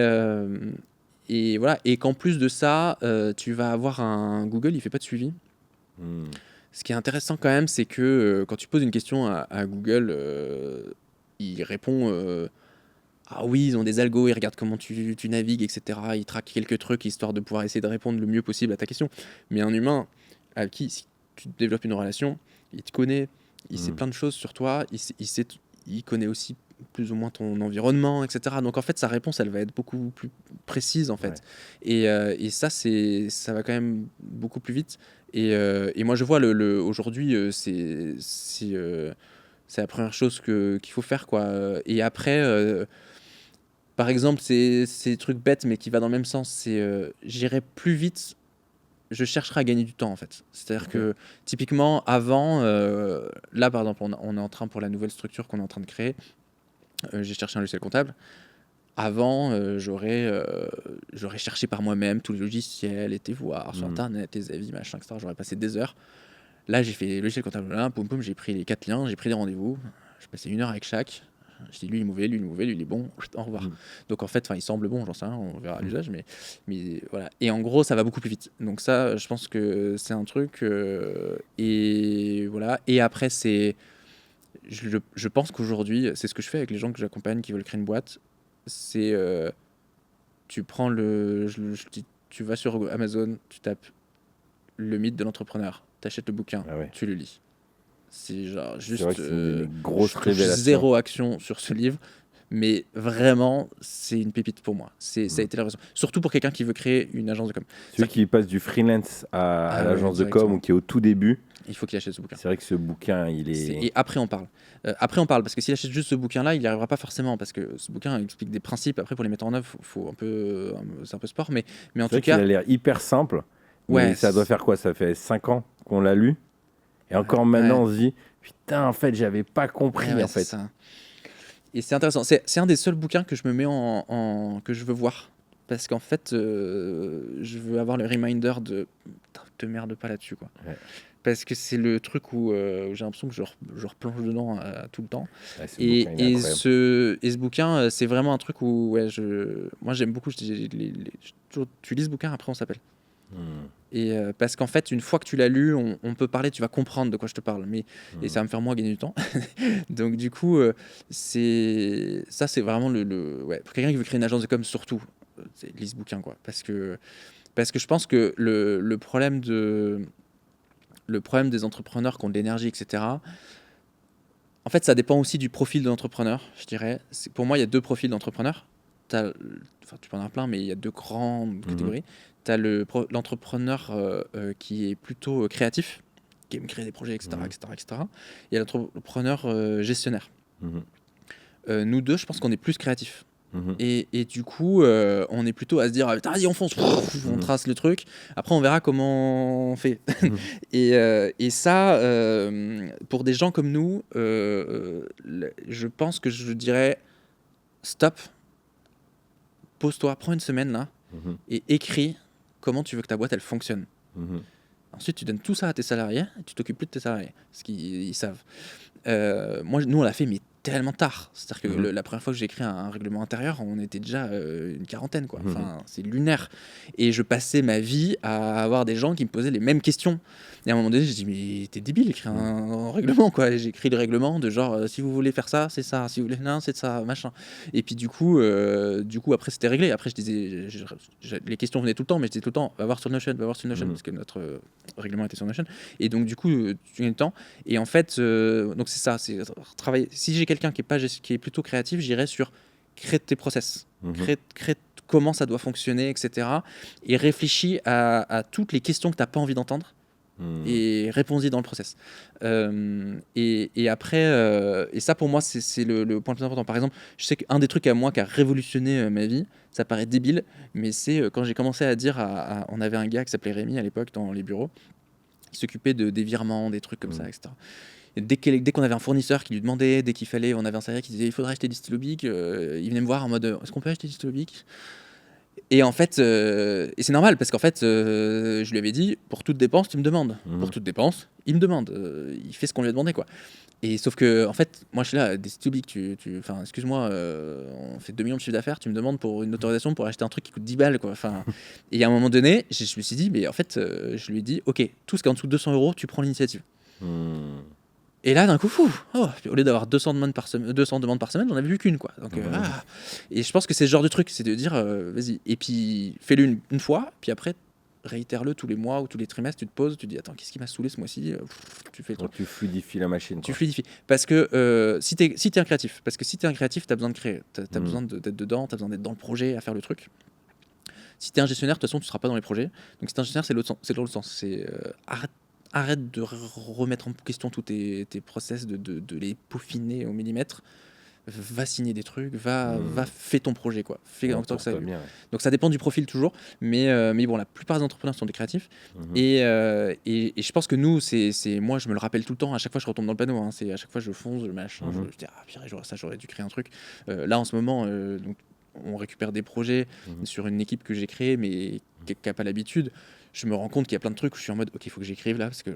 B: voilà. Et qu'en plus de ça, tu vas avoir un Google, il fait pas de suivi. Ce qui est intéressant quand même, c'est que quand tu poses une question à Google, il répond ah oui, ils ont des algos, ils regardent comment tu navigues, etc. Ils traquent quelques trucs histoire de pouvoir essayer de répondre le mieux possible à ta question. Mais un humain avec qui, si tu développes une relation, il te connaît, il sait plein de choses sur toi, il sait il connaît aussi plus ou moins ton environnement, etc. Donc en fait, sa réponse, elle va être beaucoup plus précise en fait. Et ça, ça va quand même beaucoup plus vite. Et moi, je vois aujourd'hui, c'est la première chose qu'il faut faire, quoi. Et après, par exemple, c'est des trucs bêtes, mais qui va dans le même sens. J'irai plus vite. Je chercherai à gagner du temps en fait. C'est-à-dire que typiquement avant, là par exemple, on est en train pour la nouvelle structure qu'on est en train de créer. J'ai cherché un logiciel comptable. Avant, j'aurais cherché par moi-même tous les logiciels, été voir sur internet, les avis, machin, etc. J'aurais passé des heures. Là, j'ai fait le logiciel comptable là, poum poum, j'ai pris les 4 liens, j'ai pris des rendez-vous. J'ai passé 1 heure avec chaque. Je dis lui il est mauvais, lui il est mauvais, lui il est bon, au revoir. Donc en fait, il semble bon, j'en sais rien, on verra à l'usage, mais voilà. Et en gros, ça va beaucoup plus vite. Donc ça, je pense que c'est un truc. Et voilà. Et après, je pense qu'aujourd'hui, c'est ce que je fais avec les gens que j'accompagne qui veulent créer une boîte. C'est tu prends tu vas sur Amazon, tu tapes le mythe de l'entrepreneur, t'achètes le bouquin, tu le lis. C'est genre juste
A: une grosse révélation.
B: Zéro action sur ce livre, mais vraiment c'est une pépite pour moi. Ça a été la raison. Surtout pour quelqu'un qui veut créer une agence de com.
A: Celui qui passe du freelance à l'agence de com ou qui est au tout début.
B: Il faut qu'il achète ce bouquin.
A: C'est vrai que ce bouquin, il est...
B: Et après on parle. Parce que s'il achète juste ce bouquin-là, il n'y arrivera pas forcément, parce que ce bouquin explique des principes. Après, pour les mettre en œuvre, faut c'est un peu sport, mais en tout cas...
A: Il a l'air hyper simple, mais ça doit faire quoi? Ça fait 5 ans qu'on l'a lu, et encore maintenant, on se dit, putain, en fait, j'avais pas compris, en fait.
B: Ça. Et c'est intéressant. C'est un des seuls bouquins que je me mets que je veux voir. Parce qu'en fait, je veux avoir le reminder de... Putain, te merde pas là-dessus, quoi. Parce que c'est le truc où j'ai l'impression que je replonge dedans tout le temps. Et ce bouquin, c'est vraiment un truc où moi j'aime beaucoup. Tu lis ce bouquin, après on s'appelle. Et parce qu'en fait, une fois que tu l'as lu, on peut parler, tu vas comprendre de quoi je te parle. Et ça va me faire moi gagner du temps. Donc du coup, c'est vraiment pour quelqu'un qui veut créer une agence de com, surtout, lis ce bouquin, quoi. Parce que je pense que le problème des entrepreneurs qui ont de l'énergie, etc. En fait, ça dépend aussi du profil de l'entrepreneur, je dirais. Pour moi, il y a 2 profils d'entrepreneurs. Tu peux en avoir plein, mais il y a 2 grandes catégories. Tu as l'entrepreneur qui est plutôt créatif, qui aime créer des projets, etc. Il y a l'entrepreneur gestionnaire. Nous deux, je pense qu'on est plus créatifs. Et du coup, on est plutôt à se dire, vas-y, on fonce, on trace le truc. Après, on verra comment on fait. Et ça, pour des gens comme nous, je pense que je dirais, stop, pose-toi, prends une semaine là, et écris comment tu veux que ta boîte elle fonctionne. Ensuite, tu donnes tout ça à tes salariés, et tu t'occupes plus de tes salariés, parce qu'ils savent. Nous, on l'a fait, mais tellement tard. C'est-à-dire que la première fois que j'ai écrit un règlement intérieur, on était déjà une quarantaine, quoi. Enfin, c'est lunaire. Et je passais ma vie à avoir des gens qui me posaient les mêmes questions. Et à un moment donné, j'ai dit, mais t'es débile, écris un règlement, quoi. Et j'ai écrit le règlement de genre, si vous voulez faire ça, c'est ça. Si vous voulez, non, c'est ça, machin. Et puis du coup après, c'était réglé. Après, je disais, les questions venaient tout le temps, mais je disais tout le temps, va voir sur Notion, parce que notre règlement était sur Notion. Et donc, du coup, tu gagnes le temps. Et en fait, donc c'est ça, c'est travailler. Si j'ai quelqu'un qui est plutôt créatif, j'irais sur créer tes process, créer comment ça doit fonctionner, etc. Et réfléchis à toutes les questions que tu n'as pas envie d'entendre et réponds-y dans le process. Et après, et ça pour moi, c'est le point le plus important. Par exemple, je sais qu'un des trucs à moi qui a révolutionné ma vie, ça paraît débile, mais c'est quand j'ai commencé à dire on avait un gars qui s'appelait Rémi à l'époque dans les bureaux, qui s'occupait des virements, des trucs comme ça, etc. Et dès qu'on avait un fournisseur qui lui demandait, dès qu'il fallait, on avait un salarié qui disait il faudrait acheter des stylos bic, il venait me voir en mode est-ce qu'on peut acheter des stylos bic? Et en fait, et c'est normal parce qu'en fait, je lui avais dit pour toute dépense, tu me demandes. Pour toute dépense, il me demande. Il fait ce qu'on lui a demandé, quoi. Et sauf que, en fait, moi je suis là, des stylos bic, enfin, excuse-moi, on fait 2 millions de chiffre d'affaires, tu me demandes pour une autorisation pour acheter un truc qui coûte 10 balles, quoi. Enfin, et à un moment donné, je me suis dit, mais en fait, je lui ai dit, ok, tout ce qui est en dessous de 200 €, tu prends l'initiative. Et là, d'un coup, au lieu d'avoir 200 demandes par semaine, j'en avais vu qu'une, quoi. Donc, et je pense que c'est ce genre de truc, c'est de dire, vas-y, et puis fais-le une fois, puis après, réitère-le tous les mois ou tous les trimestres, tu te poses, tu te dis attends, qu'est-ce qui m'a saoulé ce mois-ci, tu fais le truc.
A: Donc tu fluidifies la machine.
B: Tu fluidifies. Parce que si t'es un créatif, t'as besoin de créer, t'as besoin d'être dedans, t'as besoin d'être dans le projet, à faire le truc. Si t'es un gestionnaire, de toute façon, tu seras pas dans les projets. Donc si t'es un gestionnaire, c'est l'autre sens. C'est arrête de remettre en question tous tes process, de les peaufiner au millimètre. Va signer des trucs, va fais ton projet, quoi. Fais en sorte que ça.
A: Bien, ouais.
B: Donc ça dépend du profil toujours, mais bon, la plupart des entrepreneurs sont des créatifs. Et je pense que nous, c'est moi, je me le rappelle tout le temps. À chaque fois, je retombe dans le panneau. Hein. C'est à chaque fois, je fonce, je machin. Je dis ah purée, j'aurais dû créer un truc. Là, en ce moment, donc on récupère des projets sur une équipe que j'ai créée, mais qui n'a pas l'habitude. Je me rends compte qu'il y a plein de trucs où je suis en mode ok, il faut que j'écrive là parce que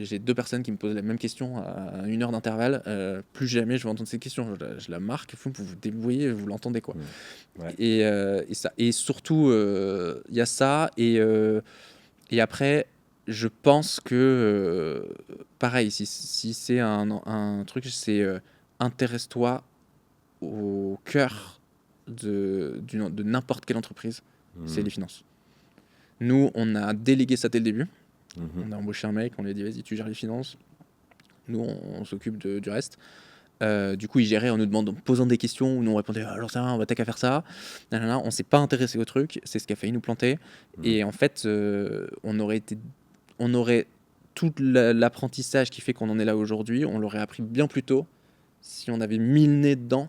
B: j'ai 2 personnes qui me posent la même question à 1 heure d'intervalle. Plus jamais je vais entendre ces questions. Je la marque, vous vous débrouillez, vous l'entendez quoi. Ouais. Et surtout il y a ça et après je pense que pareil si c'est un truc, c'est intéresse-toi au cœur de n'importe quelle entreprise, c'est les finances. Nous, on a délégué ça dès le début. On a embauché un mec, on lui a dit vas-y, tu gères les finances. Nous, on s'occupe du reste. Du coup, il gérait en nous posant des questions où nous on répondait alors ça, on va t'as qu'à faire ça. On s'est pas intéressé au truc, c'est ce qui a failli nous planter. Et en fait, on aurait tout l'apprentissage qui fait qu'on en est là aujourd'hui, on l'aurait appris bien plus tôt si on avait mis le nez dedans.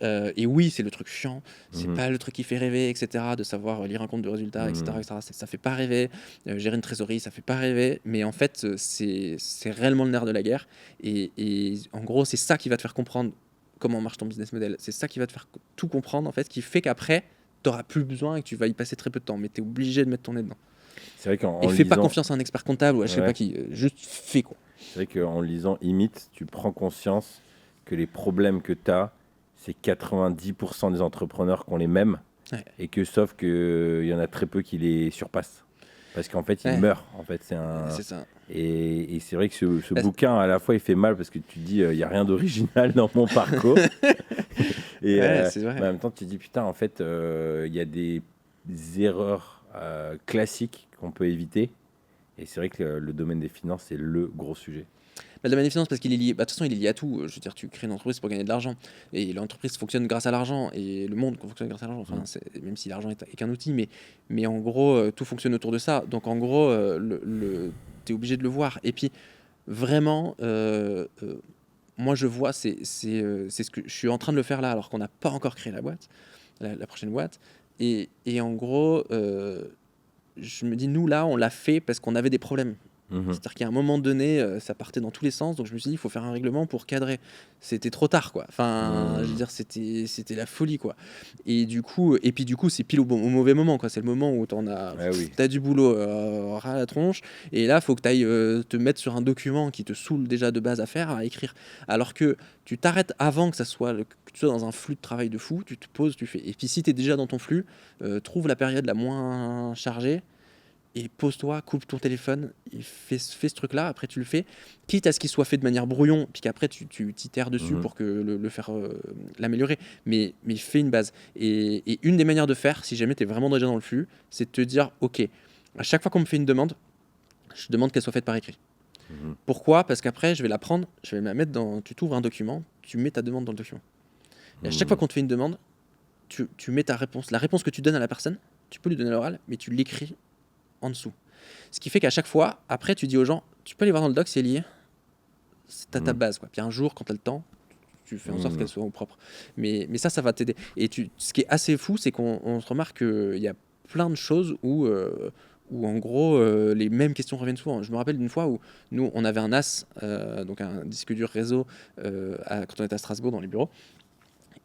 B: Et oui, c'est le truc chiant, c'est pas le truc qui fait rêver, etc. De savoir lire un compte de résultats, etc. Ça fait pas rêver. Gérer une trésorerie, ça fait pas rêver. Mais en fait, c'est réellement le nerf de la guerre. Et en gros, c'est ça qui va te faire comprendre comment marche ton business model. C'est ça qui va te faire tout comprendre, en fait, qui fait qu'après, tu n'auras plus besoin et que tu vas y passer très peu de temps. Mais tu es obligé de mettre ton nez dedans.
A: C'est vrai qu'en
B: et fais pas confiance à un expert comptable ou à je sais pas qui. Juste fais quoi.
A: C'est vrai qu'en lisant Imite, tu prends conscience que les problèmes que tu as, c'est 90% des entrepreneurs qui ont les mêmes, et que sauf qu'il y en a très peu qui les surpassent. Parce qu'en fait, ils meurent. En fait, c'est ça. Et c'est vrai que ce bouquin, à la fois, il fait mal parce que tu dis, il n'y a rien d'original dans mon parcours. Et en même temps, tu te dis, putain, en fait, il y a des erreurs classiques qu'on peut éviter. Et c'est vrai que le domaine des finances, c'est le gros sujet.
B: Le domaine des finances, parce qu'il est lié, de toute façon, il est lié à tout. Je veux dire, tu crées une entreprise pour gagner de l'argent. Et l'entreprise fonctionne grâce à l'argent. Et le monde fonctionne grâce à l'argent. Enfin, même si l'argent est qu'un outil. Mais en gros, tout fonctionne autour de ça. Donc, en gros, tu es obligé de le voir. Et puis, vraiment, moi, je vois, c'est ce que je suis en train de le faire là, alors qu'on n'a pas encore créé la boîte, la prochaine boîte. Et en gros, je me dis, nous, là, on l'a fait parce qu'on avait des problèmes. C'est-à-dire qu'à un moment donné, ça partait dans tous les sens, donc je me suis dit il faut faire un règlement pour cadrer. C'était trop tard, quoi. Enfin, je veux dire, c'était la folie, quoi. Et puis du coup, c'est pile au mauvais moment, quoi. C'est le moment où t'as du boulot ras à la tronche, et là, faut que t'ailles te mettre sur un document qui te saoule déjà de base à faire, à écrire. Alors que tu t'arrêtes avant que que tu sois dans un flux de travail de fou, tu te poses, tu fais. Et puis si t'es déjà dans ton flux, trouve la période la moins chargée. Et pose-toi, coupe ton téléphone, et fais ce truc-là, après tu le fais, quitte à ce qu'il soit fait de manière brouillon, puis qu'après tu t'itères dessus pour que le faire l'améliorer, mais fais une base. Et une des manières de faire, si jamais tu es vraiment déjà dans le flux, c'est de te dire, ok, à chaque fois qu'on me fait une demande, je demande qu'elle soit faite par écrit. Pourquoi ? Parce qu'après, je vais la prendre, je vais me la mettre dans... Tu t'ouvres un document, tu mets ta demande dans le document. Et à chaque fois qu'on te fait une demande, tu mets ta réponse. La réponse que tu donnes à la personne, tu peux lui donner à l'oral, mais tu l'écris en dessous. Ce qui fait qu'à chaque fois, après, tu dis aux gens, tu peux aller voir dans le doc, c'est lié. C'est ta base, quoi. Puis un jour, quand tu as le temps, tu fais en sorte qu'elle soit au propre. Mais ça va t'aider. Et ce qui est assez fou, c'est qu'on se remarque qu'il y a plein de choses où en gros, les mêmes questions reviennent souvent. Je me rappelle d'une fois où nous, on avait un NAS, donc un disque dur réseau, quand on était à Strasbourg dans les bureaux.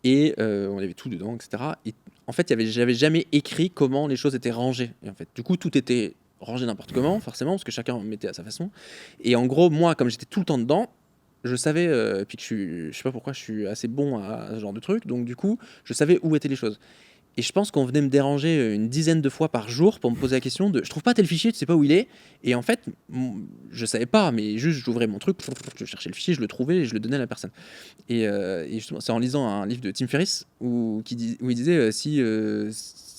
B: Et on avait tout dedans, etc. Et en fait, j'avais jamais écrit comment les choses étaient rangées. Et en fait, du coup, tout était rangé n'importe comment, forcément, parce que chacun mettait à sa façon. Et en gros, moi, comme j'étais tout le temps dedans, je savais, puis que je sais pas pourquoi je suis assez bon à ce genre de truc, donc du coup, je savais où étaient les choses. Et je pense qu'on venait me déranger une dizaine de fois par jour pour me poser la question de je trouve pas tel fichier, tu sais pas où il est. Et en fait, je savais pas, mais juste j'ouvrais mon truc, je cherchais le fichier, je le trouvais et je le donnais à la personne. Et justement, c'est en lisant un livre de Tim Ferriss où il disait si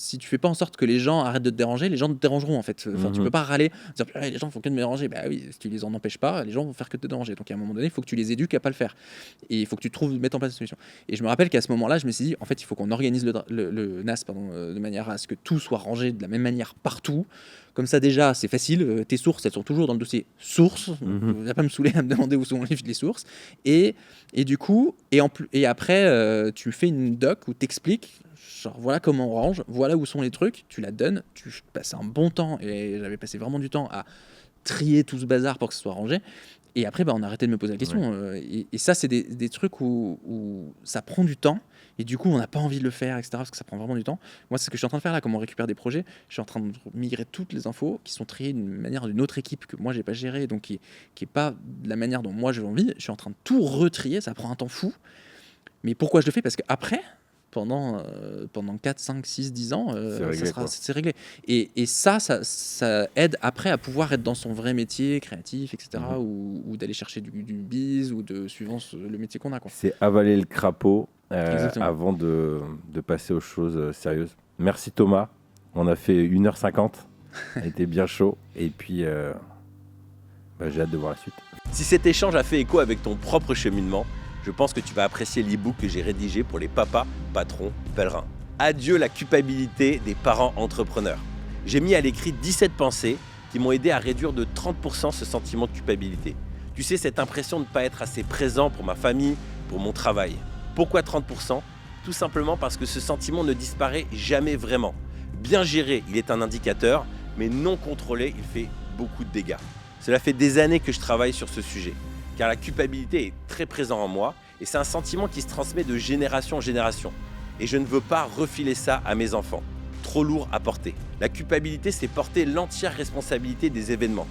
B: si tu fais pas en sorte que les gens arrêtent de te déranger, les gens te dérangeront en fait. Enfin, tu peux pas râler, dire les gens font que de me déranger. Bah oui, si tu les en empêches pas, les gens vont faire que de te déranger. Donc à un moment donné, il faut que tu les éduques à pas le faire. Et il faut que tu mettes en place des solutions. Et je me rappelle qu'à ce moment-là, je me suis dit, en fait, il faut qu'on organise le NAS de manière à ce que tout soit rangé de la même manière partout. Comme ça, déjà, c'est facile. Tes sources, elles sont toujours dans le dossier sources. Tu vas pas me saouler à me demander où sont les sources. Et du coup, et après, tu fais une doc où t'expliques, genre voilà comment on range, voilà où sont les trucs, tu la donnes, tu passes un bon temps, et j'avais passé vraiment du temps à trier tout ce bazar pour que ce soit rangé. Et après, on a arrêté de me poser la question. Et ça, c'est des trucs où ça prend du temps. Et du coup, on n'a pas envie de le faire, etc. Parce que ça prend vraiment du temps. Moi, c'est ce que je suis en train de faire là, comme on récupère des projets. Je suis en train de migrer toutes les infos qui sont triées d'une manière d'une autre équipe que moi, j'ai pas gérée, donc qui est pas de la manière dont moi j'ai envie. Je suis en train de tout retrier. Ça prend un temps fou. Mais pourquoi je le fais ? Parce qu'après, pendant 4, 5, 6, 10 ans, c'est réglé. Et ça aide après à pouvoir être dans son vrai métier créatif, etc. Ou d'aller chercher du bise, ou suivant le métier qu'on a, quoi.
A: C'est avaler le crapaud avant de passer aux choses sérieuses. Merci Thomas, on a fait 1h50, ça a été bien chaud. Et puis, j'ai hâte de voir la suite. Si cet échange a fait écho avec ton propre cheminement, je pense que tu vas apprécier l'e-book que j'ai rédigé pour les papas, patrons, pèlerins. Adieu la culpabilité des parents entrepreneurs. J'ai mis à l'écrit 17 pensées qui m'ont aidé à réduire de 30% ce sentiment de culpabilité. Tu sais, cette impression de ne pas être assez présent pour ma famille, pour mon travail. Pourquoi 30% ? Tout simplement parce que ce sentiment ne disparaît jamais vraiment. Bien géré, il est un indicateur, mais non contrôlé, il fait beaucoup de dégâts. Cela fait des années que je travaille sur ce sujet, car la culpabilité est très présente en moi et c'est un sentiment qui se transmet de génération en génération. Et je ne veux pas refiler ça à mes enfants. Trop lourd à porter. La culpabilité, c'est porter l'entière responsabilité des événements.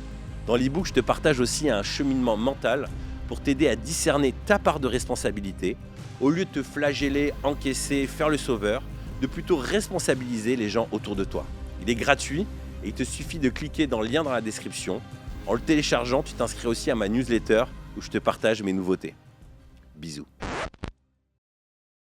A: Dans l'e-book, je te partage aussi un cheminement mental pour t'aider à discerner ta part de responsabilité, au lieu de te flageller, encaisser, faire le sauveur, de plutôt responsabiliser les gens autour de toi. Il est gratuit et il te suffit de cliquer dans le lien dans la description. En le téléchargeant, tu t'inscris aussi à ma newsletter où je te partage mes nouveautés. Bisous.